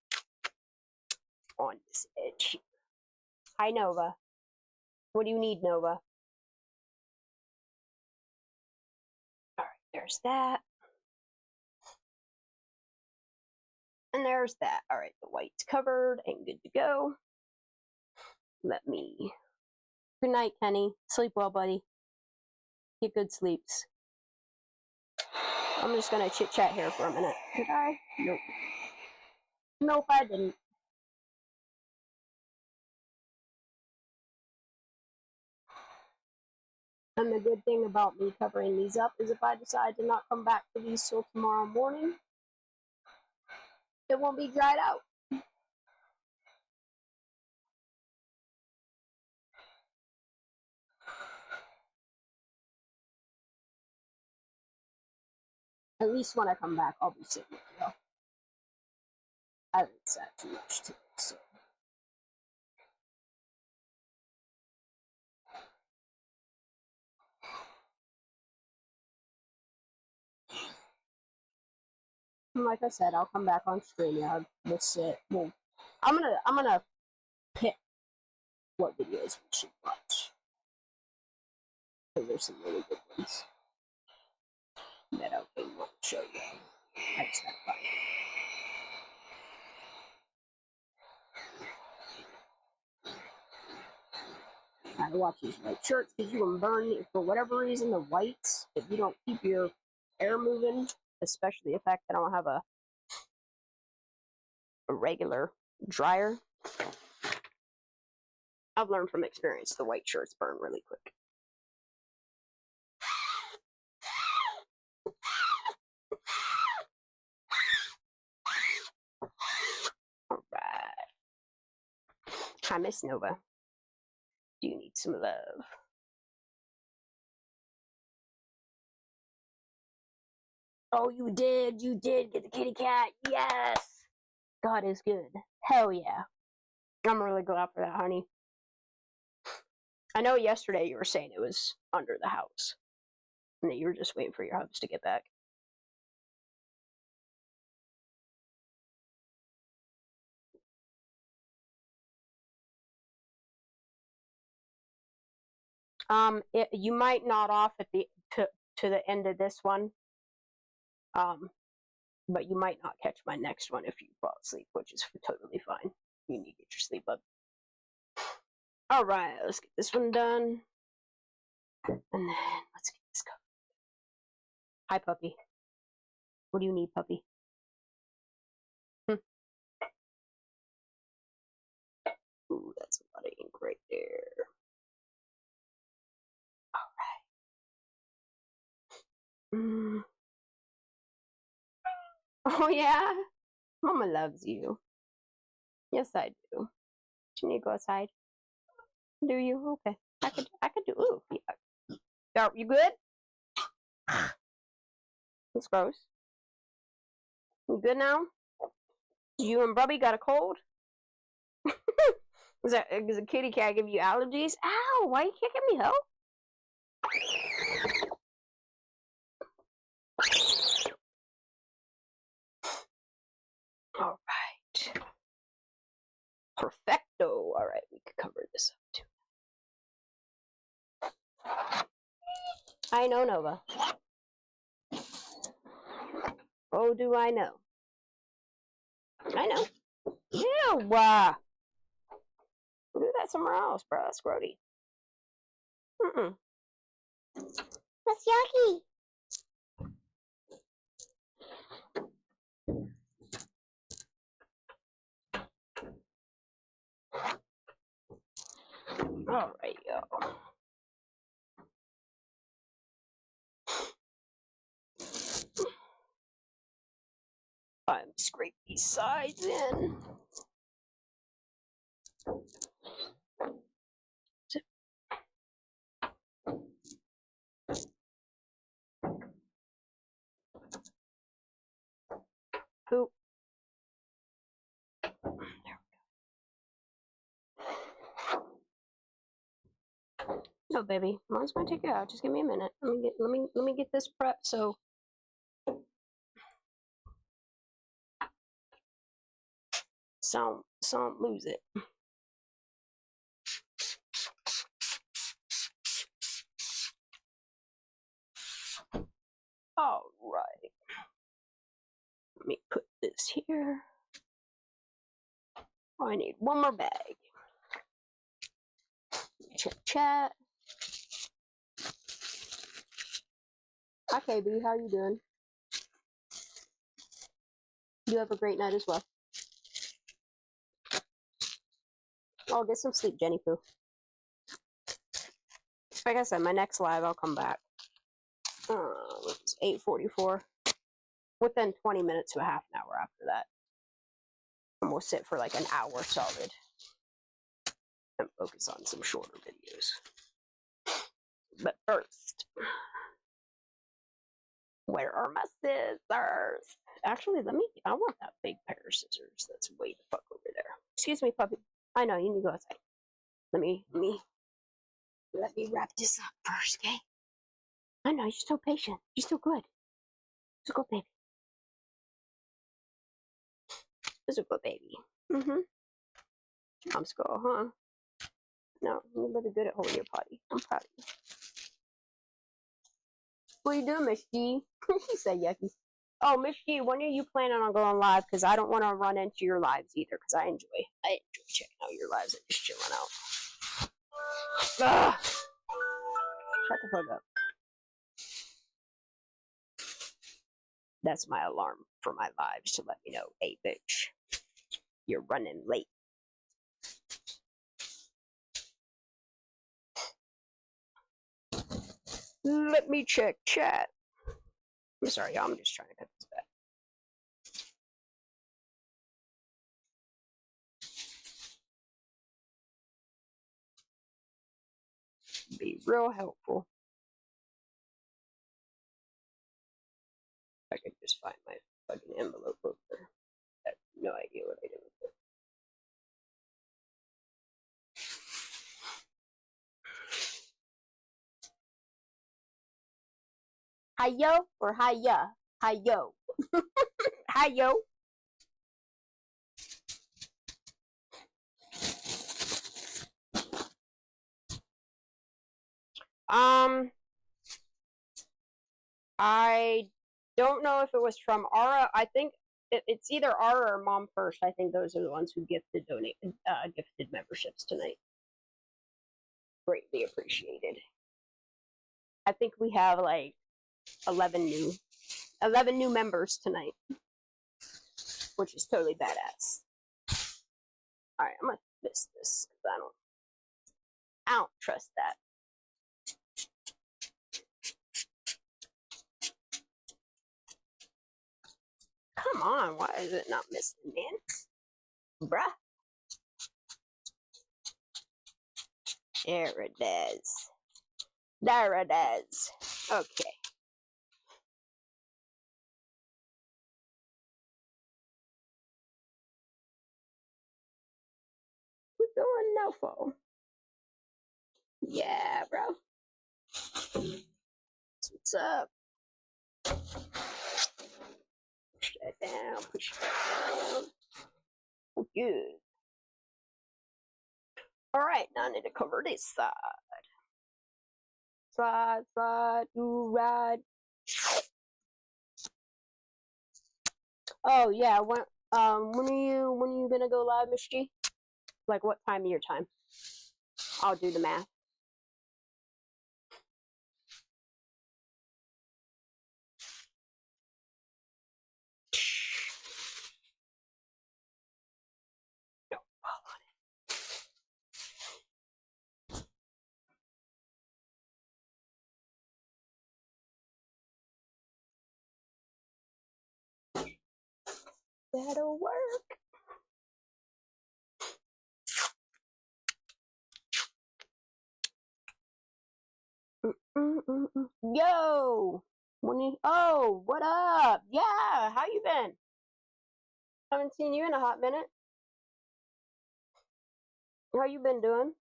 on this edge here. Hi, Nova. What do you need, Nova? Alright, there's that. And there's that. Alright, the white's covered and good to go. Let me... Good night, Kenny. Sleep well, buddy. Get good sleeps. I'm just gonna chit-chat here for a minute. Did I? Nope. Nope, I didn't. And the good thing about me covering these up is if I decide to not come back to these till tomorrow morning, it won't be dried out. At least when I come back, I'll be sitting with you. I haven't sat too much today, so. Like I said, I'll come back on StreamYard. We'll sit. I'm gonna pick what videos we should watch. Because there's some really good ones that I really want to show you. I just gotta find it. I gotta watch these white shirts because you can burn, for whatever reason, the whites, if you don't keep your hair moving, especially the fact that I don't have a regular dryer. I've learned from experience the white shirts burn really quick. Alright. Hi, Miss Nova. Do you need some love? Oh, you did get the kitty cat. Yes. God is good. Hell yeah. I'm really glad for that, honey. I know yesterday you were saying it was under the house and that you were just waiting for your hubs to get back. You might nod off at the to the end of this one. But you might not catch my next one if you fall asleep, which is totally fine. You need to get your sleep up. Alright, let's get this one done. And then let's get this covered. Hi, puppy. What do you need, puppy? Ooh, that's a lot of ink right there. Alright. Oh, yeah? Mama loves you. Yes, I do. Do you need to go outside? Do you? Okay. I could do. Ooh, yeah. You good? That's gross. You good now? You and Brubby got a cold? Is a kitty cat give you allergies? Ow! Why are you kicking me, ho? All right. Perfecto. All right, we could cover this up too. I know, Nova. Oh, do I know? I know. Ew! Do that somewhere else, bro. That's grody. That's yucky. All right, y'all. I'm scrape these sides in. No, baby, mine's gonna take it out. Just give me a minute. Let me get this prep so don't lose it. All right. Let me put this here. Oh, I need one more bag. Check chat. Hi, KB. How you doing? You have a great night as well. Oh, get some sleep, Jenny Poo. Like I said, my next live, I'll come back. It's 8:44. Within 20 minutes to a half an hour after that. And we'll sit for like an hour solid. And focus on some shorter videos. But first, where are my scissors? Actually, I want that big pair of scissors that's way the fuck over there. Excuse me, puppy. I know, you need to go outside. Let me wrap this up first, okay? I know, you're so patient. You're so good. It's a good baby. It's a good baby. Mom's girl, huh? No, you're really good at holding your potty. I'm proud of you. What are you doing, Miss G? She said yucky. Oh, Miss G, when are you planning on going live? Because I don't want to run into your lives either, because I enjoy checking out your lives and just chilling out. Ugh. Shut the fuck up. That's my alarm for my lives to let me know, hey, bitch, you're running late. Let me check chat. I'm sorry, y'all. I'm just trying to cut this back. Be real helpful. I could just find my fucking envelope over there. I have no idea what I did with it. Hi-yo or hi-ya? Hi-yo. Hi-yo. I don't know if it was from Ara. I think it's either Ara or Mom First. I think those are the ones who gifted memberships tonight. Greatly appreciated. I think we have like 11 new members tonight, which is totally badass. All right, I'm gonna miss this because I don't trust that. Come on, why is it not missing, man? Bruh. There it is. There it is. Okay. We're doing no phone. Yeah, bro. That's what's up. Push that down. Push that down. Oh, good. All right, now I need to cover this side. Slide, do ride. Oh yeah, when are you gonna go live, Miss G? Like what time of your time? I'll do the math. No, hold on. That'll work. Yo, oh, what up? Yeah, how you been? Haven't seen you in a hot minute. How you been doing?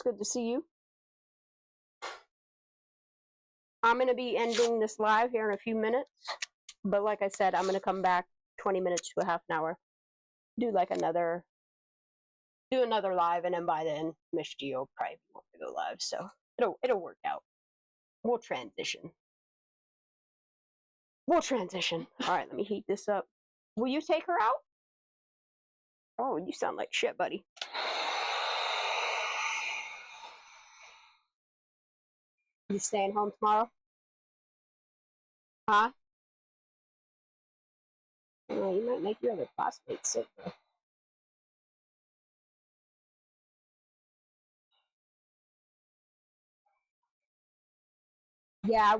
good to see you. I'm going to be ending this live here in a few minutes. But like I said, I'm going to come back 20 minutes to a half an hour. Do like another live, and then by then Miss G will probably want to go live, so it'll work out. We'll transition. All right, let me heat this up. Will you take her out? Oh, you sound like shit, buddy. You staying home tomorrow? Huh? Oh, you might make your other classmates sick, though. Yeah, I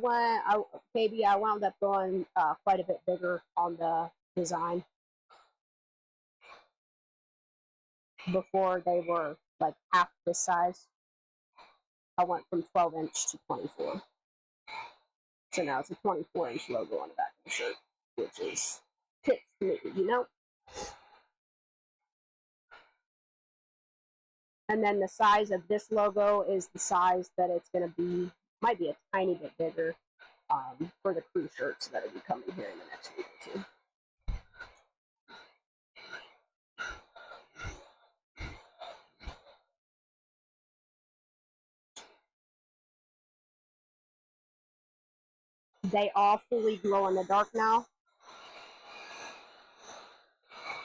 wound up going quite a bit bigger on the design. Before they were like half this size. I went from 12-inch to 24. So now it's a 24-inch logo on the back of the shirt, which is fits me, you know? And then the size of this logo is the size that it's going to be, might be a tiny bit bigger for the crew shirts that will be coming here in the next week or two. They all fully glow in the dark now.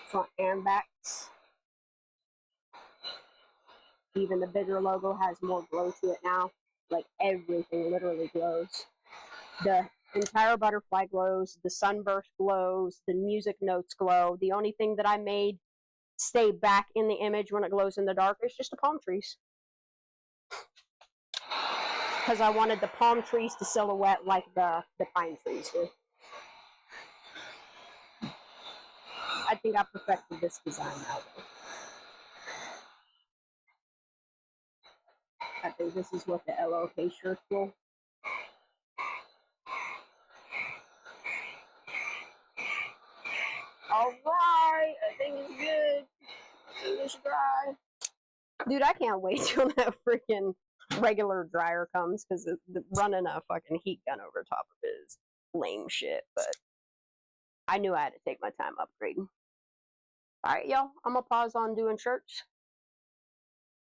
Front and backs. Even the bigger logo has more glow to it now. Like everything literally glows. The entire butterfly glows, the sunburst glows, the music notes glow. The only thing that I made stay back in the image when it glows in the dark is just the palm trees. Because I wanted the palm trees to silhouette like the pine trees do. I think I perfected this design now, though. I think this is what the LOK shirts will. Alright, I think it's good. I think it's dry. Dude, I can't wait till that freaking regular dryer comes, because running a fucking heat gun over top of it is lame shit, but I knew I had to take my time upgrading. Alright, y'all, I'm gonna pause on doing shirts.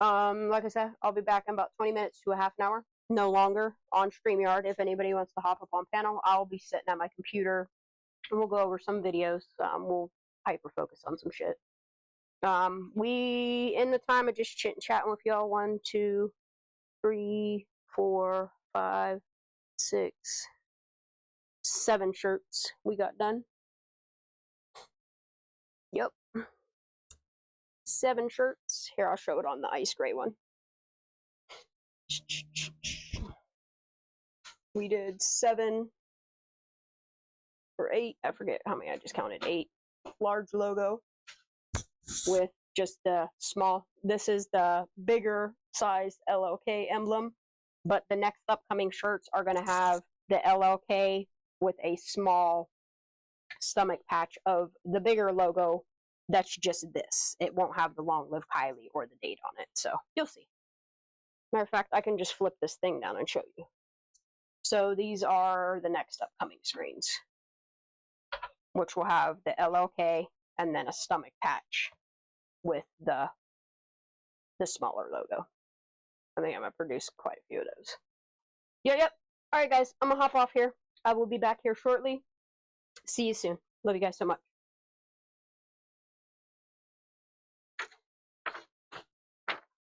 Like I said, I'll be back in about 20 minutes to a half an hour. No longer on StreamYard. If anybody wants to hop up on panel, I'll be sitting at my computer and we'll go over some videos. We'll hyper focus on some shit. We in the time of just chatting with y'all, 1, 2, 3, 4, 5, 6, 7 shirts we got done. Yep. 7 shirts. Here, I'll show it on the ice gray one. We did 7 or 8. I forget how many I just counted. 8. Large logo with just the small. This is the bigger size LOK emblem, but the next upcoming shirts are going to have the LOK with a small stomach patch of the bigger logo. That's just this. It won't have the long live Kiely or the date on it, so you'll see. Matter of fact, I can just flip this thing down and show you. So these are the next upcoming screens, which will have the LOK and then a stomach patch with the smaller logo. I think I'm gonna produce quite a few of those. Yep. All right, guys, I'm gonna hop off here. I will be back here shortly. See you soon. Love you guys so much.